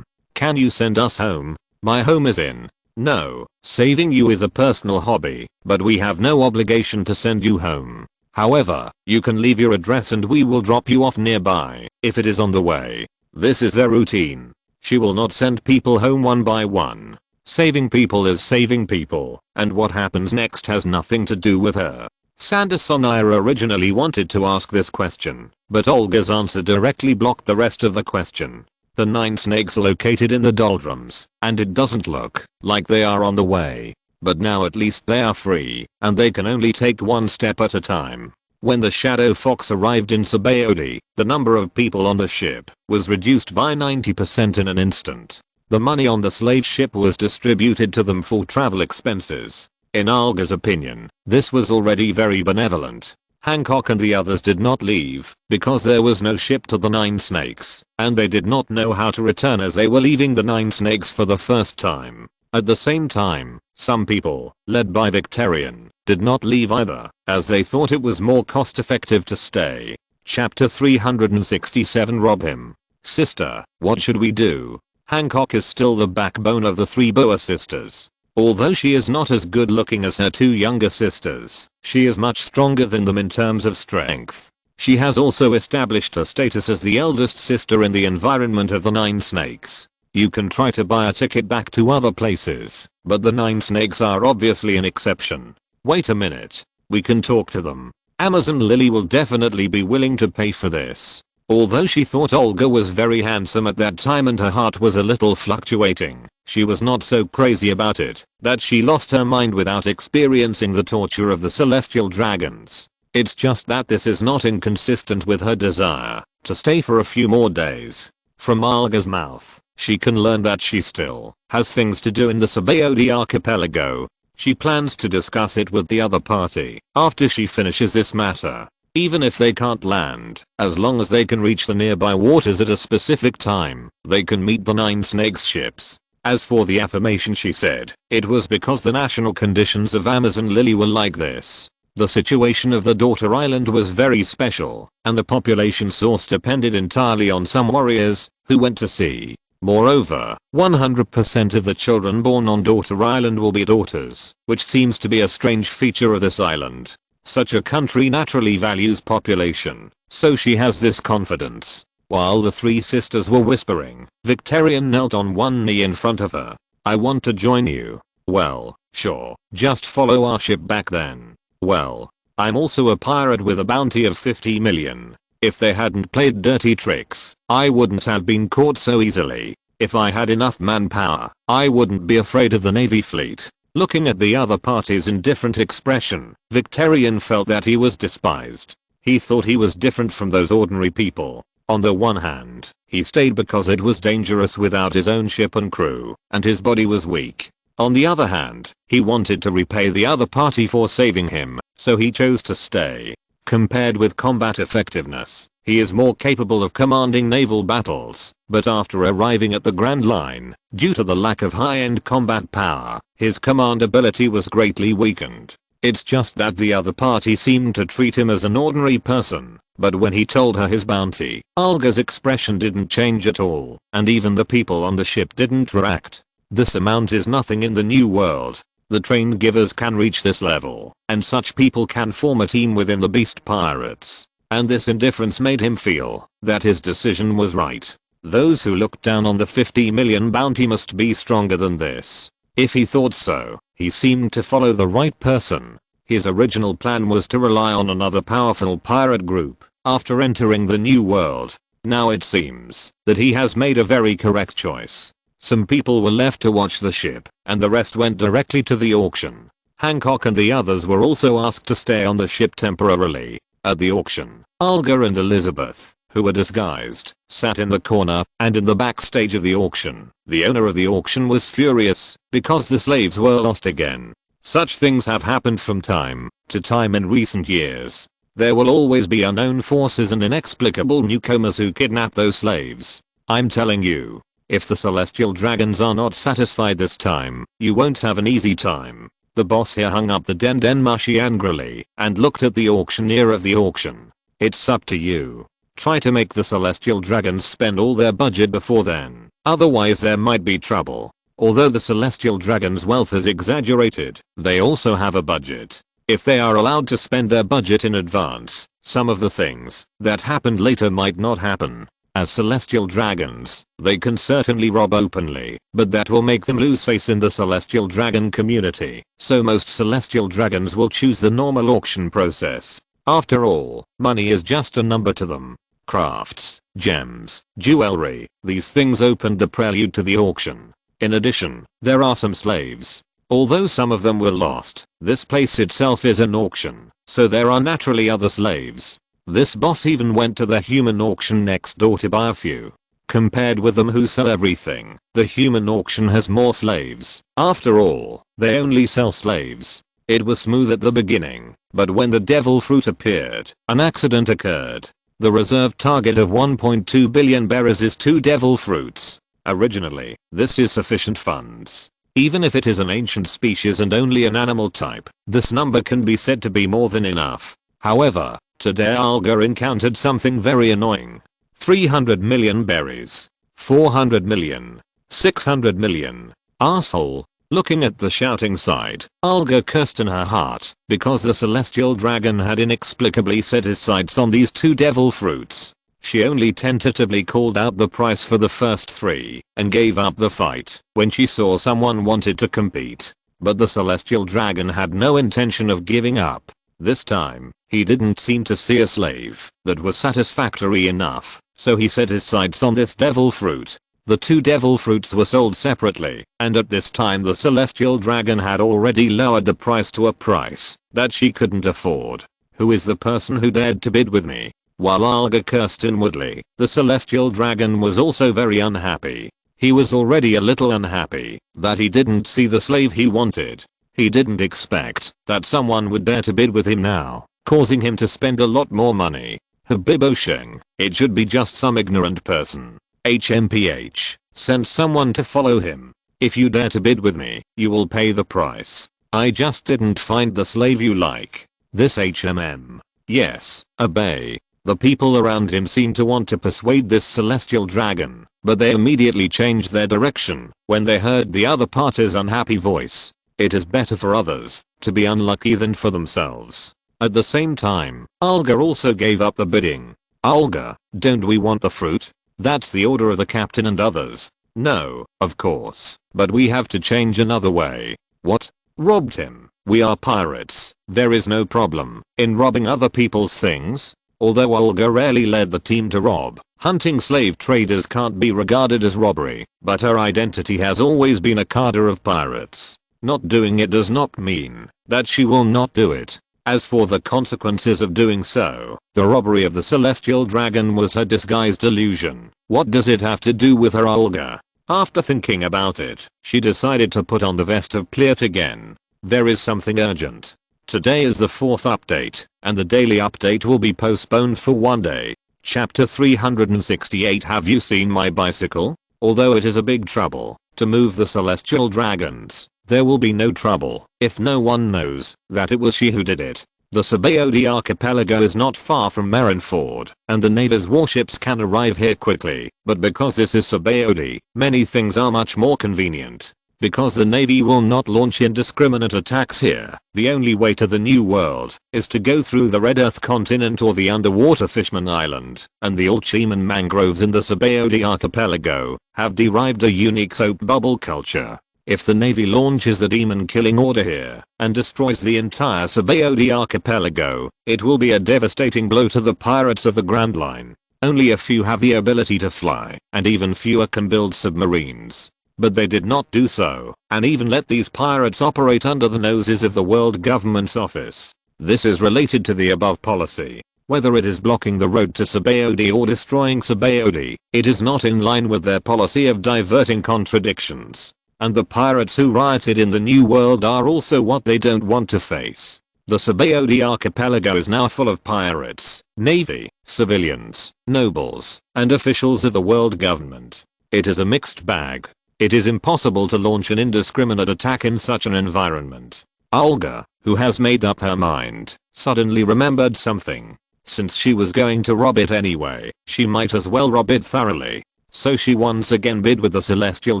Can you send us home? My home is in. No, saving you is a personal hobby, but we have no obligation to send you home. However, you can leave your address and we will drop you off nearby, if it is on the way. This is their routine. She will not send people home one by one. Saving people is saving people, and what happens next has nothing to do with her. Sandasonira originally wanted to ask this question, but Olga's answer directly blocked the rest of the question. The 9 snakes are located in the doldrums, and it doesn't look like they are on the way. But now at least they are free, and they can only take one step at a time. When the Shadow Fox arrived in Sabaody, the number of people on the ship was reduced by 90% in an instant. The money on the slave ship was distributed to them for travel expenses. In Olga's opinion, this was already very benevolent. Hancock and the others did not leave because there was no ship to the 9 snakes, and they did not know how to return as they were leaving the 9 snakes for the first time. At the same time, some people, led by Victorian, did not leave either, as they thought it was more cost effective to stay. Chapter 367 Rob him. Sister, what should we do? Hancock is still the backbone of the 3 Boa sisters. Although she is not as good looking as her 2 younger sisters, she is much stronger than them in terms of strength. She has also established her status as the eldest sister in the environment of the 9 snakes. You can try to buy a ticket back to other places, but the 9 snakes are obviously an exception. Wait a minute. We can talk to them. Amazon Lily will definitely be willing to pay for this. Although she thought Olga was very handsome at that time and her heart was a little fluctuating, she was not so crazy about it that she lost her mind without experiencing the torture of the celestial dragons. It's just that this is not inconsistent with her desire to stay for a few more days. From Olga's mouth, she can learn that she still has things to do in the Sabaody archipelago. She plans to discuss it with the other party after she finishes this matter. Even if they can't land, as long as they can reach the nearby waters at a specific time, they can meet the 9 snakes ships. As for the affirmation she said, it was because the national conditions of Amazon Lily were like this. The situation of the daughter island was very special, and the population source depended entirely on some warriors who went to sea. Moreover, 100% of the children born on Daughter Island will be daughters, which seems to be a strange feature of this island. Such a country naturally values population, so she has this confidence. While the 3 sisters were whispering, Victorian knelt on one knee in front of her. I want to join you. Well, sure, just follow our ship back then. Well, I'm also a pirate with a bounty of 50 million. If they hadn't played dirty tricks, I wouldn't have been caught so easily. If I had enough manpower, I wouldn't be afraid of the Navy fleet. Looking at the other party's indifferent expression, Victorian felt that he was despised. He thought he was different from those ordinary people. On the one hand, he stayed because it was dangerous without his own ship and crew, and his body was weak. On the other hand, he wanted to repay the other party for saving him, so he chose to stay. Compared with combat effectiveness, he is more capable of commanding naval battles, but after arriving at the Grand Line, due to the lack of high-end combat power, his command ability was greatly weakened. It's just that the other party seemed to treat him as an ordinary person, but when he told her his bounty, Olga's expression didn't change at all, and even the people on the ship didn't react. This amount is nothing in the new world. The train givers can reach this level, and such people can form a team within the Beast Pirates. And this indifference made him feel that his decision was right. Those who looked down on the 50 million bounty must be stronger than this. If he thought so, he seemed to follow the right person. His original plan was to rely on another powerful pirate group after entering the new world. Now it seems that he has made a very correct choice. Some people were left to watch the ship, and the rest went directly to the auction. Hancock and the others were also asked to stay on the ship temporarily. At the auction, Olga and Elizabeth, who were disguised, sat in the corner and in the backstage of the auction. The owner of the auction was furious because the slaves were lost again. Such things have happened from time to time in recent years. There will always be unknown forces and inexplicable newcomers who kidnap those slaves. I'm telling you, if the celestial dragons are not satisfied this time, you won't have an easy time. The boss here hung up the den mushi angrily and looked at the auctioneer of the auction. It's up to you. Try to make the celestial dragons spend all their budget before then, otherwise there might be trouble. Although the celestial dragons' wealth is exaggerated, they also have a budget. If they are allowed to spend their budget in advance, some of the things that happened later might not happen. As celestial dragons, they can certainly rob openly, but that will make them lose face in the celestial dragon community, so most celestial dragons will choose the normal auction process. After all, money is just a number to them. Crafts, gems, jewelry, these things opened the prelude to the auction. In addition, there are some slaves. Although some of them were lost, this place itself is an auction, so there are naturally other slaves. This boss even went to the human auction next door to buy a few. Compared with them who sell everything, the human auction has more slaves. After all, they only sell slaves. It was smooth at the beginning, but when the devil fruit appeared, an accident occurred. The reserved target of 1.2 billion berries is 2 devil fruits. Originally, this is sufficient funds. Even if it is an ancient species and only an animal type, this number can be said to be more than enough. However, today Alga encountered something very annoying. 300 million berries. 400 million. 600 million. Arsehole. Looking at the shouting side, Alga cursed in her heart, because the celestial dragon had inexplicably set his sights on these 2 devil fruits. She only tentatively called out the price for the first 3, and gave up the fight when she saw someone wanted to compete. But the celestial dragon had no intention of giving up. This time, he didn't seem to see a slave that was satisfactory enough, so he set his sights on this devil fruit. The 2 devil fruits were sold separately, and at this time the celestial dragon had already lowered the price to a price that she couldn't afford. Who is the person who dared to bid with me? While Alga cursed inwardly, the celestial dragon was also very unhappy. He was already a little unhappy that he didn't see the slave he wanted. He didn't expect that someone would dare to bid with him now, causing him to spend a lot more money. Habibosheng, it should be just some ignorant person. HMPH, send someone to follow him. If you dare to bid with me, you will pay the price. I just didn't find the slave you like. This HMM. Yes, obey. The people around him seemed to want to persuade this celestial dragon, but they immediately changed their direction when they heard the other party's unhappy voice. It is better for others to be unlucky than for themselves. At the same time, Alga also gave up the bidding. Alga, don't we want the fruit? That's the order of the captain and others. No, of course, but we have to change another way. What? Robbed him? We are pirates. There is no problem in robbing other people's things. Although Olga rarely led the team to rob, hunting slave traders can't be regarded as robbery, but her identity has always been a cadre of pirates. Not doing it does not mean that she will not do it. As for the consequences of doing so, the robbery of the celestial dragon was her disguised illusion. What does it have to do with her, Olga? After thinking about it, she decided to put on the vest of Pliert again. There is something urgent. Today is the 4th update, and the daily update will be postponed for 1 day. Chapter 368. Have you seen my bicycle? Although it is a big trouble to move the celestial dragons, there will be no trouble if no one knows that it was she who did it. The Sabaody archipelago is not far from Marineford, and the Navy's warships can arrive here quickly, but because this is Sabaody, many things are much more convenient. Because the Navy will not launch indiscriminate attacks here, the only way to the New World is to go through the Red Earth continent or the underwater Fishman Island, and the Ulchiman mangroves in the Sabaody archipelago have derived a unique soap bubble culture. If the Navy launches the demon killing order here and destroys the entire Sabaody archipelago, it will be a devastating blow to the pirates of the Grand Line. Only a few have the ability to fly, and even fewer can build submarines. But they did not do so, and even let these pirates operate under the noses of the World Government's office. This is related to the above policy. Whether it is blocking the road to Sabaody or destroying Sabaody, it is not in line with their policy of diverting contradictions. And the pirates who rioted in the New World are also what they don't want to face. The Sabaody archipelago is now full of pirates, navy, civilians, nobles, and officials of the world government. It is a mixed bag. It is impossible to launch an indiscriminate attack in such an environment. Olga, who has made up her mind, suddenly remembered something. Since she was going to rob it anyway, she might as well rob it thoroughly. So she once again bid with the celestial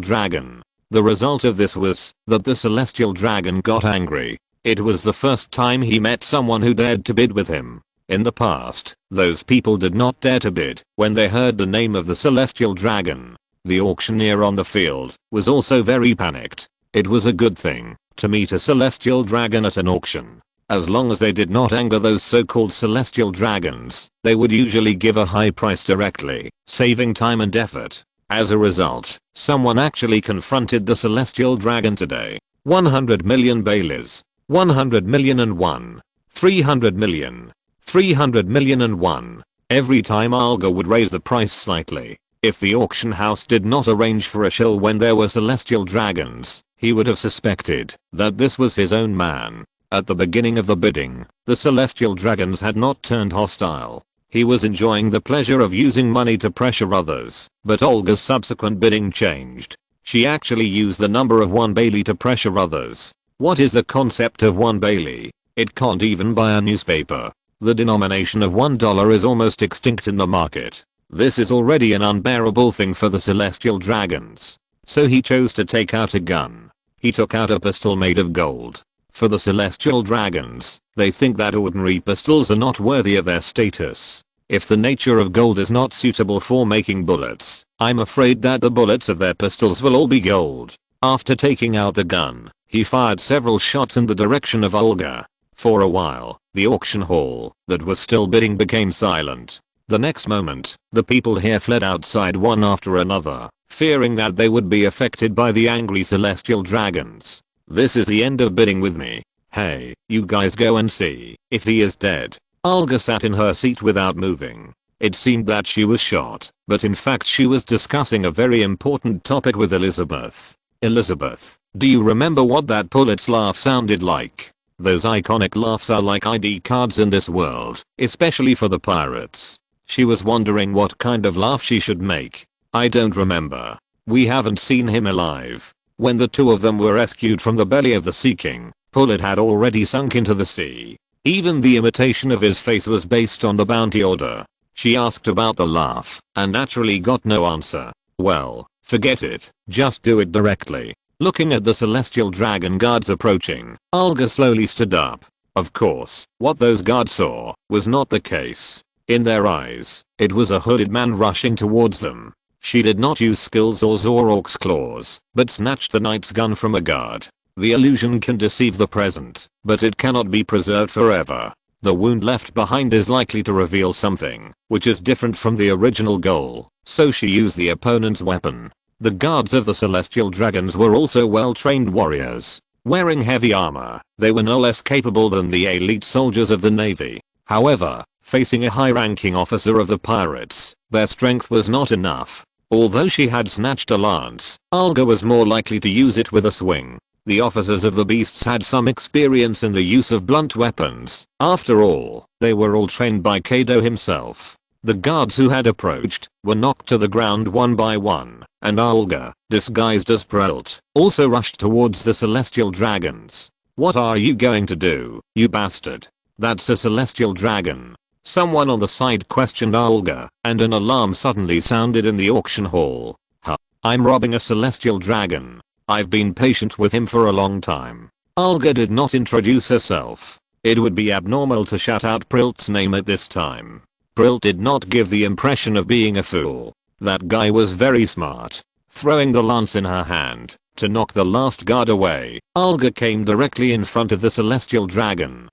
dragon. The result of this was that the celestial dragon got angry. It was the first time he met someone who dared to bid with him. In the past, those people did not dare to bid when they heard the name of the celestial dragon. The auctioneer on the field was also very panicked. It was a good thing to meet a celestial dragon at an auction. As long as they did not anger those so-called celestial dragons, they would usually give a high price directly, saving time and effort. As a result, someone actually confronted the celestial dragon today. 100 million Baileys. 100 million and 1. 300 million. 300 million and 1. Every time Olga would raise the price slightly. If the auction house did not arrange for a shill when there were celestial dragons, he would have suspected that this was his own man. At the beginning of the bidding, the celestial dragons had not turned hostile. He was enjoying the pleasure of using money to pressure others, but Olga's subsequent bidding changed. She actually used the number of 1 Bailey to pressure others. What is the concept of 1 Bailey? It can't even buy a newspaper. The denomination of $1 is almost extinct in the market. This is already an unbearable thing for the celestial dragons. So he chose to take out a gun. He took out a pistol made of gold. For the celestial dragons, they think that ordinary pistols are not worthy of their status. If the nature of gold is not suitable for making bullets, I'm afraid that the bullets of their pistols will all be gold. After taking out the gun, he fired several shots in the direction of Olga. For a while, the auction hall that was still bidding became silent. The next moment, the people here fled outside one after another, fearing that they would be affected by the angry celestial dragons. This is the end of bidding with me. Hey, you guys go and see if he is dead. Olga sat in her seat without moving. It seemed that she was shot, but in fact she was discussing a very important topic with Elizabeth. Elizabeth, do you remember what that Pulit's laugh sounded like? Those iconic laughs are like ID cards in this world, especially for the pirates. She was wondering what kind of laugh she should make. I don't remember. We haven't seen him alive. When the two of them were rescued from the belly of the Sea King, Pullet had already sunk into the sea. Even the imitation of his face was based on the bounty order. She asked about the laugh, and naturally got no answer. Well, forget it, just do it directly. Looking at the celestial dragon guards approaching, Olga slowly stood up. Of course, what those guards saw was not the case. In their eyes, it was a hooded man rushing towards them. She did not use skills or Zorok's claws, but snatched the knight's gun from a guard. The illusion can deceive the present, but it cannot be preserved forever. The wound left behind is likely to reveal something, which is different from the original goal, so she used the opponent's weapon. The guards of the celestial dragons were also well-trained warriors. Wearing heavy armor, they were no less capable than the elite soldiers of the navy. However, facing a high-ranking officer of the pirates, their strength was not enough. Although she had snatched a lance, Olga was more likely to use it with a swing. The officers of the beasts had some experience in the use of blunt weapons. After all, they were all trained by Kaido himself. The guards who had approached were knocked to the ground one by one, and Olga, disguised as Prelt, also rushed towards the celestial dragons. What are you going to do, you bastard? That's a celestial dragon. Someone on the side questioned Olga, and an alarm suddenly sounded in the auction hall. Huh. I'm robbing a celestial dragon. I've been patient with him for a long time. Olga did not introduce herself. It would be abnormal to shout out Prilt's name at this time. Prilt did not give the impression of being a fool. That guy was very smart. Throwing the lance in her hand to knock the last guard away, Olga came directly in front of the celestial dragon.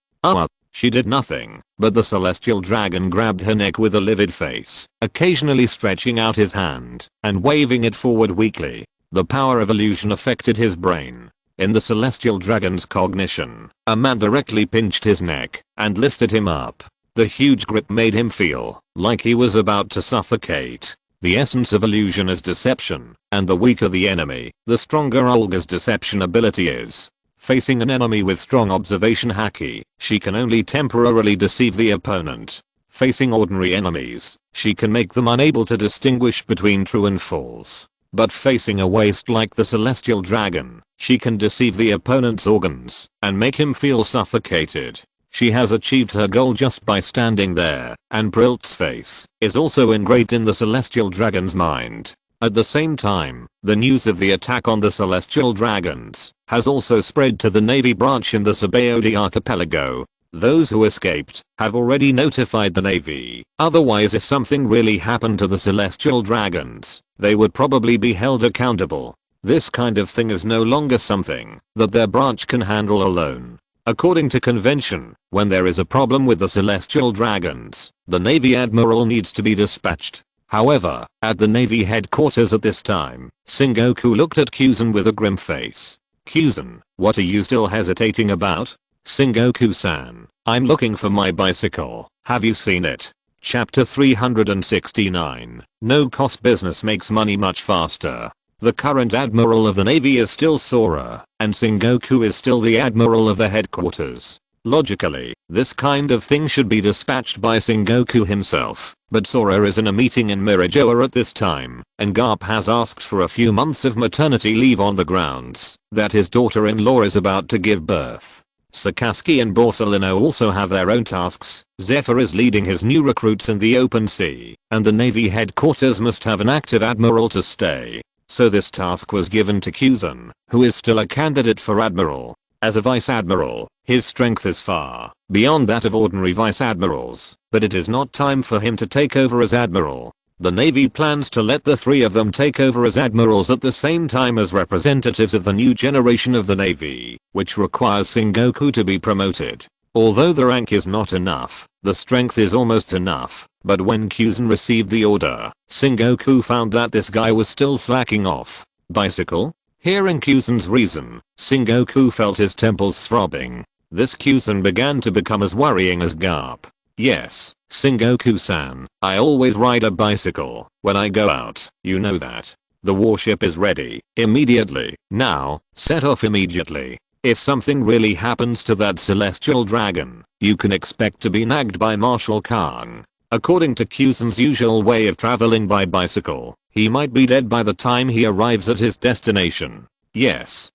She did nothing, but the celestial dragon grabbed her neck with a livid face, occasionally stretching out his hand and waving it forward weakly. The power of illusion affected his brain. In the celestial dragon's cognition, a man directly pinched his neck and lifted him up. The huge grip made him feel like he was about to suffocate. The essence of illusion is deception, and the weaker the enemy, the stronger Olga's deception ability is. Facing an enemy with strong observation haki, she can only temporarily deceive the opponent. Facing ordinary enemies, she can make them unable to distinguish between true and false. But facing a waste like the celestial dragon, she can deceive the opponent's organs and make him feel suffocated. She has achieved her goal just by standing there, and Prilt's face is also ingrained in the celestial dragon's mind. At the same time, the news of the attack on the celestial dragons has also spread to the Navy branch in the Sabaody archipelago. Those who escaped have already notified the Navy. Otherwise, if something really happened to the celestial dragons, they would probably be held accountable. This kind of thing is no longer something that their branch can handle alone. According to convention, when there is a problem with the celestial dragons, the Navy Admiral needs to be dispatched. However, at the Navy headquarters at this time, Sengoku looked at Kyuzen with a grim face. "Kyuzen, what are you still hesitating about?" "Sengoku-san, I'm looking for my bicycle. Have you seen it?" Chapter 369. No cost business makes money much faster. The current admiral of the Navy is still Sora, and Sengoku is still the admiral of the headquarters. Logically, this kind of thing should be dispatched by Sengoku himself, but Sora is in a meeting in Mirajoa at this time, and Garp has asked for a few months of maternity leave on the grounds that his daughter-in-law is about to give birth. Sakazuki and Borsalino also have their own tasks. Zephyr is leading his new recruits in the open sea, and the Navy headquarters must have an active admiral to stay. So this task was given to Kyuzen, who is still a candidate for admiral. As a vice admiral, his strength is far beyond that of ordinary vice admirals, but it is not time for him to take over as admiral. The Navy plans to let the three of them take over as admirals at the same time as representatives of the new generation of the Navy, which requires Sengoku to be promoted. Although the rank is not enough, the strength is almost enough. But when Kyuzen received the order, Sengoku found that this guy was still slacking off. Bicycle? Hearing Kyuzen's reason, Sengoku felt his temples throbbing. This Kyuzen began to become as worrying as Garp. "Yes, Sengoku-san, I always ride a bicycle when I go out, you know that. The warship is ready. Immediately. Now, set off immediately. If something really happens to that celestial dragon, you can expect to be nagged by Marshal Khan." According to Kyuzen's usual way of traveling by bicycle, he might be dead by the time he arrives at his destination. Yes,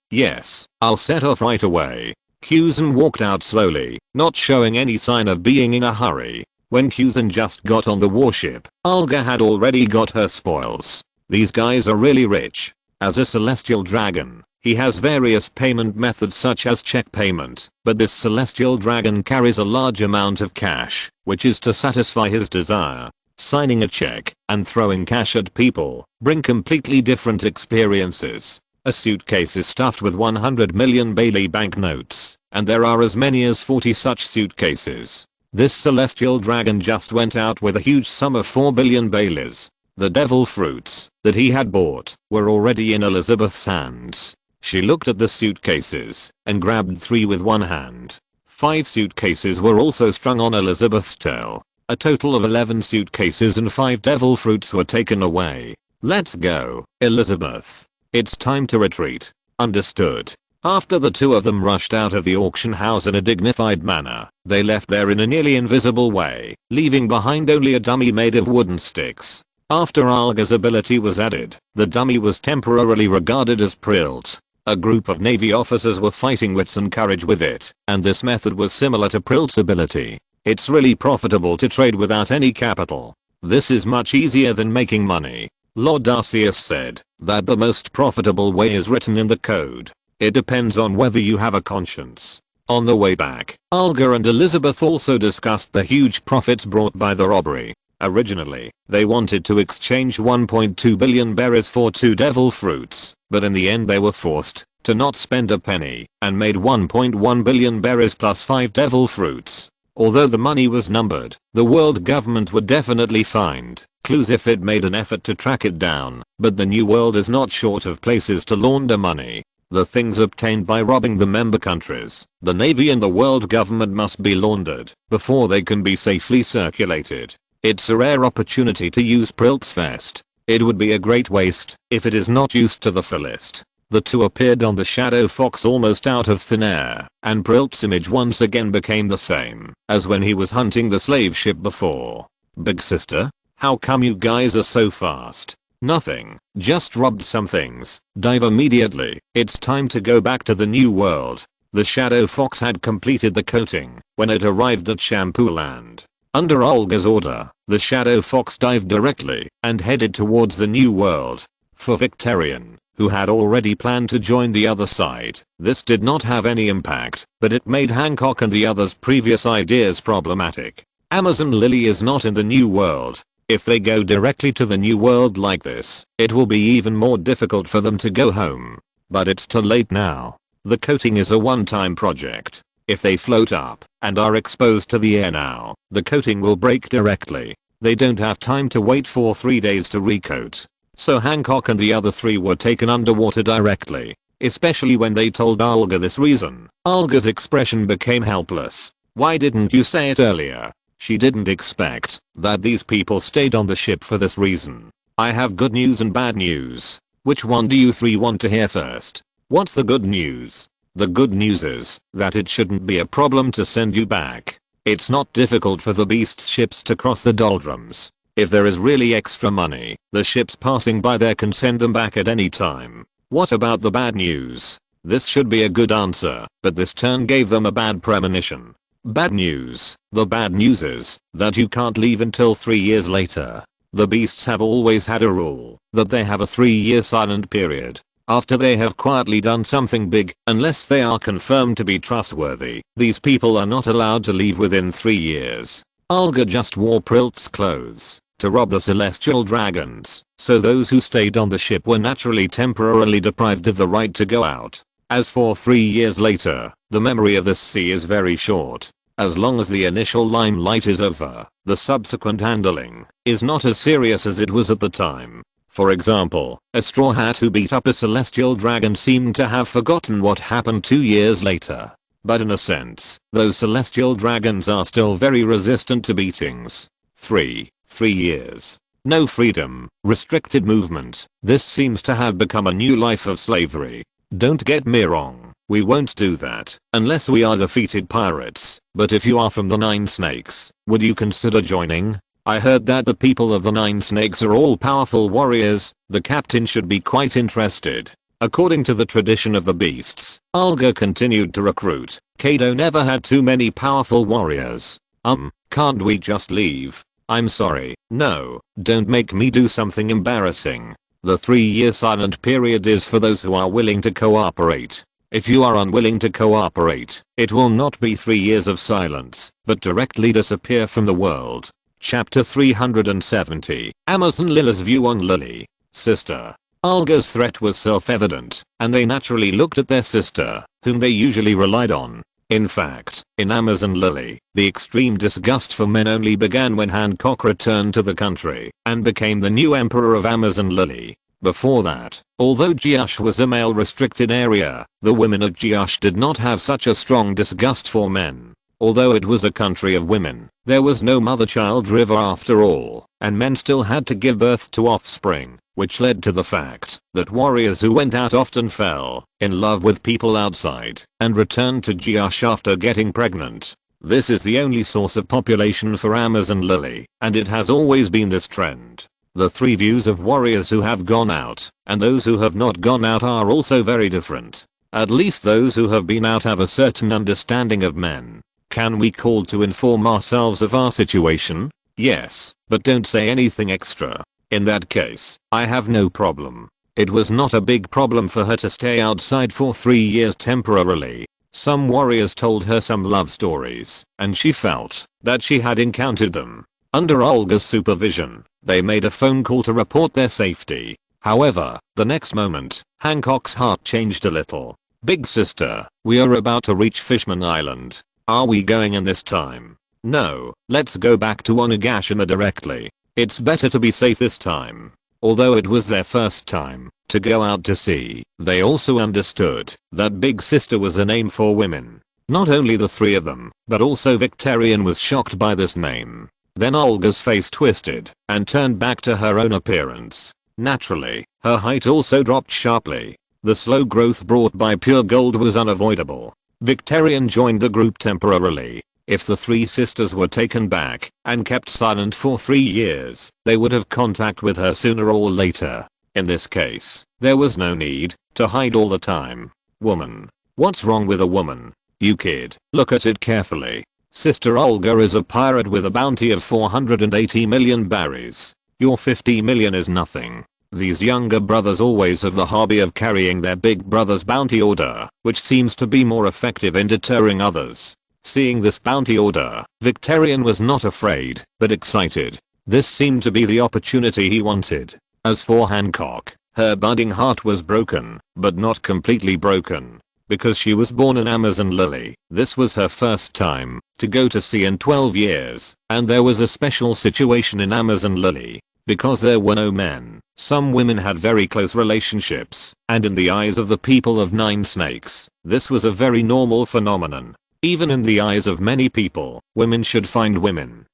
I'll set off right away. Kyuzen walked out slowly, not showing any sign of being in a hurry. When Kyuzen just got on the warship, Alga had already got her spoils. These guys are really rich. As a celestial dragon, he has various payment methods such as check payment, but this celestial dragon carries a large amount of cash, which is to satisfy his desire. Signing a check and throwing cash at people bring completely different experiences. A suitcase is stuffed with 100 million Bailey banknotes, and there are as many as 40 such suitcases. This celestial dragon just went out with a huge sum of 4 billion Baileys. The devil fruits that he had bought were already in Elizabeth's hands. She looked at the suitcases and grabbed 3 with one hand. 5 suitcases were also strung on Elizabeth's tail. A total of 11 suitcases and 5 devil fruits were taken away. "Let's go, Elizabeth. It's time to retreat." "Understood." After the two of them rushed out of the auction house in a dignified manner, they left there in a nearly invisible way, leaving behind only a dummy made of wooden sticks. After Alga's ability was added, the dummy was temporarily regarded as Prilt. A group of Navy officers were fighting wits and courage with it, and this method was similar to Prilt's ability. It's really profitable to trade without any capital. This is much easier than making money. Lord Arceus said that the most profitable way is written in the code. It depends on whether you have a conscience. On the way back, Alga and Elizabeth also discussed the huge profits brought by the robbery. Originally, they wanted to exchange 1.2 billion berries for 2 devil fruits, but in the end they were forced to not spend a penny and made 1.1 billion berries plus 5 devil fruits. Although the money was numbered, the world government would definitely find clues if it made an effort to track it down, but the new world is not short of places to launder money. The things obtained by robbing the member countries, the Navy and the world government must be laundered before they can be safely circulated. It's a rare opportunity to use Prilt's vest. It would be a great waste if it is not used to the fullest. The two appeared on the Shadow Fox almost out of thin air, and Prilt's image once again became the same as when he was hunting the slave ship before. Big sister? How come you guys are so fast? Nothing, just robbed some things. Dive immediately. It's time to go back to the new world. The Shadow Fox had completed the coating when it arrived at Shampoo Land. Under Olga's order, the Shadow Fox dived directly and headed towards the new world. For Victorian, who had already planned to join the other side, this did not have any impact, but it made Hancock and the others' previous ideas problematic. Amazon Lily is not in the new world. If they go directly to the new world like this, it will be even more difficult for them to go home. But it's too late now. The coating is a one-time project. If they float up and are exposed to the air now, the coating will break directly. They don't have time to wait for 3 days to recoat. So Hancock and the other 3 were taken underwater directly. Especially when they told Olga this reason. Olga's expression became helpless. Why didn't you say it earlier? She didn't expect that these people stayed on the ship for this reason. I have good news and bad news. Which one do you 3 want to hear first? What's the good news? The good news is that it shouldn't be a problem to send you back. It's not difficult for the beast's ships to cross the doldrums. If there is really extra money, the ships passing by there can send them back at any time. What about the bad news? This should be a good answer, but this turn gave them a bad premonition. Bad news. The bad news is that you can't leave until 3 years later. The beasts have always had a rule that they have a 3-year silent period. After they have quietly done something big, unless they are confirmed to be trustworthy, these people are not allowed to leave within 3 years. Olga just wore Prilt's clothes to rob the celestial dragons, so those who stayed on the ship were naturally temporarily deprived of the right to go out. As for 3 years later, the memory of this sea is very short. As long as the initial limelight is over, the subsequent handling is not as serious as it was at the time. For example, a Straw Hat who beat up a celestial dragon seemed to have forgotten what happened 2 years later. But in a sense, those celestial dragons are still very resistant to beatings. 3 years. No freedom, restricted movement. This seems to have become a new life of slavery. Don't get me wrong, we won't do that unless we are defeated pirates, but if you are from the 9 Snakes, would you consider joining? I heard that the people of the 9 Snakes are all powerful warriors. The captain should be quite interested. According to the tradition of the beasts, Olga continued to recruit. Kaido never had too many powerful warriors. Can't we just leave? I'm sorry, no, don't make me do something embarrassing. The 3-year silent period is for those who are willing to cooperate. If you are unwilling to cooperate, it will not be 3 years of silence, but directly disappear from the world. Chapter 370, Amazon Lily's view on Lily. Sister. Olga's threat was self-evident, and they naturally looked at their sister, whom they usually relied on. In fact, in Amazon Lily, the extreme disgust for men only began when Hancock returned to the country and became the new emperor of Amazon Lily. Before that, although Geosh was a male-restricted area, the women of Geosh did not have such a strong disgust for men. Although it was a country of women, there was no mother-child river after all, and men still had to give birth to offspring, which led to the fact that warriors who went out often fell in love with people outside and returned to Geosh after getting pregnant. This is the only source of population for Amazon Lily, and it has always been this trend. The 3 views of warriors who have gone out and those who have not gone out are also very different. At least those who have been out have a certain understanding of men. Can we call to inform ourselves of our situation? Yes, but don't say anything extra. In that case, I have no problem. It was not a big problem for her to stay outside for 3 years temporarily. Some warriors told her some love stories, and she felt that she had encountered them. Under Olga's supervision, they made a phone call to report their safety. However, the next moment, Hancock's heart changed a little. Big sister, we are about to reach Fishman Island. Are we going in this time? No, let's go back to Onigashima directly. It's better to be safe this time. Although it was their first time to go out to sea, they also understood that Big Sister was a name for women. Not only the 3 of them, but also Victorian was shocked by this name. Then Olga's face twisted and turned back to her own appearance. Naturally, her height also dropped sharply. The slow growth brought by pure gold was unavoidable. Victorian joined the group temporarily. If the three sisters were taken back and kept silent for 3 years, they would have contact with her sooner or later. In this case, there was no need to hide all the time. Woman. What's wrong with a woman? You kid, look at it carefully. Sister Olga is a pirate with a bounty of 480 million berries. Your 50 million is nothing. These younger brothers always have the hobby of carrying their big brother's bounty order, which seems to be more effective in deterring others. Seeing this bounty order, Victorian was not afraid, but excited. This seemed to be the opportunity he wanted. As for Hancock, her budding heart was broken, but not completely broken. Because she was born an Amazon lily, this was her first time to go to sea in 12 years, and there was a special situation in Amazon lily. Because there were no men, some women had very close relationships, and in the eyes of the people of 9 snakes, this was a very normal phenomenon. Even in the eyes of many people, women should find women.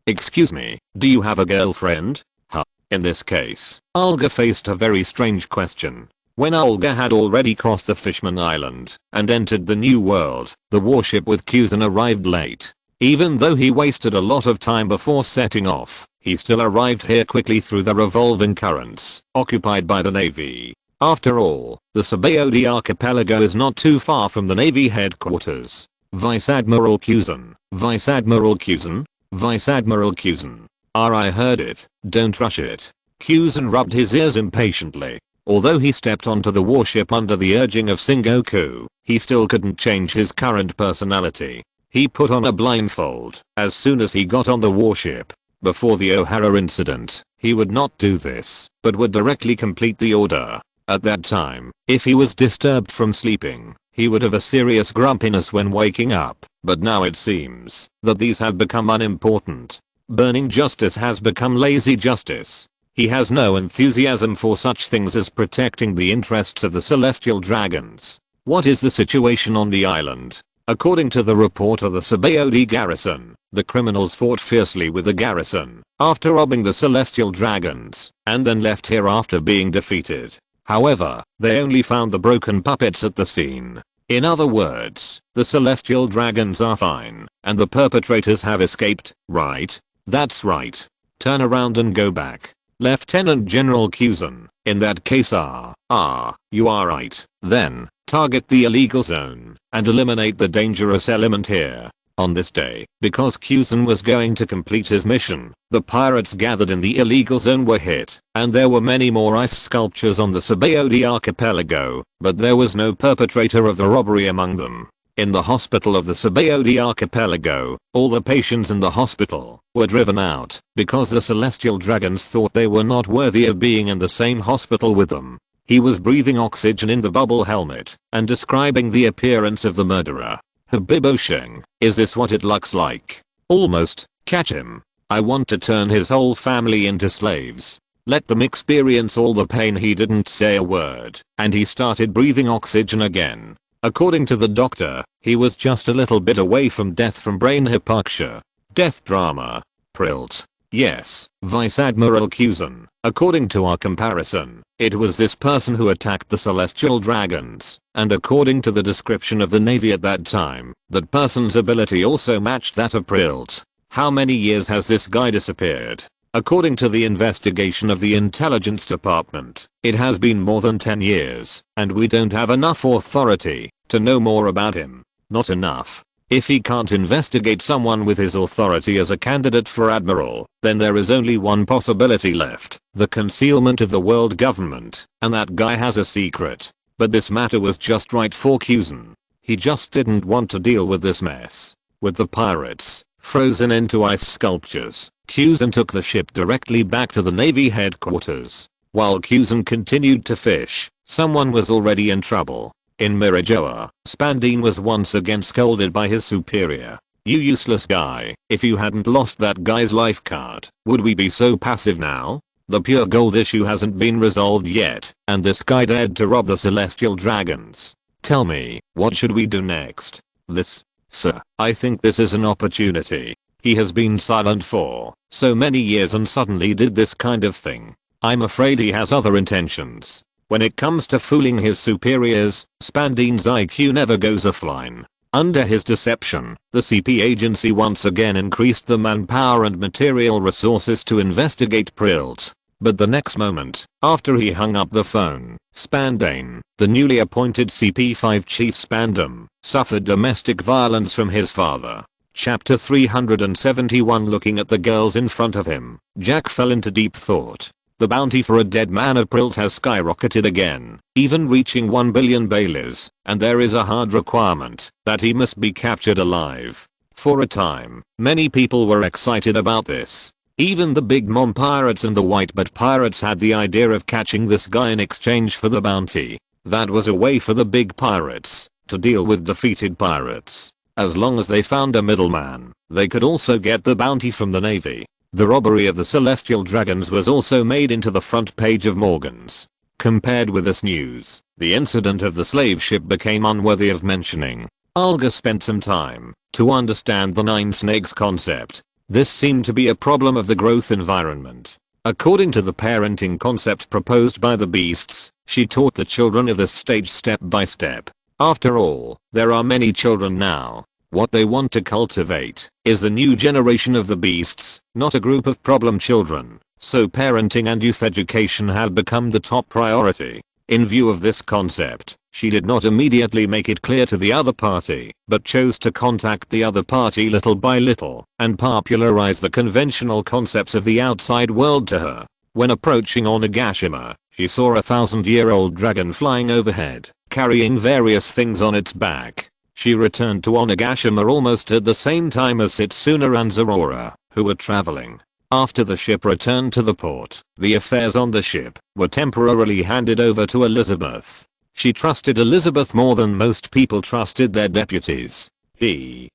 Excuse me, do you have a girlfriend? Huh. In this case, Olga faced a very strange question. When Olga had already crossed the Fishman Island and entered the New World, the warship with Kuzan arrived late. Even though he wasted a lot of time before setting off, he still arrived here quickly through the revolving currents, occupied by the Navy. After all, the Sabaody archipelago is not too far from the Navy headquarters. Vice Admiral Kuzan, Vice Admiral Kuzan, Vice Admiral Kuzan. I heard it, don't rush it. Kuzan rubbed his ears impatiently. Although he stepped onto the warship under the urging of Sengoku, he still couldn't change his current personality. He put on a blindfold as soon as he got on the warship. Before the O'Hara incident, he would not do this, but would directly complete the order. At that time, if he was disturbed from sleeping, he would have a serious grumpiness when waking up, but now it seems that these have become unimportant. Burning justice has become lazy justice. He has no enthusiasm for such things as protecting the interests of the celestial dragons. What is the situation on the island? According to the report of the Sabaody garrison, the criminals fought fiercely with the garrison after robbing the celestial dragons and then left here after being defeated. However, they only found the broken puppets at the scene. In other words, the celestial dragons are fine and the perpetrators have escaped, right? That's right. Turn around and go back. Lieutenant General Kuzan, in that case you are right. Then, target the illegal zone and eliminate the dangerous element here. On this day, because Kuzan was going to complete his mission, the pirates gathered in the illegal zone were hit, and there were many more ice sculptures on the Sabaody archipelago, but there was no perpetrator of the robbery among them. In the hospital of the Sabaody archipelago, all the patients in the hospital were driven out because the celestial dragons thought they were not worthy of being in the same hospital with them. He was breathing oxygen in the bubble helmet and describing the appearance of the murderer. Habibosheng, is this what it looks like? Almost. Catch him. I want to turn his whole family into slaves. Let them experience all the pain. He didn't say a word, and he started breathing oxygen again. According to the doctor, he was just a little bit away from death from brain hypoxia. Death drama. Prilt. Yes, Vice Admiral Kuzan. According to our comparison, it was this person who attacked the celestial dragons, and according to the description of the Navy at that time, that person's ability also matched that of Prilt. How many years has this guy disappeared? According to the investigation of the intelligence department, it has been more than 10 years, and we don't have enough authority to know more about him. Not enough. If he can't investigate someone with his authority as a candidate for admiral, then there is only one possibility left, the concealment of the world government, and that guy has a secret. But this matter was just right for Kuzan. He just didn't want to deal with this mess. With the pirates frozen into ice sculptures, Kuzan took the ship directly back to the Navy headquarters. While Kuzan continued to fish, someone was already in trouble. In Mirajoa, Spandine was once again scolded by his superior. You useless guy, if you hadn't lost that guy's life card, would we be so passive now? The pure gold issue hasn't been resolved yet, and this guy dared to rob the celestial dragons. Tell me, what should we do next? This, sir, I think this is an opportunity. He has been silent for so many years and suddenly did this kind of thing. I'm afraid he has other intentions. When it comes to fooling his superiors, Spandine's IQ never goes offline. Under his deception, the CP agency once again increased the manpower and material resources to investigate Prilt. But the next moment, after he hung up the phone, Spandane, the newly appointed CP5 chief Spandam, suffered domestic violence from his father. Chapter 371. Looking at the girls in front of him, Jack fell into deep thought. The bounty for a dead man of Prilt has skyrocketed again, even reaching 1 billion baileys, and there is a hard requirement that he must be captured alive. For a time, many people were excited about this. Even the big mom pirates and the white bat pirates had the idea of catching this guy in exchange for the bounty. That was a way for the big pirates to deal with defeated pirates. As long as they found a middleman, they could also get the bounty from the navy. The robbery of the celestial dragons was also made into the front page of Morgan's. Compared with this news, the incident of the slave ship became unworthy of mentioning. Olga spent some time to understand the 9 snakes concept. This seemed to be a problem of the growth environment. According to the parenting concept proposed by the beasts, she taught the children of this stage step by step. After all, there are many children now. What they want to cultivate is the new generation of the beasts, not a group of problem children. So parenting and youth education have become the top priority. In view of this concept, she did not immediately make it clear to the other party, but chose to contact the other party little by little and popularize the conventional concepts of the outside world to her. When approaching Onigashima, she saw a 1,000-year-old dragon flying overhead, carrying various things on its back. She returned to Onigashima almost at the same time as Setsuna and Zorora, who were traveling. After the ship returned to the port, the affairs on the ship were temporarily handed over to Elizabeth. She trusted Elizabeth more than most people trusted their deputies.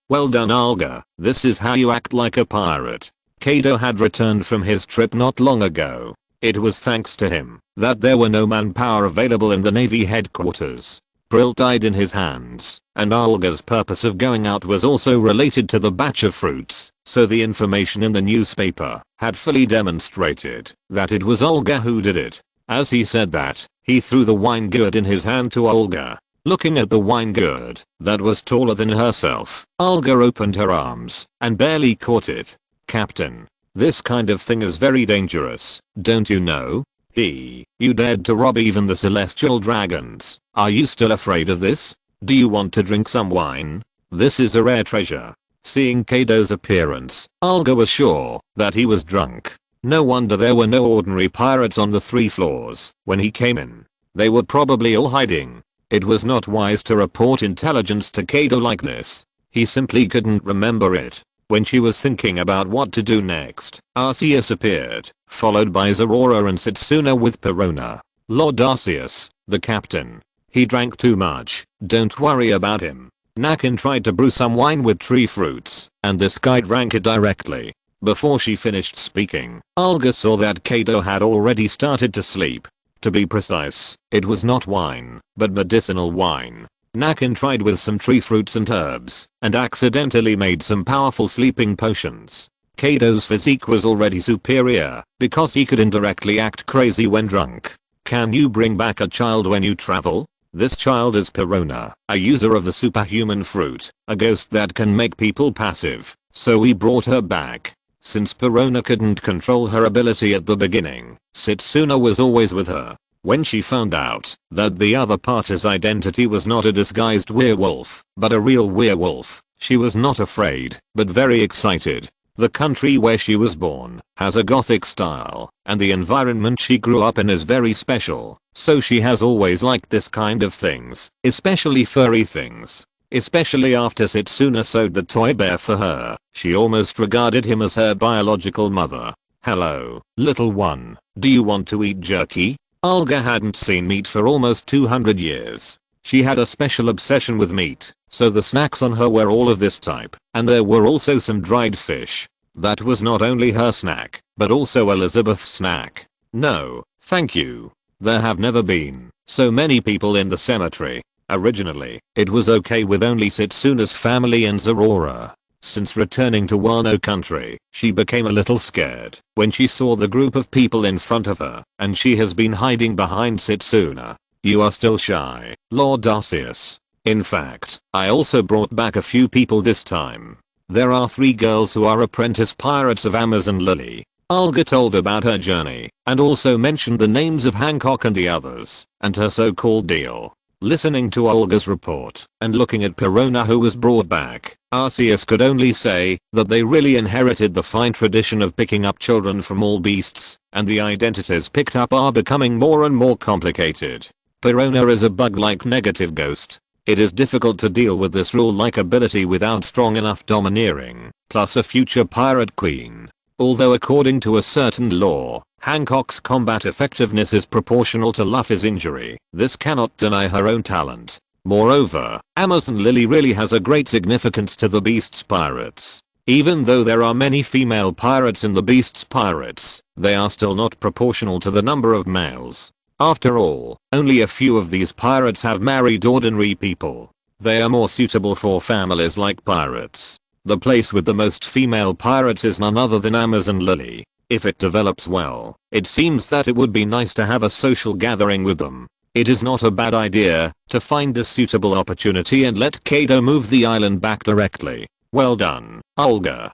Well done, Olga, this is how you act like a pirate. Kaido had returned from his trip not long ago. It was thanks to him that there were no manpower available in the Navy headquarters. Prilt died in his hands, and Olga's purpose of going out was also related to the batch of fruits, so the information in the newspaper had fully demonstrated that it was Olga who did it. As he said that, he threw the wine gourd in his hand to Olga. Looking at the wine gourd that was taller than herself, Olga opened her arms and barely caught it. Captain, this kind of thing is very dangerous, don't you know? You dared to rob even the celestial dragons. Are you still afraid of this? Do you want to drink some wine? This is a rare treasure. Seeing Kaido's appearance, Olga was sure that he was drunk. No wonder there were no ordinary pirates on the 3 floors when he came in. They were probably all hiding. It was not wise to report intelligence to Kaido like this. He simply couldn't remember it. When she was thinking about what to do next, Arceus appeared, followed by Zorora and Setsuna with Perona. Lord Arceus, the captain. He drank too much, don't worry about him. Nakin tried to brew some wine with tree fruits, and this guy drank it directly. Before she finished speaking, Olga saw that Kaido had already started to sleep. To be precise, it was not wine, but medicinal wine. Nakin tried with some tree fruits and herbs, and accidentally made some powerful sleeping potions. Kaido's physique was already superior, because he could indirectly act crazy when drunk. Can you bring back a child when you travel? This child is Perona, a user of the superhuman fruit, a ghost that can make people passive, so we brought her back. Since Perona couldn't control her ability at the beginning, Setsuna was always with her. When she found out that the other party's identity was not a disguised werewolf, but a real werewolf, she was not afraid, but very excited. The country where she was born has a gothic style, and the environment she grew up in is very special, so she has always liked this kind of things, especially furry things. Especially after Setsuna sewed the toy bear for her, she almost regarded him as her biological mother. Hello, little one, do you want to eat jerky? Olga hadn't seen meat for almost 200 years. She had a special obsession with meat, so the snacks on her were all of this type, and there were also some dried fish. That was not only her snack, but also Elizabeth's snack. No, thank you. There have never been so many people in the cemetery. Originally, it was okay with only Setsuna's family and Zorora. Since returning to Wano country, she became a little scared when she saw the group of people in front of her, and she has been hiding behind Setsuna. You are still shy, Lord Arceus. In fact, I also brought back a few people this time. There are 3 girls who are apprentice pirates of Amazon Lily. Olga told about her journey, and also mentioned the names of Hancock and the others, and her so-called deal. Listening to Olga's report, and looking at Perona who was brought back, Arceus could only say that they really inherited the fine tradition of picking up children from all beasts, and the identities picked up are becoming more and more complicated. Perona is a bug-like negative ghost. It is difficult to deal with this rule-like ability without strong enough domineering, plus a future pirate queen. Although according to a certain law, Hancock's combat effectiveness is proportional to Luffy's injury, this cannot deny her own talent. Moreover, Amazon Lily really has a great significance to the Beast's pirates. Even though there are many female pirates in the Beast's pirates, they are still not proportional to the number of males. After all, only a few of these pirates have married ordinary people. They are more suitable for families like pirates. The place with the most female pirates is none other than Amazon Lily. If it develops well, it seems that it would be nice to have a social gathering with them. It is not a bad idea to find a suitable opportunity and let Kaido move the island back directly. Well done, Olga.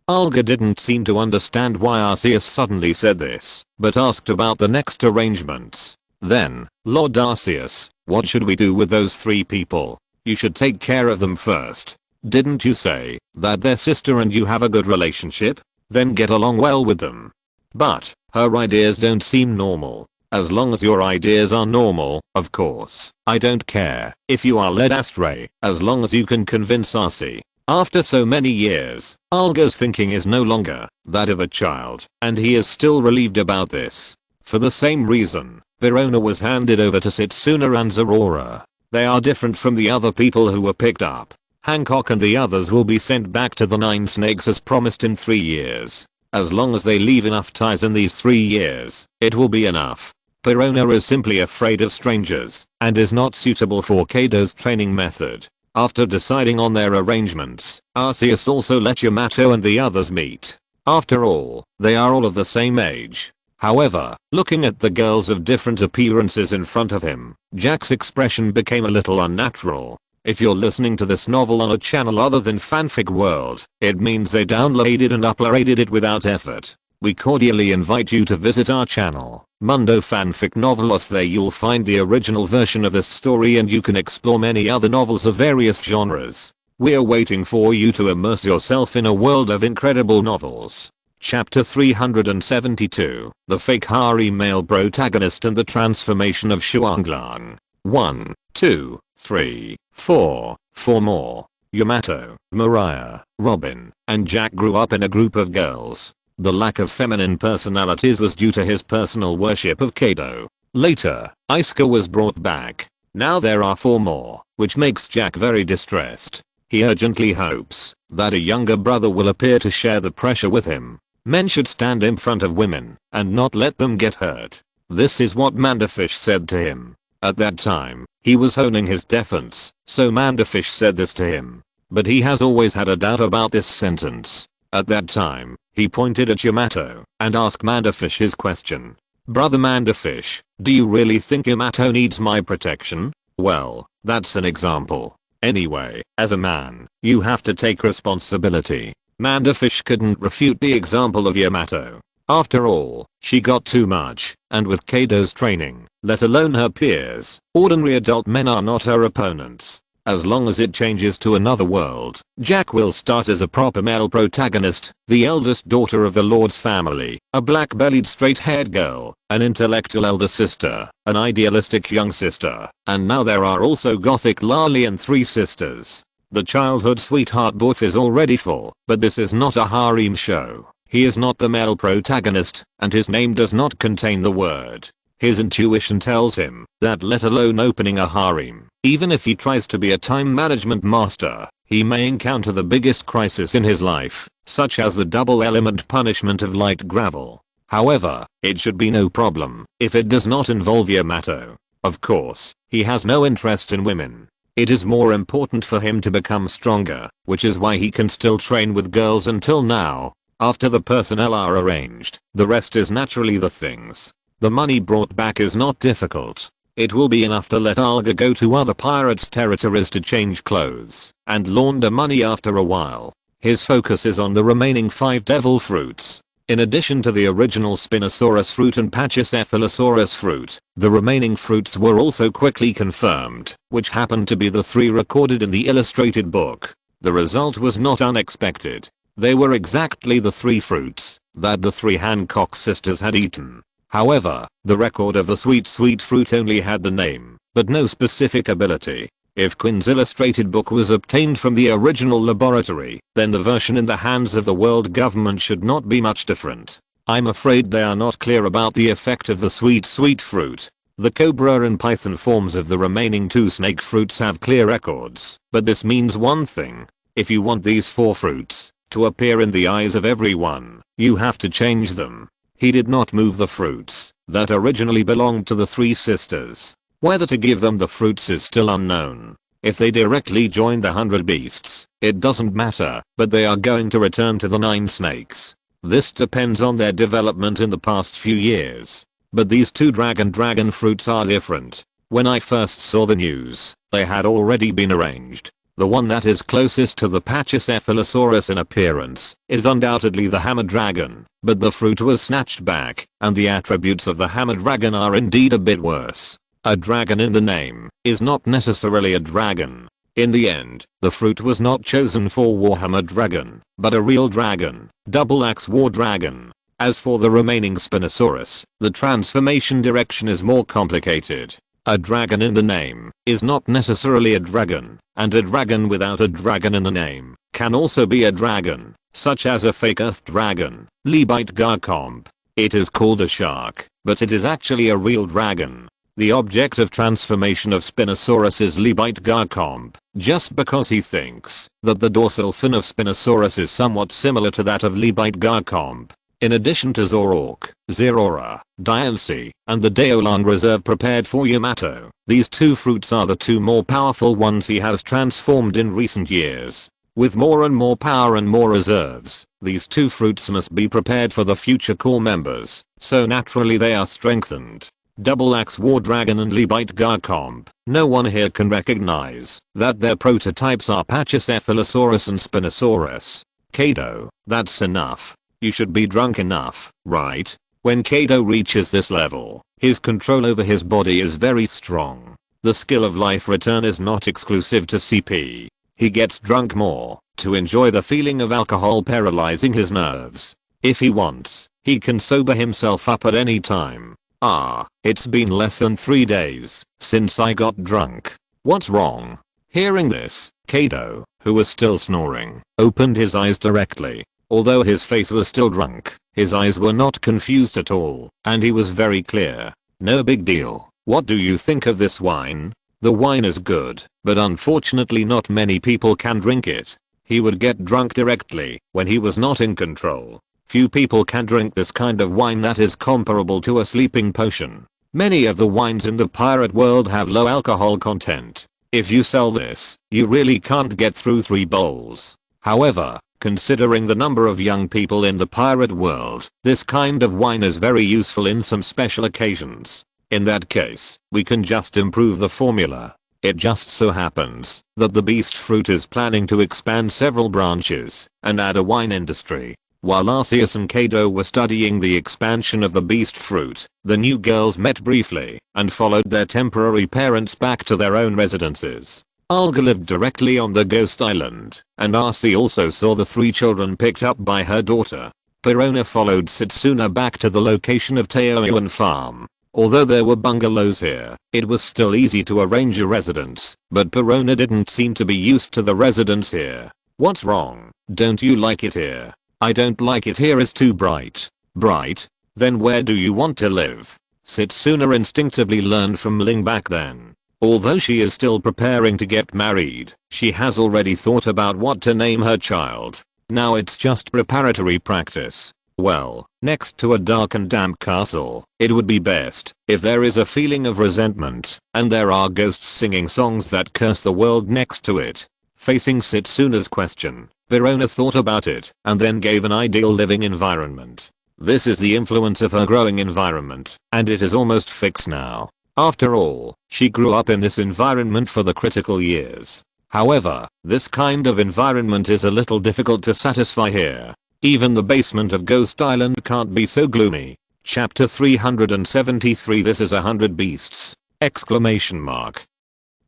Olga didn't seem to understand why Arceus suddenly said this, but asked about the next arrangements. Then, Lord Arceus, what should we do with those 3 people? You should take care of them first. Didn't you say that their sister and you have a good relationship? Then get along well with them. But, her ideas don't seem normal. As long as your ideas are normal, of course, I don't care if you are led astray, as long as you can convince Arcee. After so many years, Olga's thinking is no longer that of a child, and he is still relieved about this. For the same reason, Verona was handed over to Setsuna and Zorora. They are different from the other people who were picked up. Hancock and the others will be sent back to the 9 Snakes as promised in 3 years. As long as they leave enough ties in these 3 years, it will be enough. Perona is simply afraid of strangers, and is not suitable for Kaido's training method. After deciding on their arrangements, Arceus also let Yamato and the others meet. After all, they are all of the same age. However, looking at the girls of different appearances in front of him, Jack's expression became a little unnatural. If you're listening to this novel on a channel other than Fanfic World, it means they downloaded and uploaded it without effort. We cordially invite you to visit our channel, Mundo Fanfic Novelos. There you'll find the original version of this story and you can explore many other novels of various genres. We're waiting for you to immerse yourself in a world of incredible novels. Chapter 372, The Fake Harem Male Protagonist and the Transformation of Shuanglang. 1, 2, 3, 4 more. Yamato, Mariah, Robin, and Jack grew up in a group of girls. The lack of feminine personalities was due to his personal worship of Kaido. Later, Isuka was brought back. Now there are 4 more, which makes Jack very distressed. He urgently hopes that a younger brother will appear to share the pressure with him. Men should stand in front of women and not let them get hurt. This is what Manderfish said to him. At that time, he was honing his defense, so Manderfish said this to him. But he has always had a doubt about this sentence. At that time, he pointed at Yamato and asked Manderfish his question. Brother Manderfish, do you really think Yamato needs my protection? Well, that's an example. Anyway, as a man, you have to take responsibility. Manderfish couldn't refute the example of Yamato. After all, she got too much, and with Kaido's training, let alone her peers, ordinary adult men are not her opponents. As long as it changes to another world, Jack will start as a proper male protagonist, the eldest daughter of the Lord's family, a black-bellied straight-haired girl, an intellectual elder sister, an idealistic young sister, and now there are also gothic Lali and 3 sisters. The childhood sweetheart booth is already full, but this is not a harem show. He is not the male protagonist, and his name does not contain the word. His intuition tells him that let alone opening a harem, even if he tries to be a time management master, he may encounter the biggest crisis in his life, such as the double element punishment of light gravel. However, it should be no problem if it does not involve Yamato. Of course, he has no interest in women. It is more important for him to become stronger, which is why he can still train with girls until now. After the personnel are arranged, the rest is naturally the things. The money brought back is not difficult. It will be enough to let Alga go to other pirates' territories to change clothes and launder money after a while. His focus is on the remaining 5 devil fruits. In addition to the original Spinosaurus fruit and Pachycephalosaurus fruit, the remaining fruits were also quickly confirmed, which happened to be the 3 recorded in the illustrated book. The result was not unexpected. They were exactly the 3 fruits that the 3 Hancock sisters had eaten. However, the record of the sweet fruit only had the name, but no specific ability. If Quinn's illustrated book was obtained from the original laboratory, then the version in the hands of the world government should not be much different. I'm afraid they are not clear about the effect of the sweet fruit. The cobra and python forms of the remaining 2 snake fruits have clear records, but this means one thing. If you want these 4 fruits to appear in the eyes of everyone, you have to change them. He did not move the fruits that originally belonged to the 3 sisters. Whether to give them the fruits is still unknown. If they directly join the 100 beasts, it doesn't matter, but they are going to return to the 9 snakes. This depends on their development in the past few years. But these 2 dragon fruits are different. When I first saw the news, they had already been arranged. The one that is closest to the Pachycephalosaurus in appearance is undoubtedly the hammer dragon, but the fruit was snatched back, and the attributes of the hammer dragon are indeed a bit worse. A dragon in the name is not necessarily a dragon. In the end, the fruit was not chosen for Warhammer Dragon, but a real dragon, Double Axe War Dragon. As for the remaining Spinosaurus, the transformation direction is more complicated. A dragon in the name is not necessarily a dragon, and a dragon without a dragon in the name can also be a dragon, such as a fake earth dragon, Lebite Garcomb. It is called a shark, but it is actually a real dragon. The object of transformation of Spinosaurus is Lebite Garcomb, just because he thinks that the dorsal fin of Spinosaurus is somewhat similar to that of Lebite Garcomb. In addition to Zorork, Zerora, Diancie, and the Daolan reserve prepared for Yamato, these 2 fruits are the 2 more powerful ones he has transformed in recent years. With more and more power and more reserves, these 2 fruits must be prepared for the future core members, so naturally they are strengthened. Double Axe War Dragon and Lebite Garcomb. No one here can recognize that their prototypes are Pachycephalosaurus and Spinosaurus. Kaido, that's enough. You should be drunk enough, right? When Kaido reaches this level, his control over his body is very strong. The skill of life return is not exclusive to CP. He gets drunk more to enjoy the feeling of alcohol paralyzing his nerves. If he wants, he can sober himself up at any time. It's been less than 3 days since I got drunk. What's wrong? Hearing this, Kaido, who was still snoring, opened his eyes directly. Although his face was still drunk, his eyes were not confused at all, and he was very clear. No big deal. What do you think of this wine? The wine is good, but unfortunately not many people can drink it. He would get drunk directly when he was not in control. Few people can drink this kind of wine that is comparable to a sleeping potion. Many of the wines in the pirate world have low alcohol content. If you sell this, you really can't get through 3 bowls. However, considering the number of young people in the pirate world, this kind of wine is very useful in some special occasions. In that case, we can just improve the formula. It just so happens that the beast fruit is planning to expand several branches and add a wine industry. While Arceus and Kaido were studying the expansion of the beast fruit, the new girls met briefly and followed their temporary parents back to their own residences. Alga lived directly on the ghost island, and Arcee also saw the 3 children picked up by her daughter. Perona followed Setsuna back to the location of Taoyuan Farm. Although there were bungalows here, it was still easy to arrange a residence, but Perona didn't seem to be used to the residence here. What's wrong? Don't you like it here? I don't like it here, it's too bright. Bright? Then where do you want to live? Setsuna instinctively learned from Ling back then. Although she is still preparing to get married, she has already thought about what to name her child. Now it's just preparatory practice. Well, next to a dark and damp castle, it would be best if there is a feeling of resentment, and there are ghosts singing songs that curse the world next to it. Facing Setsuna's question, Verona thought about it and then gave an ideal living environment. This is the influence of her growing environment, and it is almost fixed now. After all, she grew up in this environment for the critical years. However, this kind of environment is a little difficult to satisfy here. Even the basement of Ghost Island can't be so gloomy. Chapter 373 This is 100 beasts! Exclamation mark.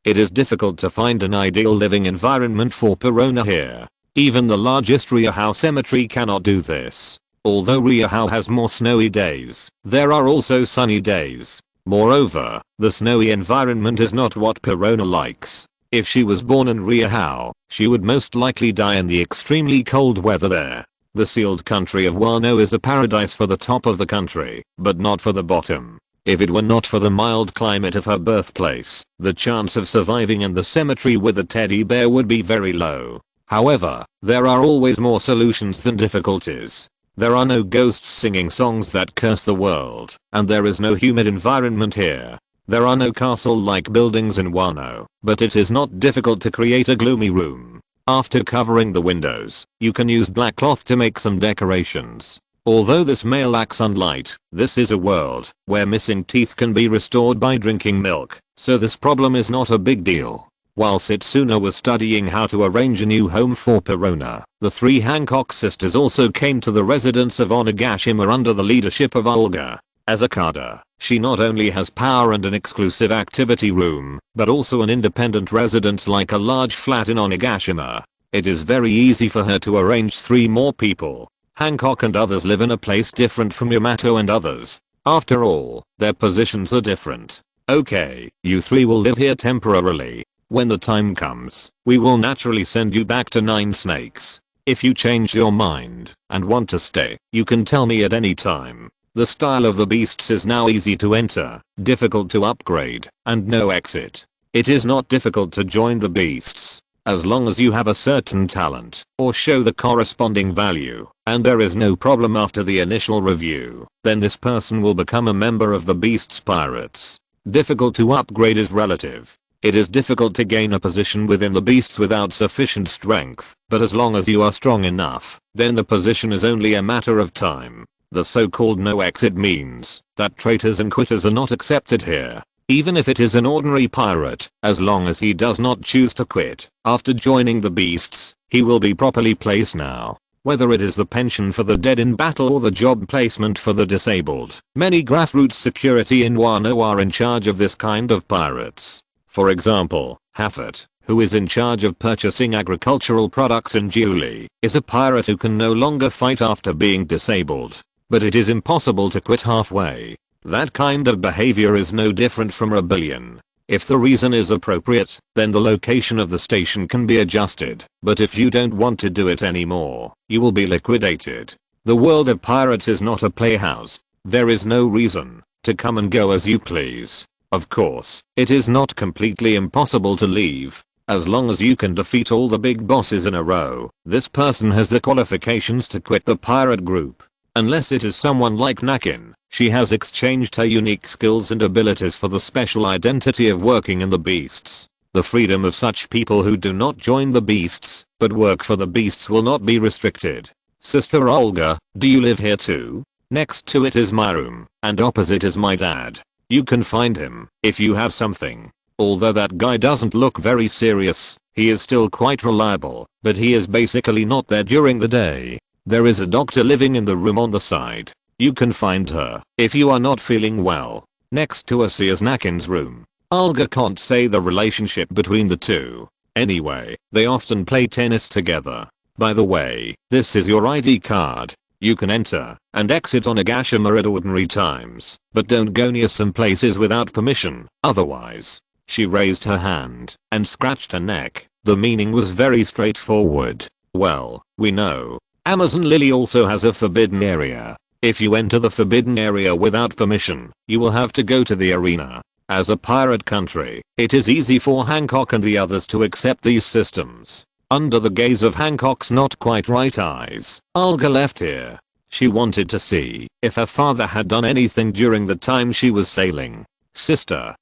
It is difficult to find an ideal living environment for Verona here. Even the largest Riahao cemetery cannot do this. Although Riahao has more snowy days, there are also sunny days. Moreover, the snowy environment is not what Verona likes. If she was born in Riahao, she would most likely die in the extremely cold weather there. The sealed country of Wano is a paradise for the top of the country, but not for the bottom. If it were not for the mild climate of her birthplace, the chance of surviving in the cemetery with a teddy bear would be very low. However, there are always more solutions than difficulties. There are no ghosts singing songs that curse the world, and there is no humid environment here. There are no castle-like buildings in Wano, but it is not difficult to create a gloomy room. After covering the windows, you can use black cloth to make some decorations. Although this may lack sunlight, this is a world where missing teeth can be restored by drinking milk, so this problem is not a big deal. While Setsuna was studying how to arrange a new home for Verona, the three Hancock sisters also came to the residence of Onigashima under the leadership of Olga. As a Kada, she not only has power and an exclusive activity room, but also an independent residence like a large flat in Onigashima. It is very easy for her to arrange 3 more people. Hancock and others live in a place different from Yamato and others. After all, their positions are different. Okay, you 3 will live here temporarily. When the time comes, we will naturally send you back to 9 Snakes. If you change your mind and want to stay, you can tell me at any time. The style of the beasts is now easy to enter, difficult to upgrade, and no exit. It is not difficult to join the beasts, as long as you have a certain talent, or show the corresponding value, and there is no problem after the initial review, then this person will become a member of the beasts pirates. Difficult to upgrade is relative. It is difficult to gain a position within the beasts without sufficient strength, but as long as you are strong enough, then the position is only a matter of time. The so-called no exit means that traitors and quitters are not accepted here. Even if it is an ordinary pirate, as long as he does not choose to quit after joining the beasts, he will be properly placed now. Whether it is the pension for the dead in battle or the job placement for the disabled, many grassroots security in Wano are in charge of this kind of pirates. For example, Haffert, who is in charge of purchasing agricultural products in Julie, is a pirate who can no longer fight after being disabled. But it is impossible to quit halfway. That kind of behavior is no different from rebellion. If the reason is appropriate, then the location of the station can be adjusted, but if you don't want to do it anymore, you will be liquidated. The world of pirates is not a playhouse. There is no reason to come and go as you please. Of course, it is not completely impossible to leave. As long as you can defeat all the big bosses in a row, this person has the qualifications to quit the pirate group. Unless it is someone like Nakin, she has exchanged her unique skills and abilities for the special identity of working in the beasts. The freedom of such people who do not join the beasts, but work for the beasts will not be restricted. Sister Olga, do you live here too? Next to it is my room, and opposite is my dad. You can find him, if you have something. Although that guy doesn't look very serious, he is still quite reliable, but he is basically not there during the day. There is a doctor living in the room on the side. You can find her if you are not feeling well. Next to Arceus Nakin's room. Olga can't say the relationship between the two. Anyway, they often play tennis together. By the way, this is your ID card. You can enter and exit Onigashima at ordinary times, but don't go near some places without permission, otherwise. She raised her hand and scratched her neck. The meaning was very straightforward. Well, we know. Amazon Lily also has a forbidden area. If you enter the forbidden area without permission, you will have to go to the arena. As a pirate country, it is easy for Hancock and the others to accept these systems. Under the gaze of Hancock's not quite right eyes, Olga left here. She wanted to see if her father had done anything during the time she was sailing. Sister,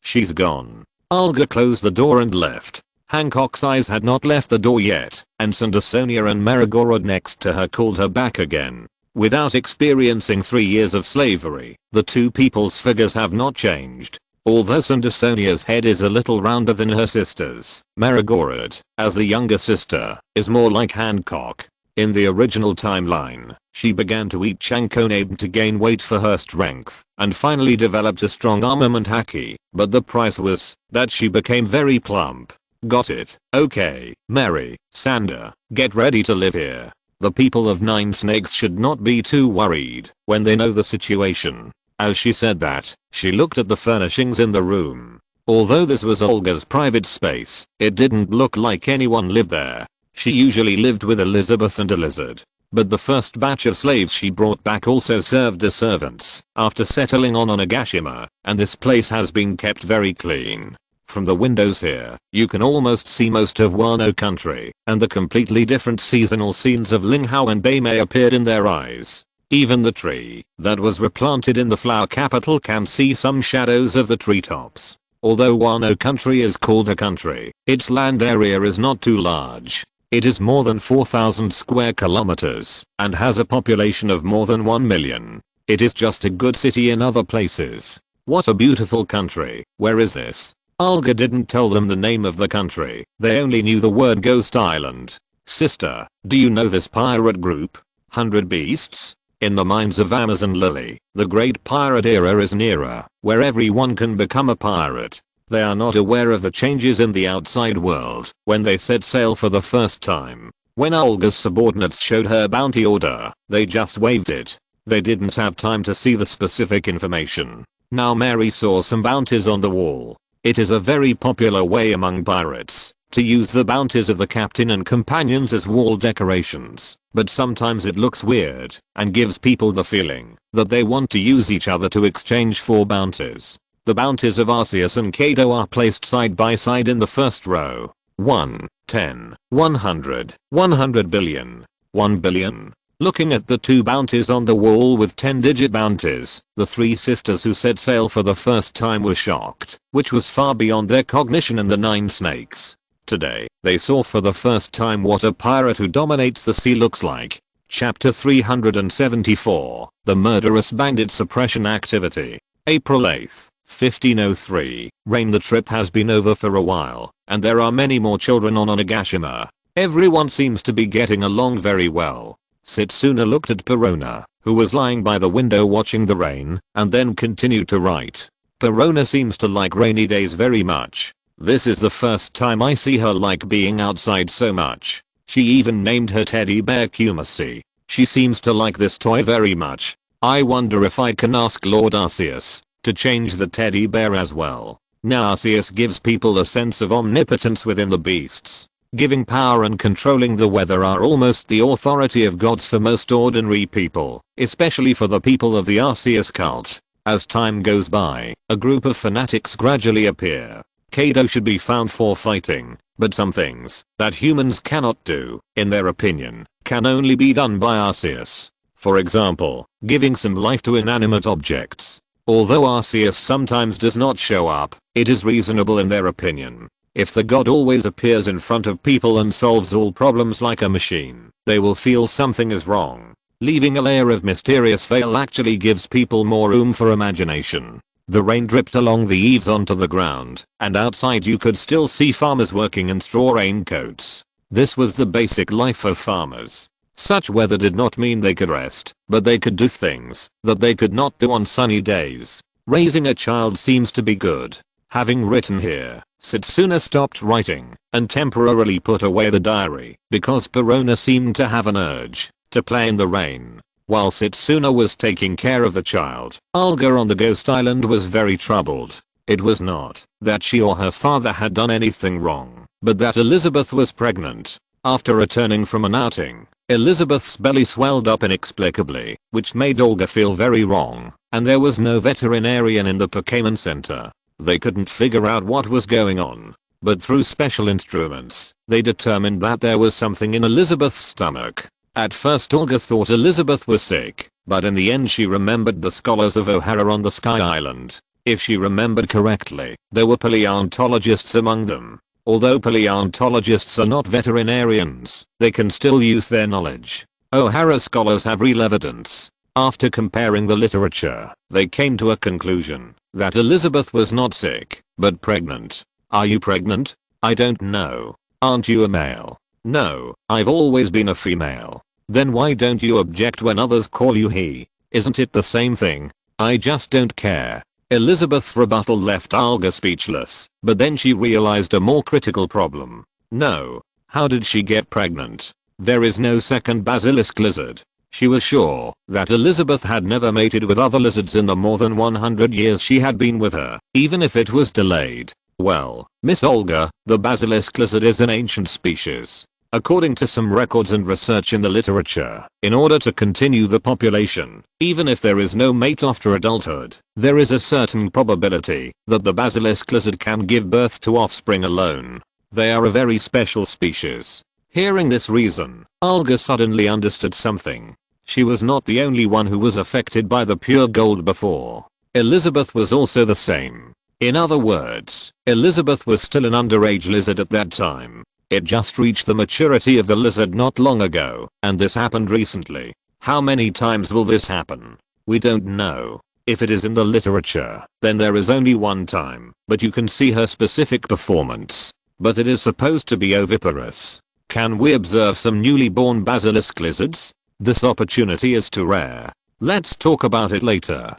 she's gone. Olga closed the door and left. Hancock's eyes had not left the door yet, and Sandersonia and Marigorod next to her called her back again. Without experiencing 3 years of slavery, the two people's figures have not changed. Although Sandersonia's head is a little rounder than her sister's, Marigorod, as the younger sister, is more like Hancock. In the original timeline, she began to eat chankonade to gain weight for her strength, and finally developed a strong armament haki, but the price was that she became very plump. Got it? Okay, Mary, Sander, get ready to live here. The people of Nine Snakes should not be too worried when they know the situation. As she said that, she looked at the furnishings in the room. Although this was Olga's private space, it didn't look like anyone lived there. She usually lived with Elizabeth and a lizard. But the first batch of slaves she brought back also served as servants after settling on Onigashima, and this place has been kept very clean. From the windows here, you can almost see most of Wano country, and the completely different seasonal scenes of Linghao and Beimei appeared in their eyes. Even the tree that was replanted in the flower capital can see some shadows of the treetops. Although Wano country is called a country, its land area is not too large. It is more than 4,000 square kilometers, and has a population of more than 1 million. It is just a good city in other places. What a beautiful country. Where is this? Olga didn't tell them the name of the country, they only knew the word Ghost Island. Sister, do you know this pirate group? 100 Beasts? In the minds of Amazon Lily, the great pirate era is nearer, where everyone can become a pirate. They are not aware of the changes in the outside world when they set sail for the first time. When Olga's subordinates showed her bounty order, they just waved it. They didn't have time to see the specific information. Now Mary saw some bounties on the wall. It is a very popular way among pirates to use the bounties of the captain and companions as wall decorations, but sometimes it looks weird and gives people the feeling that they want to use each other to exchange for bounties. The bounties of Arceus and Kaido are placed side by side in the first row. 1, 10, 100, 100 billion, 1 billion. Looking at the two bounties on the wall with 10-digit bounties, the three sisters who set sail for the first time were shocked, which was far beyond their cognition in the Nine Snakes. Today, they saw for the first time what a pirate who dominates the sea looks like. Chapter 374, The Murderous Bandit Suppression Activity. April 8th, 1503. Rain. The trip has been over for a while, and there are many more children on Onigashima. Everyone seems to be getting along very well. Setsuna looked at Perona, who was lying by the window watching the rain, and then continued to write. Perona seems to like rainy days very much. This is the first time I see her like being outside so much. She even named her teddy bear Kumasi. She seems to like this toy very much. I wonder if I can ask Lord Arceus to change the teddy bear as well. Now Arceus gives people a sense of omnipotence within the beasts. Giving power and controlling the weather are almost the authority of gods for most ordinary people, especially for the people of the Arceus cult. As time goes by, a group of fanatics gradually appear. Kaido should be found for fighting, but some things that humans cannot do, in their opinion, can only be done by Arceus. For example, giving some life to inanimate objects. Although Arceus sometimes does not show up, it is reasonable in their opinion. If the god always appears in front of people and solves all problems like a machine, they will feel something is wrong. Leaving a layer of mysterious veil actually gives people more room for imagination. The rain dripped along the eaves onto the ground, and outside you could still see farmers working in straw raincoats. This was the basic life of farmers. Such weather did not mean they could rest, but they could do things that they could not do on sunny days. Raising a child seems to be good. Having written here, Setsuna stopped writing and temporarily put away the diary because Perona seemed to have an urge to play in the rain. While Setsuna was taking care of the child, Olga on the Ghost Island was very troubled. It was not that she or her father had done anything wrong, but that Elizabeth was pregnant. After returning from an outing, Elizabeth's belly swelled up inexplicably, which made Olga feel very wrong, and there was no veterinarian in the Pokemon Center. They couldn't figure out what was going on, but through special instruments, they determined that there was something in Elizabeth's stomach. At first Olga thought Elizabeth was sick, but in the end she remembered the scholars of O'Hara on the Sky Island. If she remembered correctly, there were paleontologists among them. Although paleontologists are not veterinarians, they can still use their knowledge. O'Hara scholars have real evidence. After comparing the literature, they came to a conclusion that Elizabeth was not sick, but pregnant. Are you pregnant? I don't know. Aren't you a male? No, I've always been a female. Then why don't you object when others call you he? Isn't it the same thing? I just don't care. Elizabeth's rebuttal left Olga speechless, but then she realized a more critical problem. No. How did she get pregnant? There is no second basilisk lizard. She was sure that Elizabeth had never mated with other lizards in the more than 100 years she had been with her, even if it was delayed. Well, Miss Olga, the basilisk lizard is an ancient species. According to some records and research in the literature, in order to continue the population, even if there is no mate after adulthood, there is a certain probability that the basilisk lizard can give birth to offspring alone. They are a very special species. Hearing this reason, Olga suddenly understood something. She was not the only one who was affected by the pure gold before. Elizabeth was also the same. In other words, Elizabeth was still an underage lizard at that time. It just reached the maturity of the lizard not long ago, and this happened recently. How many times will this happen? We don't know. If it is in the literature, then there is only one time, but you can see her specific performance. But it is supposed to be oviparous. Can we observe some newly born basilisk lizards? This opportunity is too rare. Let's talk about it later.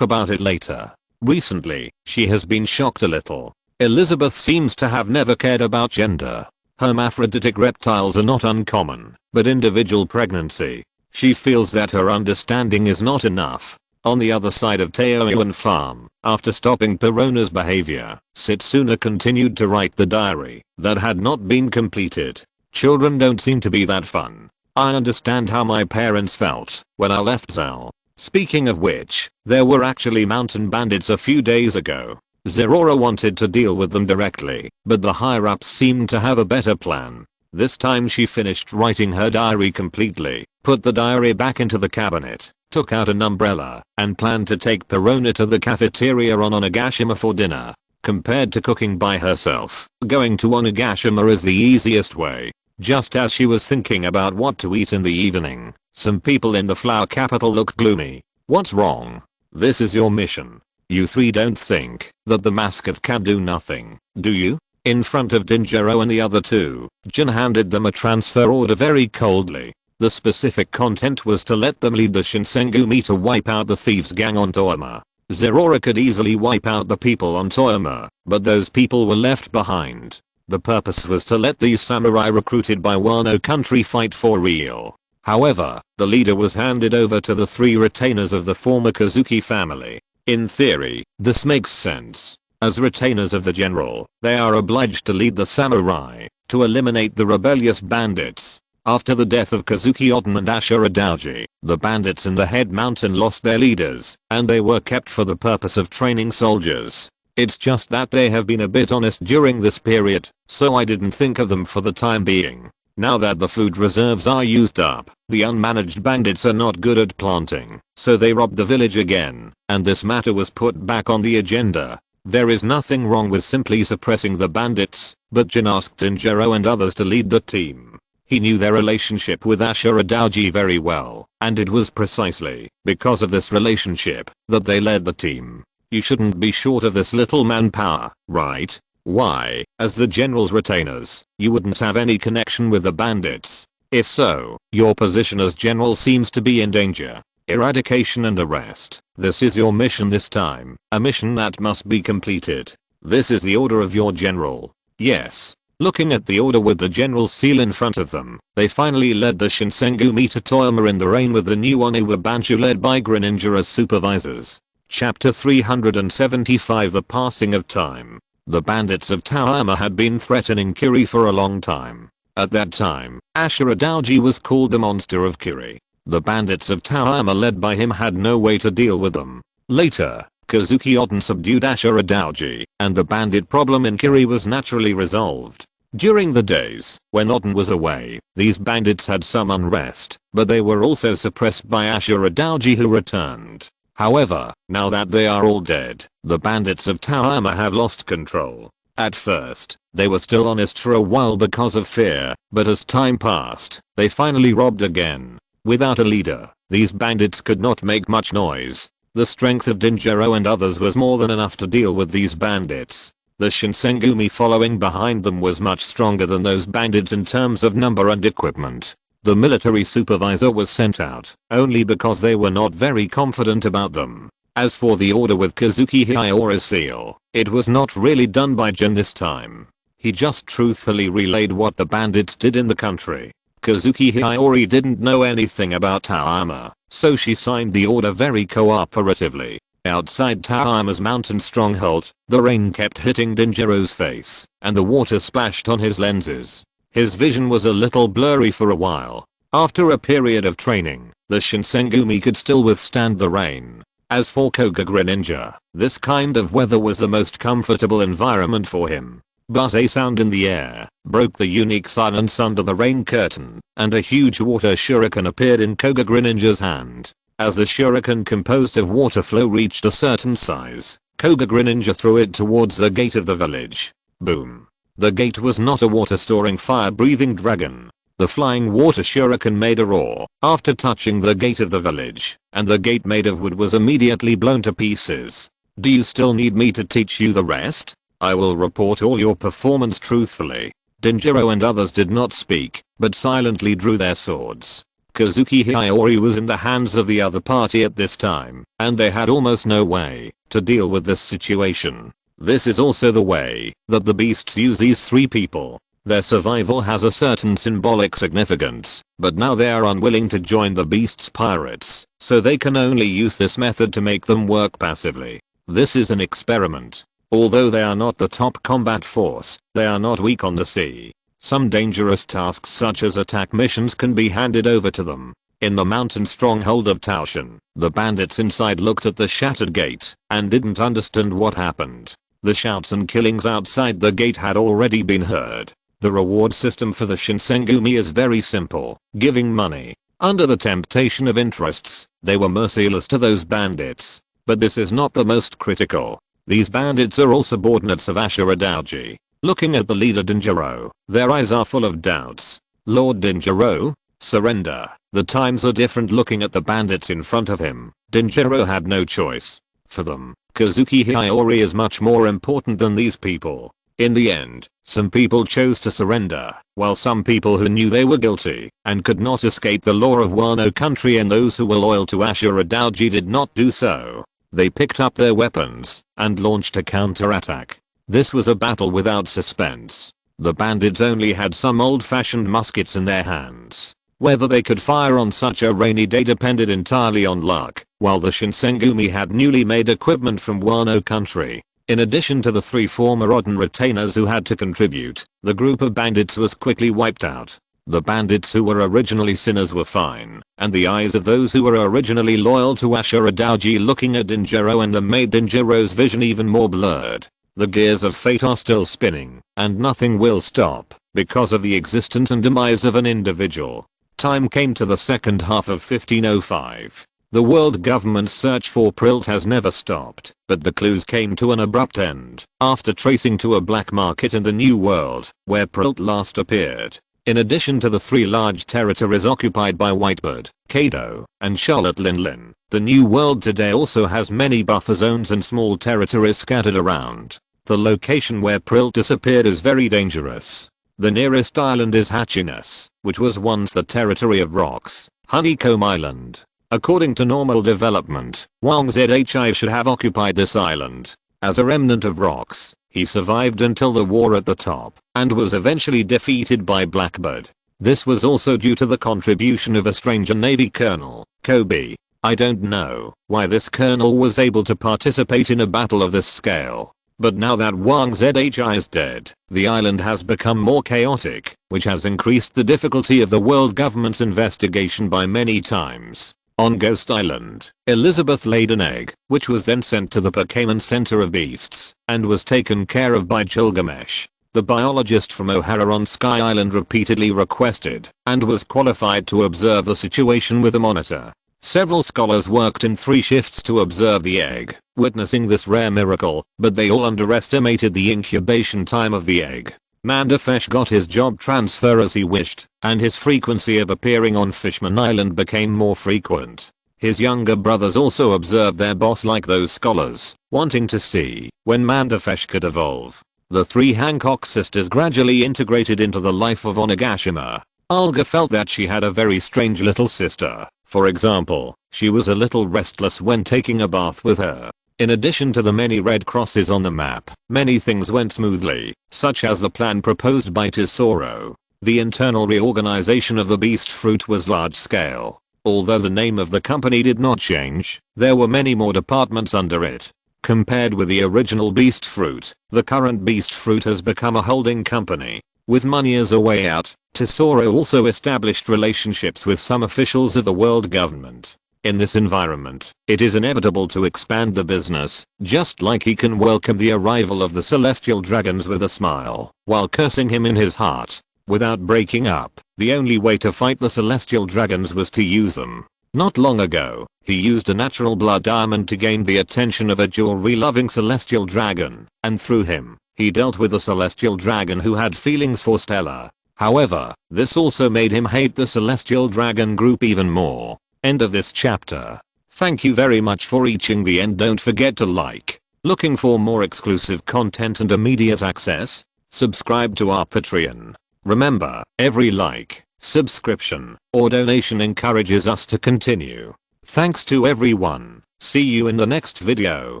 Recently, she has been shocked a little. Elizabeth seems to have never cared about gender. Hermaphroditic reptiles are not uncommon, but individual pregnancy. She feels that her understanding is not enough. On the other side of Taoyuan Farm, after stopping Perona's behavior, Setsuna continued to write the diary that had not been completed. Children don't seem to be that fun. I understand how my parents felt when I left Zal. Speaking of which, there were actually mountain bandits a few days ago. Zerora wanted to deal with them directly, but the higher-ups seemed to have a better plan. This time she finished writing her diary completely, put the diary back into the cabinet, took out an umbrella, and planned to take Perona to the cafeteria on Onigashima for dinner. Compared to cooking by herself, going to Onigashima is the easiest way. Just as she was thinking about what to eat in the evening, some people in the flower capital looked gloomy. What's wrong? This is your mission. You three don't think that the mascot can do nothing, do you? In front of Dinjiro and the other two, Jin handed them a transfer order very coldly. The specific content was to let them lead the Shinsengumi to wipe out the thieves gang on Toyama. Zerora could easily wipe out the people on Toyama, but those people were left behind. The purpose was to let these samurai recruited by Wano country fight for real. However, the leader was handed over to the three retainers of the former Kazuki family. In theory, this makes sense. As retainers of the general, they are obliged to lead the samurai to eliminate the rebellious bandits. After the death of Kazuki Oden and Ashura Daoji, the bandits in the head mountain lost their leaders, and they were kept for the purpose of training soldiers. It's just that they have been a bit honest during this period, so I didn't think of them for the time being. Now that the food reserves are used up, the unmanaged bandits are not good at planting, so they robbed the village again, and this matter was put back on the agenda. There is nothing wrong with simply suppressing the bandits, but Jin asked Dinjiro and others to lead the team. He knew their relationship with Ashura Daoji very well, and it was precisely because of this relationship that they led the team. You shouldn't be short of this little manpower, right? Why, as the general's retainers, you wouldn't have any connection with the bandits. If so, your position as general seems to be in danger. Eradication and arrest. This is your mission this time, a mission that must be completed. This is the order of your general. Yes. Looking at the order with the general's seal in front of them, they finally led the Shinsengumi to Toyama in the rain with the new Oniwa Banshu led by Greninja as supervisors. Chapter 375 The Passing of Time. The bandits of Toyama had been threatening Kiri for a long time. At that time, Ashura Daoji was called the monster of Kiri. The bandits of Toyama led by him had no way to deal with them. Later, Kazuki Oden subdued Ashura Daoji, and the bandit problem in Kiri was naturally resolved. During the days when Otten was away, these bandits had some unrest, but they were also suppressed by Ashura Daoji, who returned. However, now that they are all dead, the bandits of Toyama have lost control. At first, they were still honest for a while because of fear, but as time passed, they finally robbed again. Without a leader, these bandits could not make much noise. The strength of Denjiro and others was more than enough to deal with these bandits. The Shinsengumi following behind them was much stronger than those bandits in terms of number and equipment. The military supervisor was sent out, only because they were not very confident about them. As for the order with Kazuki Hiyori's seal, it was not really done by Jin this time. He just truthfully relayed what the bandits did in the country. Kazuki Hiyori didn't know anything about Toyama, so she signed the order very cooperatively. Outside Toyama's mountain stronghold, the rain kept hitting Denjiro's face, and the water splashed on his lenses. His vision was a little blurry for a while. After a period of training, the Shinsengumi could still withstand the rain. As for Koga Greninja, this kind of weather was the most comfortable environment for him. Buzz a sound in the air broke the unique silence under the rain curtain, and a huge water shuriken appeared in Koga Greninja's hand. As the shuriken composed of water flow reached a certain size, Koga Greninja threw it towards the gate of the village. Boom. The gate was not a water-storing fire-breathing dragon. The flying water shuriken made a roar after touching the gate of the village, and the gate made of wood was immediately blown to pieces. Do you still need me to teach you the rest? I will report all your performance truthfully. Denjiro and others did not speak, but silently drew their swords. Kazuki Hiyori was in the hands of the other party at this time, and they had almost no way to deal with this situation. This is also the way that the beasts use these three people. Their survival has a certain symbolic significance, but now they are unwilling to join the beasts' pirates, so they can only use this method to make them work passively. This is an experiment. Although they are not the top combat force, they are not weak on the sea. Some dangerous tasks such as attack missions can be handed over to them. In the mountain stronghold of Taoshan, the bandits inside looked at the shattered gate and didn't understand what happened. The shouts and killings outside the gate had already been heard. The reward system for the Shinsengumi is very simple, giving money. Under the temptation of interests, they were merciless to those bandits. But this is not the most critical. These bandits are all subordinates of Ashura Daoji. Looking at the leader Denjiro, their eyes are full of doubts. Lord Denjiro? Surrender. The times are different. Looking at the bandits in front of him, Denjiro had no choice. For them, Kazuki Hiyori is much more important than these people. In the end, some people chose to surrender, while some people who knew they were guilty and could not escape the law of Wano country and those who were loyal to Ashura Daoji did not do so. They picked up their weapons and launched a counterattack. This was a battle without suspense. The bandits only had some old-fashioned muskets in their hands. Whether they could fire on such a rainy day depended entirely on luck, while the Shinsengumi had newly made equipment from Wano country. In addition to the three former Oden retainers who had to contribute, the group of bandits was quickly wiped out. The bandits who were originally sinners were fine, and the eyes of those who were originally loyal to Ashura Daoji looking at Denjiro and them made Denjiro's vision even more blurred. The gears of fate are still spinning, and nothing will stop, because of the existence and demise of an individual. Time came to the second half of 1505. The world government's search for Prilt has never stopped, but the clues came to an abrupt end after tracing to a black market in the New World, where Prilt last appeared. In addition to the three large territories occupied by Whitebird, Kaido, and Charlotte Linlin, the New World today also has many buffer zones and small territories scattered around. The location where Prilt disappeared is very dangerous. The nearest island is Hachinas, which was once the territory of Rocks, Honeycomb Island. According to normal development, Wang Zhi should have occupied this island. As a remnant of Rocks, he survived until the war at the top, and was eventually defeated by Blackbird. This was also due to the contribution of a stranger Navy Colonel, Kobe. I don't know why this colonel was able to participate in a battle of this scale. But now that Wang Zhi is dead, the island has become more chaotic, which has increased the difficulty of the world government's investigation by many times. On Ghost Island, Elizabeth laid an egg, which was then sent to the Pokemon Center of Beasts, and was taken care of by Gilgamesh. The biologist from O'Hara on Sky Island repeatedly requested and was qualified to observe the situation with a monitor. Several scholars worked in 3 shifts to observe the egg, witnessing this rare miracle, but they all underestimated the incubation time of the egg. Mandafesh got his job transfer as he wished, and his frequency of appearing on Fishman Island became more frequent. His younger brothers also observed their boss like those scholars, wanting to see when Mandafesh could evolve. The 3 Hancock sisters gradually integrated into the life of Onigashima. Olga felt that she had a very strange little sister. For example, she was a little restless when taking a bath with her. In addition to the many red crosses on the map, many things went smoothly, such as the plan proposed by Tesoro. The internal reorganization of the beast fruit was large scale. Although the name of the company did not change, there were many more departments under it. Compared with the original beast fruit, the current beast fruit has become a holding company. With money as a way out, Tesoro also established relationships with some officials of the world government. In this environment, it is inevitable to expand the business, just like he can welcome the arrival of the celestial dragons with a smile, while cursing him in his heart. Without breaking up, the only way to fight the celestial dragons was to use them. Not long ago, he used a natural blood diamond to gain the attention of a jewelry-loving celestial dragon, and through him, he dealt with a celestial dragon who had feelings for Stella. However, this also made him hate the celestial dragon group even more. End of this chapter. Thank you very much for reaching the end. Don't forget to like. Looking for more exclusive content and immediate access? Subscribe to our Patreon. Remember, every like, subscription, or donation encourages us to continue. Thanks to everyone. See you in the next video.